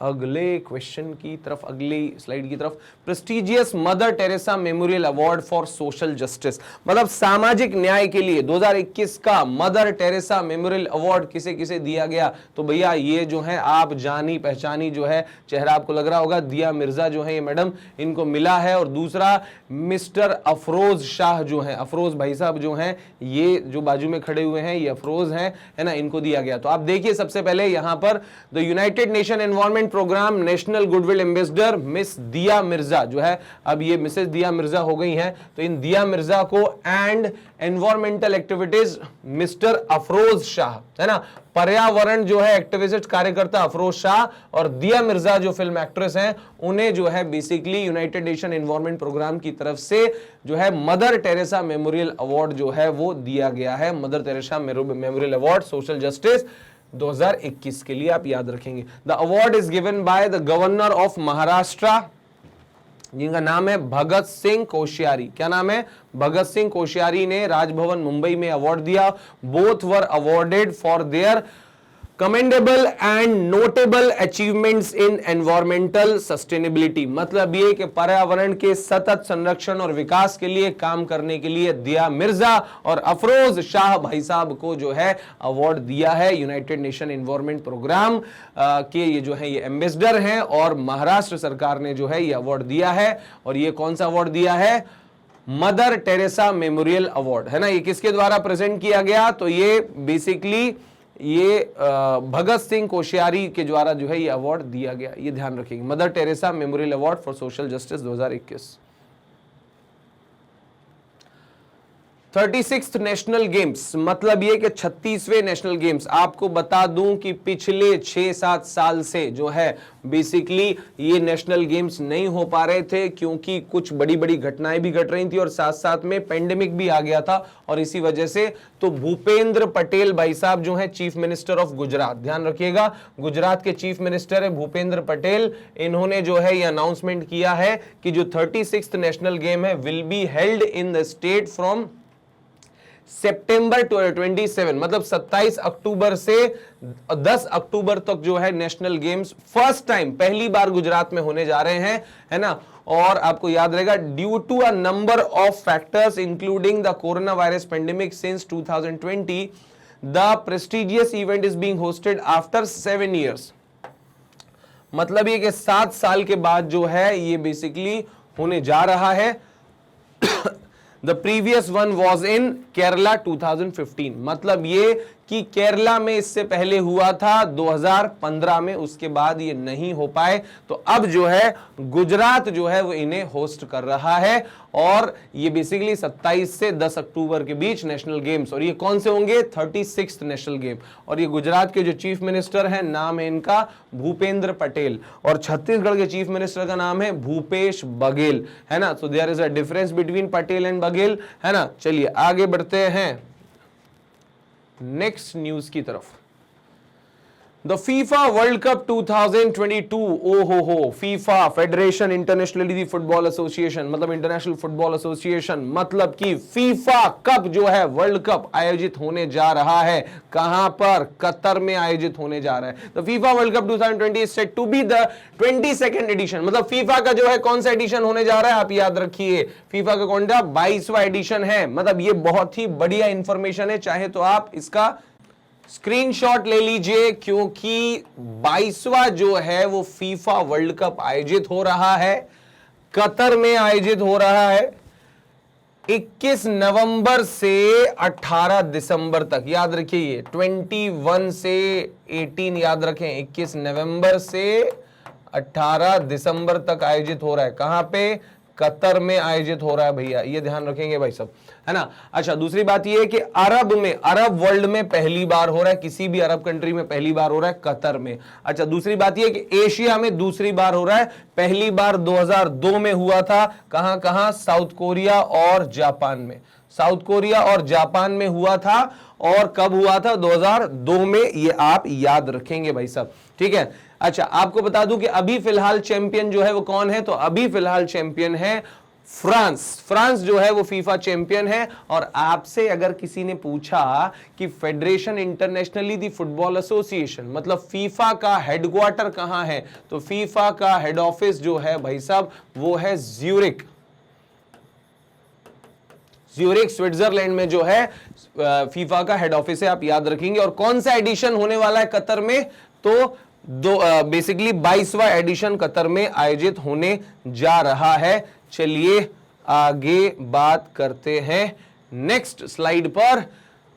अगले क्वेश्चन की तरफ, अगली स्लाइड की तरफ। Prestigious mother Teresa memorial award for social justice, मतलब सामाजिक न्याय के लिए 2021 का मदर टेरेसा मेमोरियल अवार्ड किसे किसे दिया गया? तो भैया ये जो है आप जानी पहचानी जो है चेहरा आपको लग रहा होगा, दिया मिर्जा जो है ये मैडम, इनको मिला है। और दूसरा मिस्टर अफरोज शाह जो है, अफरोज भाई साहब जो हैं, ये जो बाजू में खड़े हुए हैं ये अफरोज हैं, है ना, इनको दिया गया। तो आप देखिए सबसे पहले यहां पर the United Nation environment programme national goodwill ambassador miss Dia Mirza जो है, अब ये मिसेस दिया मिर्जा हो गई हैं, तो इन दिया मिर्जा को and environmental activities mister Afroz Shah, है ना, पर्यावरण जो है एक्टिविस्ट कार्यकर्ता अफरोज शाह, और दिया मिर्जा जो फिल्म एक्ट्रेस हैं, उन्हें जो है basically United Nation environment programme की तरफ से जो है मदर टेरेसा मेमोरियल अवार्ड जो है वो दिया गया है। Mother Teresa memorial award social justice 2021 के लिए आप याद रखेंगे। The award is given by the governor of Maharashtra जिनका नाम है भगत सिंह कोश्यारी। क्या नाम है? भगत सिंह कोश्यारी ने राजभवन मुंबई में अवार्ड दिया। Both were awarded for their commendable and notable achievements in environmental sustainability. मतलब ये कि पर्यावरण के सतत संरक्षण और विकास के लिए काम करने के लिए दिया मिर्जा और अफरोज शाह भाई साहब को जो है अवार्ड दिया है। यूनाइटेड नेशन एनवायरमेंट प्रोग्राम के ये जो है ये एम्बेसडर हैं और महाराष्ट्र सरकार ने जो है ये अवार्ड दिया है। और ये कौन सा अवार्ड दिया है? मदर टेरेसा मेमोरियल अवार्ड, है ना। ये किसके द्वारा प्रेजेंट किया गया? तो ये बेसिकली ये भगत सिंह कोश्यारी के द्वारा जो है ये अवार्ड दिया गया। ये ध्यान रखेंगे, mother Teresa memorial award for social justice 2021। 36th national games, मतलब ये कि 36वें नेशनल गेम्स। आपको बता दूं कि पिछले 6-7 साल से जो है बेसिकली ये नेशनल गेम्स नहीं हो पा रहे थे, क्योंकि कुछ बड़ी बड़ी घटनाएं भी घट रही थी और साथ साथ में पेंडेमिक भी आ गया था। और इसी वजह से तो भूपेंद्र पटेल भाई साहब जो है चीफ मिनिस्टर ऑफ गुजरात, ध्यान रखिएगा, गुजरात के चीफ मिनिस्टर है भूपेंद्र पटेल। इन्होंने जो है ये अनाउंसमेंट किया है कि जो 36th नेशनल गेम है will be held in the state from September 27, मतलब 27 अक्टूबर से 10 अक्टूबर तक जो है नेशनल गेम्स फर्स्ट टाइम, पहली बार गुजरात में होने जा रहे हैं, है ना। और आपको याद रहेगा, due to a number of factors including the corona virus pandemic since 2020, the prestigious event is being hosted after 7 years। मतलब ये कि 7 साल के बाद जो है ये बेसिकली होने जा रहा है। The previous one was in Kerala 2015। मतलब ये कि केरला में इससे पहले हुआ था 2015 में, उसके बाद ये नहीं हो पाए। तो अब जो है गुजरात जो है वो इन्हें होस्ट कर रहा है। और ये बेसिकली 27 से 10 अक्टूबर के बीच नेशनल गेम्स, और ये कौन से होंगे? 36th national game. और ये गुजरात के जो चीफ मिनिस्टर हैं, नाम है इनका भूपेंद्र पटेल, और छत्तीसगढ़ के चीफ मिनिस्टर का नाम है भूपेश बघेल, है ना। So there is a difference between Patel and Baghel, है ना। चलिए आगे बढ़ते हैं नेक्स्ट न्यूज की तरफ। द फीफा वर्ल्ड कप 2022, हो FIFA federation internationally football association, मतलब इंटरनेशनल फुटबॉल एसोसिएशन, मतलब कि फीफा कप जो है वर्ल्ड कप आयोजित होने जा रहा है। कहां पर? कतर में आयोजित होने जा रहा है। The FIFA world cup 2020 is set to be the 22nd edition. मतलब फीफा का जो है कौन सा एडिशन होने जा रहा है? आप याद रखिए, फीफा का कौन सा 22वां एडिशन है। मतलब ये बहुत ही बढ़िया इंफॉर्मेशन है, चाहे तो आप इसका स्क्रीनशॉट ले लीजिए, क्योंकि 22वां जो है वो फीफा वर्ल्ड कप आयोजित हो रहा है, कतर में आयोजित हो रहा है 21 नवंबर से 18 दिसंबर तक। याद रखिए, 21 से 18 याद रखें, 21 नवंबर से 18 दिसंबर तक आयोजित हो रहा है। कहां पे? कतर में आयोजित हो रहा है भैया, ये ध्यान रखेंगे भाई सब, है ना। अच्छा, दूसरी बात ये है कि अरब वर्ल्ड में पहली बार हो रहा है, किसी भी अरब कंट्री में पहली बार हो रहा है, कतर में। अच्छा, दूसरी बात ये कि एशिया में दूसरी बार हो रहा है। पहली बार 2002 में हुआ था। कहां कहां? साउथ कोरिया और जापान में। साउथ कोरिया और जापान में हुआ था। और कब हुआ था? 2002 में। ये आप याद रखेंगे भाई साहब, ठीक है। अच्छा, आपको बता दूं कि अभी फिलहाल चैंपियन जो है वो कौन है? तो अभी फिलहाल चैंपियन है फ्रांस। फ्रांस जो है वो फीफा चैंपियन है। और आपसे अगर किसी ने पूछा कि फेडरेशन इंटरनेशनली दी फुटबॉल एसोसिएशन, मतलब फीफा का हेडक्वार्टर कहां है, तो फीफा का हेड ऑफिस जो है भाई साहब वो है ज्यूरिक। ज्यूरिक स्विट्जरलैंड में जो है फीफा का हेड ऑफिस है, आप याद रखेंगे। और कौन सा एडिशन होने वाला है कतर में? तो बेसिकली 22वां एडिशन कतर में आयोजित होने जा रहा है। चलिए आगे बात करते हैं नेक्स्ट स्लाइड पर।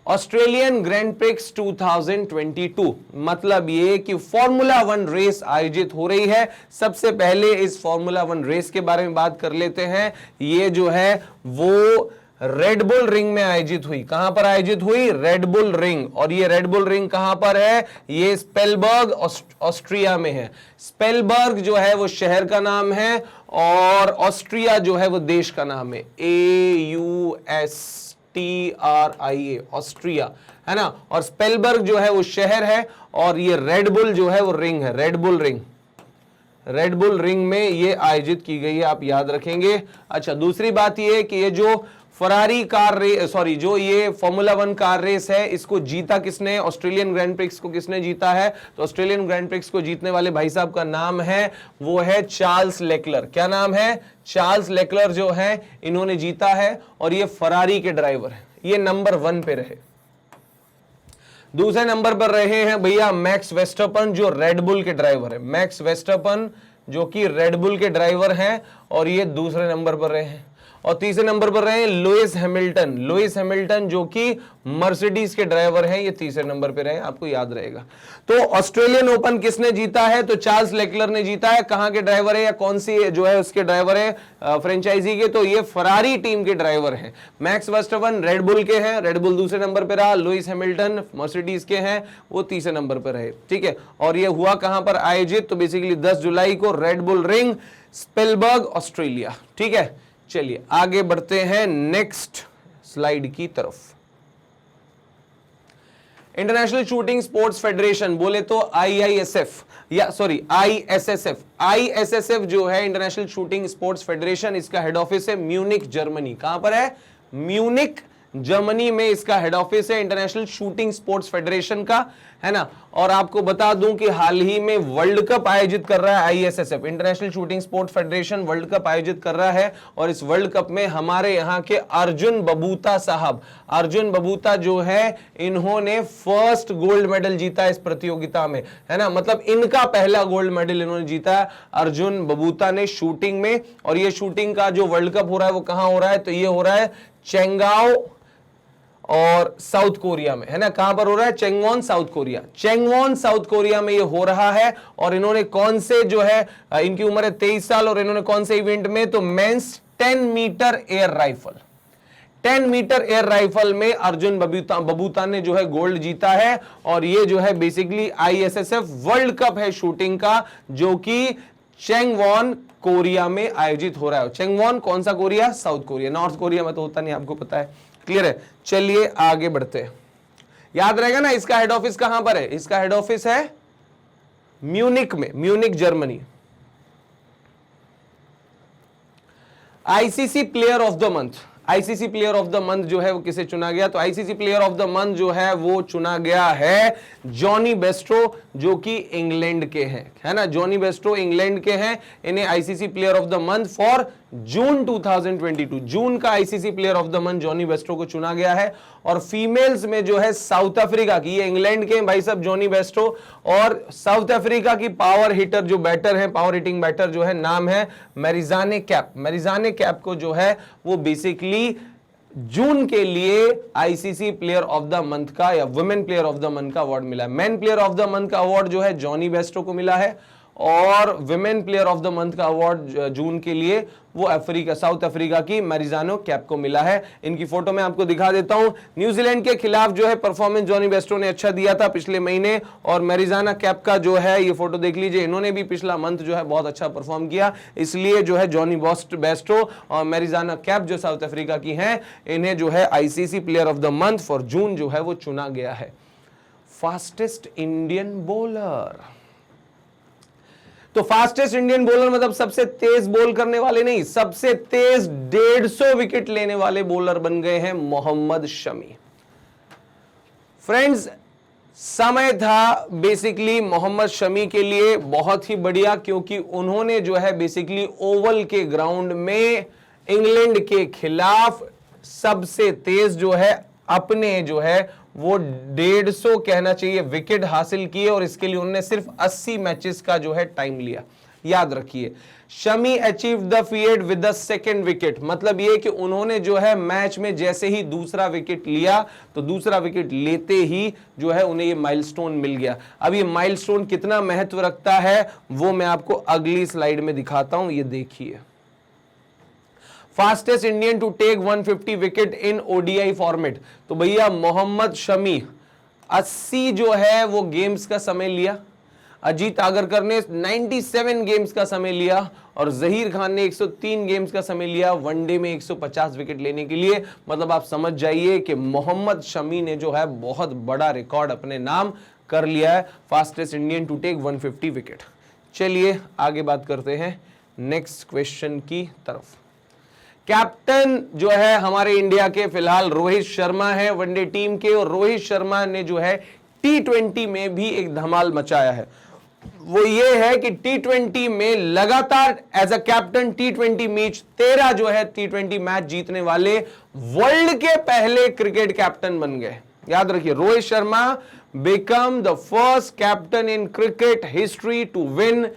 ऑस्ट्रेलियन ग्रैंड प्रिक्स 2022, मतलब ये कि फॉर्मूला 1 रेस आयोजित हो रही है। सबसे पहले इस फॉर्मूला 1 रेस के बारे में बात कर लेते हैं। ये जो है वो रेड बुल रिंग में आयोजित हुई। कहां पर आयोजित हुई? Red bull ring. और ये रेड बुल रिंग कहां पर है? ये स्पेलबर्ग ऑस्ट्रिया में है। स्पेलबर्ग जो है वो शहर का नाम है और ऑस्ट्रिया जो है वो देश का नाम है। AUSTRIA, ऑस्ट्रिया, है ना। और स्पेलबर्ग जो है वो शहर है और ये रेड बुल जो है वो रिंग है। Red bull ring, red bull ring में ये आयोजित की गई है, आप याद रखेंगे। अच्छा, दूसरी बात ये कि ये जो फरारी कार रेस, सॉरी, जो ये फॉर्मूला 1 कार रेस है, इसको जीता किसने? ऑस्ट्रेलियन ग्रैंड प्रिक्स को किसने जीता है? तो ऑस्ट्रेलियन ग्रैंड प्रिक्स को जीतने वाले भाई साहब का नाम है, वो है चार्ल्स लेक्लर। क्या नाम है? चार्ल्स लेक्लर जो है, इन्होंने जीता है और ये फरारी के ड्राइवर है। ये नंबर 1 पे रहे। दूसरे नंबर पर रहे हैं भैया मैक्स वेस्टरपन, जो रेडबुल के ड्राइवर है। मैक्स वेस्टरपन जो कि रेडबुल के ड्राइवर हैं और ये दूसरे नंबर पर रहे हैं। और तीसरे नंबर पर रहे लुइस हैमिल्टन। लुइस हैमिल्टन जो कि मर्सिडीज के ड्राइवर हैं, ये तीसरे नंबर पे रहे, आपको याद रहेगा। तो ऑस्ट्रेलियन ओपन किसने जीता है? तो चार्ल्स लेक्लर ने जीता है। कहां के ड्राइवर है या कौन सी जो है उसके ड्राइवर है फ्रेंचाइजी के? तो ये फरारी टीम के ड्राइवर हैं। मैक्स वर्स्टैपन रेडबुल के हैं, रेडबुल दूसरे नंबर पे रहा। लुइस हैमिल्टन मर्सिडीज के हैं, वो तीसरे नंबर पर रहे। ठीक है, और ये हुआ कहां पर आयोजित? तो बेसिकली 10 जुलाई को रेडबुल रिंग, स्पिलबर्ग, ऑस्ट्रेलिया। ठीक है, चलिए आगे बढ़ते हैं नेक्स्ट स्लाइड की तरफ। इंटरनेशनल शूटिंग स्पोर्ट्स फेडरेशन, बोले तो आईआईएसएफ या सॉरी आईएसएसएफ। आईएसएसएफ जो है इंटरनेशनल शूटिंग स्पोर्ट्स फेडरेशन, इसका हेड ऑफिस है म्यूनिक, जर्मनी। कहां पर है? म्यूनिक, जर्मनी में इसका हेड ऑफिस है इंटरनेशनल शूटिंग स्पोर्ट्स फेडरेशन का, है ना। और आपको बता दूं कि हाल ही में वर्ल्ड कप आयोजित कर रहा है ISSF, international shooting sports federation world cup आयोजित कर रहा है। और इस वर्ल्ड कप में हमारे यहाँ के अर्जुन बबूता साहब, अर्जुन बबूता जो है, इन्होंने फर्स्ट गोल्ड मेडल जीता इस प्रतियोगिता में, है ना। मतलब इनका पहला गोल्ड मेडल इन्होंने जीता है, अर्जुन बबूता ने, शूटिंग में। और ये शूटिंग का जो वर्ल्ड कप हो रहा है वो कहां हो रहा है? तो ये हो रहा है चेंगआओ और साउथ कोरिया में, है ना। कहां पर हो रहा है? चेंगवॉन, साउथ कोरिया। चेंगवॉन, साउथ कोरिया में ये हो रहा है। और इन्होंने कौन से जो है, इनकी उम्र है 23 साल, और इन्होंने कौन से इवेंट में? तो men's 10 metre air rifle, 10 metre air rifle में अर्जुन बबूता ने जो है गोल्ड जीता है। और ये जो है बेसिकली आईएसएसएफ वर्ल्ड कप है शूटिंग का, जो कि चेंगवॉन कोरिया में आयोजित हो रहा है। चेंगवॉन कौन सा Korea? South Korea. North Korea में तो होता नहीं, आपको पता है। क्लियर है? चलिए आगे बढ़ते हैं। याद रहेगा ना, इसका हेड ऑफिस कहां पर है? इसका हेड ऑफिस है म्यूनिक में, Munich, Germany. ICC player of the month, ICC player of the month जो है वो किसे चुना गया? तो ICC player of the month जो है वो चुना गया है जॉनी बेस्ट्रो, जो कि इंग्लैंड के हैं, है ना। जॉनी बेस्ट्रो इंग्लैंड के हैं, इन्हें ICC player of the month for जून 2022, जून का ICC player of the month Johnny Bairstow को चुना गया है। और फीमेल्स में जो है साउथ अफ्रीका की, ये इंग्लैंड के भाई साहब जॉनी बेस्ट्रो, और साउथ अफ्रीका की पावर हिटर जो बैटर है, पावर हिटिंग बैटर जो है, नाम है मैरिजाने कैप। मैरिजाने कैप को जो है वो बेसिकली जून के लिए ICC player of the month का या women player of the month का अवार्ड मिला है। Man player of the month का अवार्ड जो है जॉनी बेस्ट्रो को मिला है, और women player of the month का अवार्ड जून के लिए वो अफ्रीका, साउथ अफ्रीका की मैरिजानो कैप को मिला है। इनकी फोटो मैं आपको दिखा देता हूं। न्यूजीलैंड के खिलाफ जो है परफॉर्मेंस जॉनी बेस्ट्रो ने अच्छा दिया था पिछले महीने, और मैरिजाना कैप का जो है ये फोटो देख लीजिए, इन्होंने भी पिछला मंथ जो है बहुत अच्छा परफॉर्म किया। इसलिए जो है जॉनी बेस्ट्रो और मैरिजाना कैप जो साउथ अफ्रीका की हैं, इन्हें जो है ICC player of the month for जून जो है वो चुना गया है। फास्टेस्ट इंडियन बॉलर, तो फास्टेस्ट इंडियन बॉलर मतलब सबसे तेज बॉल करने वाले नहीं, सबसे तेज 150 विकेट लेने वाले बॉलर बन गए हैं मोहम्मद शमी। फ्रेंड्स, समय था बेसिकली मोहम्मद शमी के लिए बहुत ही बढ़िया, क्योंकि उन्होंने जो है बेसिकली ओवल के ग्राउंड में इंग्लैंड के खिलाफ सबसे तेज जो है अपने जो है वो 150 कहना चाहिए विकेट हासिल किए, और इसके लिए उन्होंने सिर्फ 80 मैचेस का जो है टाइम लिया। याद रखिए, Shami achieve the feet with the second wicket, मतलब ये कि उन्होंने जो है मैच में जैसे ही दूसरा विकेट लिया, तो दूसरा विकेट लेते ही जो है उन्हें ये माइलस्टोन मिल गया। अब ये माइलस्टोन कितना महत्व रखता है वो मैं आपको अगली स्लाइड में दिखाता हूं, ये देखिए। Fastest Indian to take 150 wicket in ODI format, तो भैया मोहम्मद शमी 80 जो है वो गेम्स का समय लिया, अजीत आगरकर ने 97 गेम्स का समय लिया, और जहीर खान ने 103 गेम्स का समय लिया वनडे में 150 विकेट लेने के लिए। मतलब आप समझ जाइए कि मोहम्मद शमी ने जो है बहुत बड़ा रिकॉर्ड अपने नाम कर लिया है, fastest Indian to take 150 wicket. चलिए आगे बात करते हैं नेक्स्ट क्वेश्चन की तरफ। कैप्टन जो है हमारे इंडिया के फिलहाल रोहित शर्मा है वनडे टीम के, और रोहित शर्मा ने जो है T20 में भी एक धमाल मचाया है। वो ये है कि T20 में लगातार as a captain T20 match 13 जो है T20 मैच जीतने वाले वर्ल्ड के पहले क्रिकेट कैप्टन बन गए। याद रखिए, Rohit Sharma become the first captain in cricket history to win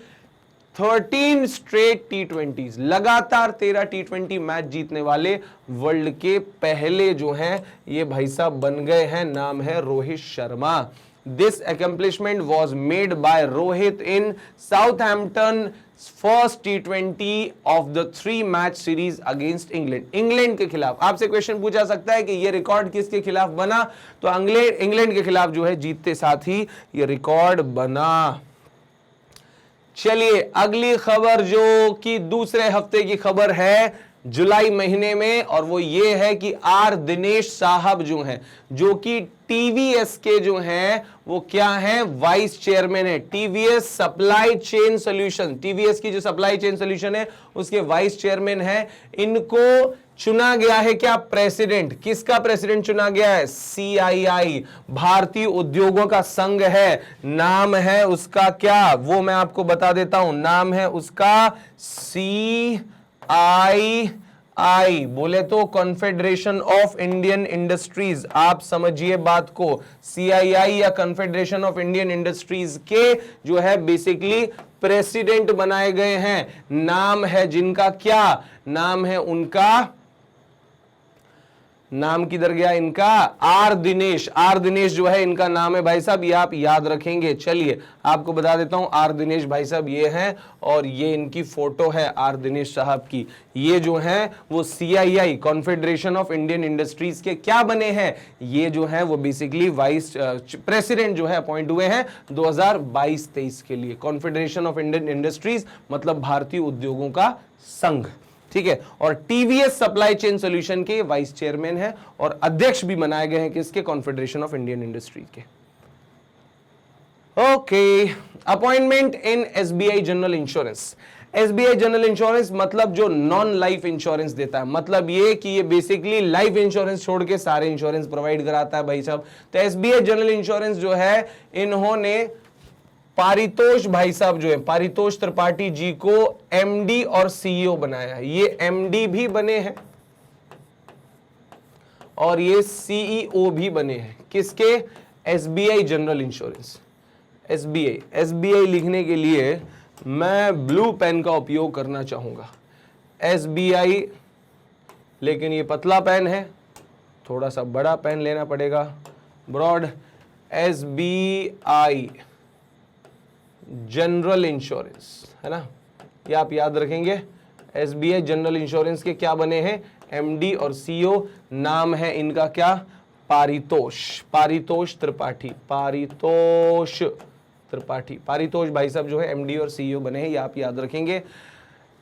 13 straight T20s, लगातार 13 T20 मैच जीतने वाले वर्ल्ड के पहले जो हैं ये भाई साहब बन गए हैं। नाम है Rohit Sharma. This accomplishment was made by Rohit in Southampton first T20 of the 3 match series against England. England के खिलाफ आपसे क्वेश्चन पूछा सकता है कि ये रिकॉर्ड किसके खिलाफ बना, तो इंग्लैंड के खिलाफ जो है जीतते साथ ही ये रिकॉर्ड बना। चलिए अगली खबर जो कि दूसरे हफ्ते की खबर है जुलाई महीने में, और वो ये है कि आर दिनेश साहब जो हैं, जो कि टीवीएस के जो हैं वो क्या हैं, वाइस चेयरमैन है। TVS supply chain solution, TVS की जो सप्लाई चेन सॉल्यूशन है उसके वाइस चेयरमैन है। इनको चुना गया है क्या, प्रेसिडेंट। किसका प्रेसिडेंट चुना गया है, CII, भारतीय उद्योगों का संघ है। नाम है उसका क्या, वो मैं आपको बता देता हूं, नाम है उसका CII, बोले तो कॉन्फेडरेशन ऑफ इंडियन इंडस्ट्रीज। आप समझिए बात को, CII या कॉन्फेडरेशन ऑफ इंडियन इंडस्ट्रीज के जो है बेसिकली प्रेसिडेंट बनाए गए हैं। नाम है जिनका क्या, नाम है उनका, नाम किधर गया इनका, आर दिनेश। आर दिनेश जो है इनका नाम है भाई साहब, ये आप याद रखेंगे। चलिए आपको बता देता हूं, आर दिनेश भाई साहब ये हैं, और ये इनकी फोटो है आर दिनेश साहब की। ये जो हैं वो CII confederation of Indian industries के क्या बने हैं, ये जो है वो बेसिकली वाइस प्रेसिडेंट जो है अपॉइंट हुए हैं 2022-23 के लिए। कॉन्फेडरेशन ऑफ इंडियन इंडस्ट्रीज मतलब भारतीय उद्योगों का संघ, ठीक है। और टीवीएस सप्लाई चेन सॉल्यूशन के वाइस चेयरमैन है और अध्यक्ष भी बनाए गए हैं किसके, कॉन्फेडरेशन ऑफ इंडियन इंडस्ट्री के। ओके, अपॉइंटमेंट इन SBI general insurance. SBI general insurance मतलब जो नॉन लाइफ इंश्योरेंस देता है, मतलब ये कि ये बेसिकली लाइफ इंश्योरेंस छोड़ के सारे इंश्योरेंस प्रोवाइड कराता है भाई साहब। तो SBI जनरल इंश्योरेंस जो है इन्होंने पारितोष भाई साहब जो है, पारितोष त्रिपाठी जी को MD और CEO बनाया है। ये MD भी बने हैं और ये CEO भी बने हैं किसके, SBI जनरल इंश्योरेंस। SBI लिखने के लिए मैं ब्लू पेन का उपयोग करना चाहूंगा, SBI, लेकिन ये पतला पेन है, थोड़ा सा बड़ा पेन लेना पड़ेगा, ब्रॉड। SBI जनरल इंश्योरेंस है ना, ये आप याद रखेंगे। SBI जनरल इंश्योरेंस के क्या बने हैं, MD और CEO। नाम है इनका क्या, पारितोष त्रिपाठी, पारितोष भाई साहब जो है MD और CEO बने हैं, ये आप याद रखेंगे।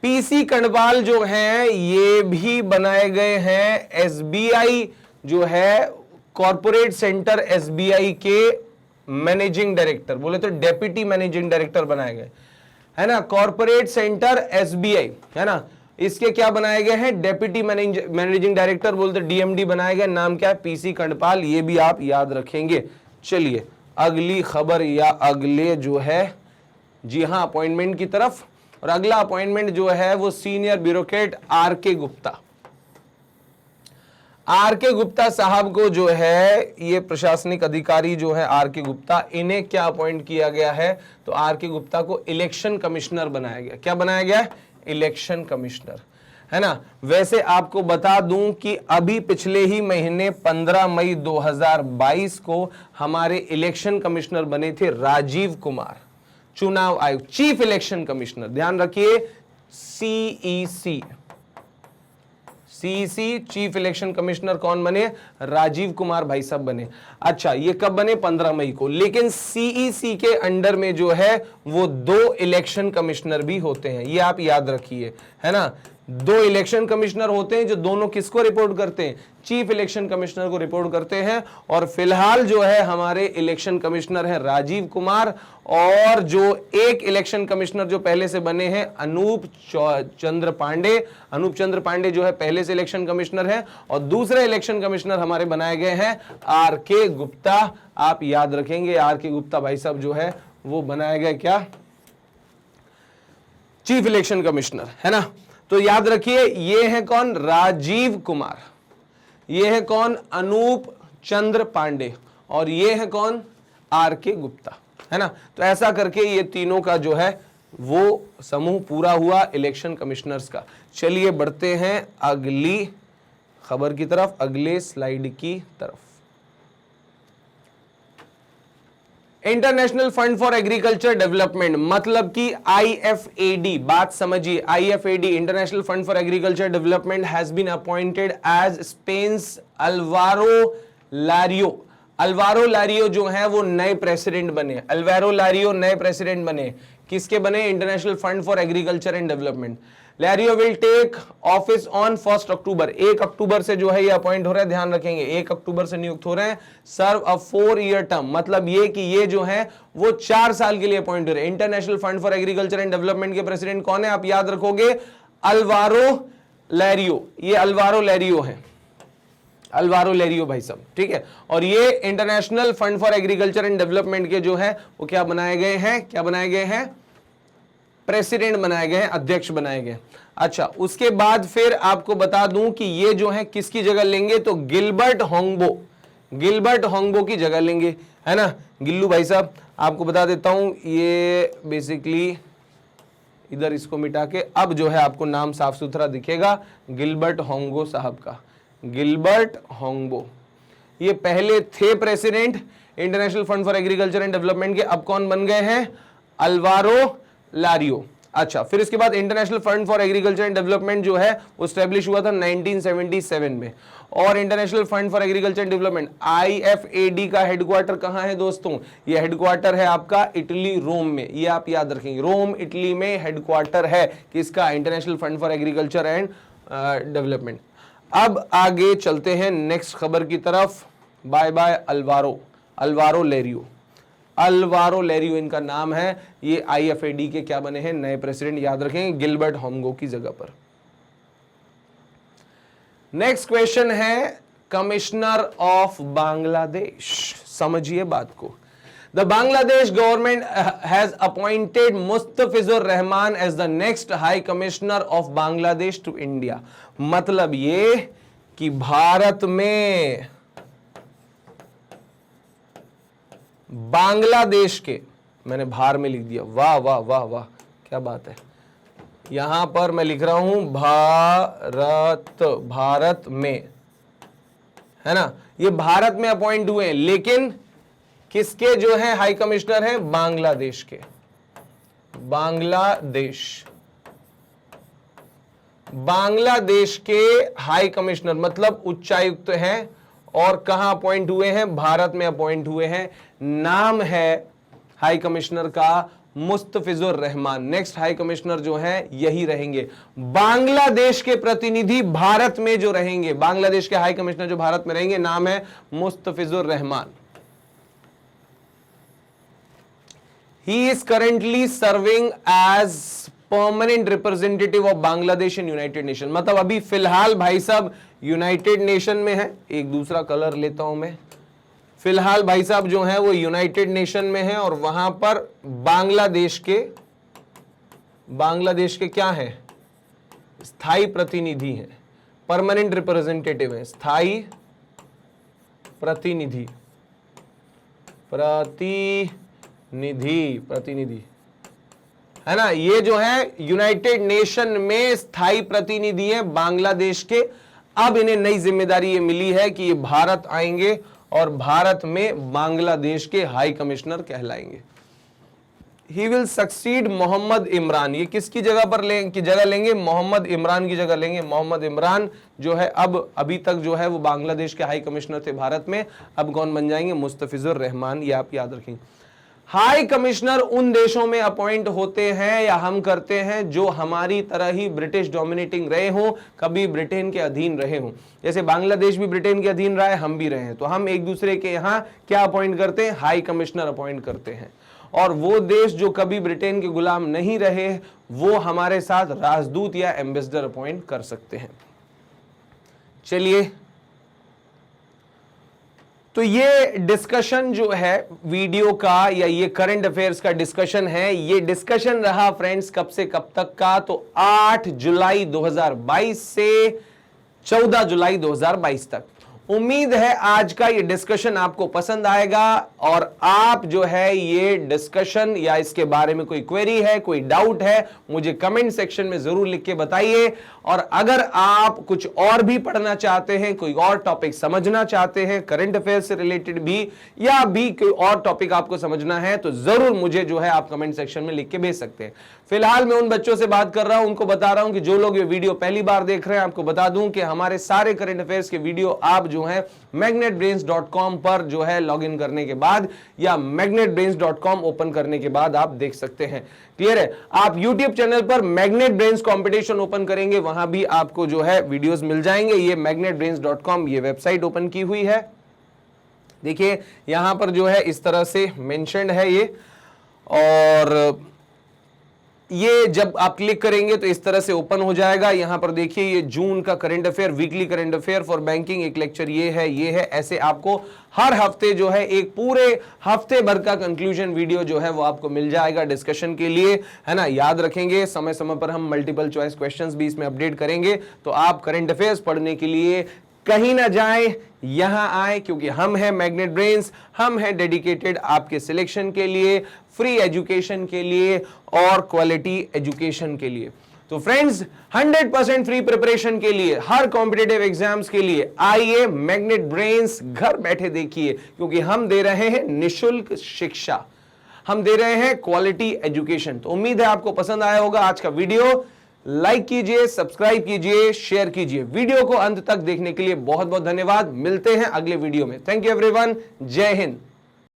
PC कंडपाल जो हैं ये भी बनाए गए हैं SBI जो है कॉर्पोरेट सेंटर SBI के मैनेजिंग डायरेक्टर, बोले तो डेप्यूटी मैनेजिंग डायरेक्टर बनाए गए है ना। कॉर्पोरेट सेंटर SBI है ना, इसके क्या बनाए गए हैं, डेप्यूटी मैनेजिंग डायरेक्टर, बोलते DMD बनाए गए। नाम क्या है, PC कंडपाल, ये भी आप याद रखेंगे। चलिए अगली खबर या अगले जो है, जी हाँ, अपॉइंटमेंट की तरफ। और अगला अपॉइंटमेंट जो है वो senior bureaucrat RK Gupta. RK Gupta साहब को जो है, ये प्रशासनिक अधिकारी जो है RK गुप्ता, इन्हें क्या अपॉइंट किया गया है, तो RK गुप्ता को इलेक्शन कमिश्नर बनाया गया। क्या बनाया गया है, इलेक्शन कमिश्नर है ना। वैसे आपको बता दूं कि अभी पिछले ही महीने 15 मई 2022 को हमारे इलेक्शन कमिश्नर बने थे राजीव कुमार, चुनाव आयोग, चीफ इलेक्शन कमिश्नर। ध्यान रखिए, CEC चीफ इलेक्शन कमिश्नर कौन बने, राजीव कुमार भाई साहब बने। अच्छा, ये कब बने, 15 मई को। लेकिन CEC के अंडर में जो है वो 2 इलेक्शन कमिश्नर भी होते हैं, ये आप याद रखिए है ना। दो इलेक्शन कमिश्नर होते हैं जो दोनों किसको रिपोर्ट करते हैं, चीफ इलेक्शन कमिश्नर को रिपोर्ट करते हैं। और फिलहाल जो है हमारे इलेक्शन कमिश्नर है राजीव कुमार, और जो एक इलेक्शन कमिश्नर जो पहले से बने हैं अनूप चंद्र पांडे। अनूप चंद्र पांडे जो है पहले से इलेक्शन कमिश्नर है, और दूसरे इलेक्शन कमिश्नर हमारे बनाए गए हैं आर के गुप्ता। आप याद रखेंगे आर के गुप्ता भाई साहब जो है वो बनाए गए क्या, चीफ इलेक्शन कमिश्नर, है ना। तो याद रखिए ये है कौन, राजीव कुमार, ये है कौन, अनूप चंद्र पांडे, और ये है कौन, आर के गुप्ता, है ना। तो ऐसा करके ये तीनों का जो है वो समूह पूरा हुआ इलेक्शन कमिश्नर्स का। चलिए बढ़ते हैं अगली खबर की तरफ, अगले स्लाइड की तरफ। International fund for agriculture development, मतलब कि IFAD, बात समझिए, IFAD international fund for agriculture development has been appointed as Spain's Alvaro Lario. Alvaro Lario जो है वो नए प्रेसिडेंट बने, अल्वारो लारियो नए प्रेसिडेंट बने। किसके बने, international fund for agriculture and development. Lario will take office on 1 October, 1 अक्टूबर से जो है ये अपॉइंट हो रहा है, ध्यान रखेंगे 1 अक्टूबर से नियुक्त हो रहे हैं। सर्व अ 4-year टर्म, मतलब ये कि ये जो है वो 4 साल के लिए अपॉइंट हो रहे हैं। International fund for agriculture and development के प्रेसिडेंट कौन है, आप याद रखोगे, अल्वारो लैरियो। ये अल्वारो लैरियो है, अल्वारो लैरियो भाई साहब, ठीक है। और ये international fund for agriculture and development के जो है वो क्या बनाए गए हैं, क्या बनाए गए हैं, प्रेसिडेंट बनाए गए हैं, अध्यक्ष बनाए गए। अच्छा, उसके बाद फिर आपको बता दूं कि ये जो है किसकी जगह लेंगे, तो गिलबर्ट होंगबो, गिलबर्ट होंगबो की जगह लेंगे, है ना। गिल्लू भाई साहब आपको बता देता हूं, ये बेसिकली इधर इसको मिटा के अब जो है आपको नाम साफ सुथरा दिखेगा गिलबर्ट होंगबो साहब का, गिलबर्ट होंगबो। ये पहले थे president international fund for agriculture and development के, अब कौन बन गए हैं, अल्वारो लारियो। अच्छा, फिर इसके बाद international fund for agriculture and development जो है वो स्टैब्लिश हुआ था 1977 में। और international fund for agriculture and development IFAD का हेडक्वार्टर कहां है दोस्तों, ये हेडक्वार्टर है आपका इटली, रोम में। ये आप याद रखेंगे, रोम इटली में हेडक्वार्टर है किसका, international fund for agriculture and development. अब आगे चलते हैं नेक्स्ट खबर की तरफ। Bye bye Alvaro, Alvaro Lario, Alvaro Lario इनका नाम है। ये IFAD के क्या बने हैं, नए प्रेसिडेंट, याद रखेंगे गिलबर्ट होंगबो की जगह पर। नेक्स्ट क्वेश्चन है कमिश्नर ऑफ बांग्लादेश, समझिए बात को। The Bangladesh government has appointed Mustafizur Rahman as the next high commissioner of Bangladesh to India. मतलब ये कि भारत में बांग्लादेश के, मैंने भार में लिख दिया, वाह वाह वाह वाह क्या बात है, यहां पर मैं लिख रहा हूं भारत, भारत में, है ना। ये भारत में अपॉइंट हुए हैं, लेकिन किसके जो है हाई कमिश्नर हैं, बांग्लादेश के, बांग्लादेश, बांग्लादेश के हाई कमिश्नर मतलब उच्चायुक्त हैं। और कहां अपॉइंट हुए हैं, भारत में अपॉइंट हुए हैं। नाम है हाई कमिश्नर का Mustafizur Rahman. Next high commissioner जो है यही रहेंगे, बांग्लादेश के प्रतिनिधि भारत में जो रहेंगे, बांग्लादेश के हाई कमिश्नर जो भारत में रहेंगे, नाम है Mustafizur Rahman. He is currently serving as permanent representative of Bangladesh in United Nation. मतलब अभी फिलहाल भाई साहब यूनाइटेड नेशन में है। एक दूसरा कलर लेता हूं मैं। फिलहाल भाई साहब जो है वो यूनाइटेड नेशन में है, और वहां पर बांग्लादेश के क्या है, स्थायी प्रतिनिधि हैं, परमानेंट रिप्रेजेंटेटिव है, स्थायी प्रतिनिधि, प्रतिनिधि है ना। ये जो है यूनाइटेड नेशन में स्थायी प्रतिनिधि है बांग्लादेश के। अब इन्हें नई जिम्मेदारी ये मिली है कि ये भारत आएंगे और भारत में बांग्लादेश के हाई कमिश्नर कहलाएंगे। He will succeed Mohammad Imran. ये किसकी जगह पर जगह लेंगे, मोहम्मद इमरान की जगह लेंगे। मोहम्मद इमरान जो है अभी तक जो है वो बांग्लादेश के हाई कमिश्नर थे भारत में, अब कौन बन जाएंगे, मुस्तफिजुर रहमान। ये आप याद रखेंगे। हाई कमिश्नर उन देशों में अपॉइंट होते हैं या हम करते हैं जो हमारी तरह ही ब्रिटिश डोमिनेटिंग रहे हों, कभी ब्रिटेन के अधीन रहे हों। जैसे बांग्लादेश भी ब्रिटेन के अधीन रहा है, हम भी रहे हैं, तो हम एक दूसरे के यहां क्या अपॉइंट करते हैं, हाई कमिश्नर अपॉइंट करते हैं। और वो देश जो कभी ब्रिटेन के गुलाम नहीं रहे, वो हमारे साथ राजदूत या एम्बेसडर अपॉइंट कर सकते हैं। चलिए, तो ये डिस्कशन जो है वीडियो का या ये करंट अफेयर्स का डिस्कशन है, ये डिस्कशन रहा फ्रेंड्स कब से कब तक का, तो 8 जुलाई 2022 से 14 जुलाई 2022 तक। उम्मीद है आज का ये डिस्कशन आपको पसंद आएगा और आप जो है ये डिस्कशन या इसके बारे में कोई क्वेरी है, कोई डाउट है, मुझे कमेंट सेक्शन में जरूर लिख के बताइए। और अगर आप कुछ और भी पढ़ना चाहते हैं, कोई और टॉपिक समझना चाहते हैं करंट अफेयर से रिलेटेड भी, या भी कोई और टॉपिक आपको समझना है, तो जरूर मुझे जो है आप कमेंट सेक्शन में लिख के भेज सकते हैं। फिलहाल मैं उन बच्चों से बात कर रहा हूं, उनको बता रहा हूं कि जो लोग ये वीडियो पहली बार देख रहे हैं, आपको बता दूं कि हमारे सारे करंट अफेयर्स के वीडियो आप जो है magnetbrains.com पर जो है लॉगिन करने के बाद या magnetbrains.com ओपन करने के बाद आप देख सकते हैं। क्लियर है? आप YouTube चैनल पर मैग्नेट ब्रेन्स कंपटीशन ओपन करेंगे, वहां भी आपको जो है वीडियोस मिल जाएंगे। ये magnetbrains.com ये वेबसाइट ओपन की हुई है, देखिए यहां पर जो है इस तरह से मेंशन्ड है ये, और ये जब आप क्लिक करेंगे तो इस तरह से ओपन हो जाएगा। यहां पर देखिए ये जून का current affair, weekly current affair for banking, एक लेक्चर ये है, ऐसे आपको हर हफ्ते जो है एक पूरे हफ्ते भर का कंक्लूजन वीडियो जो है वो आपको मिल जाएगा डिस्कशन के लिए, है ना। याद रखेंगे समय समय पर हम मल्टीपल चॉइस क्वेश्चंस भी इसमें अपडेट करेंगे, तो आप करंट अफेयर्स पढ़ने के लिए कहीं ना जाएं, यहां आए, क्योंकि हम हैं मैग्नेट ब्रेन्स, हम हैं डेडिकेटेड आपके सिलेक्शन के लिए, फ्री एजुकेशन के लिए और क्वालिटी एजुकेशन के लिए। तो फ्रेंड्स 100% फ्री प्रिपरेशन के लिए, हर कॉम्पिटिटिव एग्जाम्स के लिए आइए मैग्नेट ब्रेन्स, घर बैठे देखिए, क्योंकि हम दे रहे हैं निशुल्क शिक्षा, हम दे रहे हैं क्वालिटी एजुकेशन। तो उम्मीद है आपको पसंद आया होगा आज का वीडियो। लाइक कीजिए, सब्सक्राइब कीजिए, शेयर कीजिए। वीडियो को अंत तक देखने के लिए बहुत बहुत धन्यवाद। मिलते हैं अगले वीडियो में। थैंक यू एवरीवन, जय हिंद।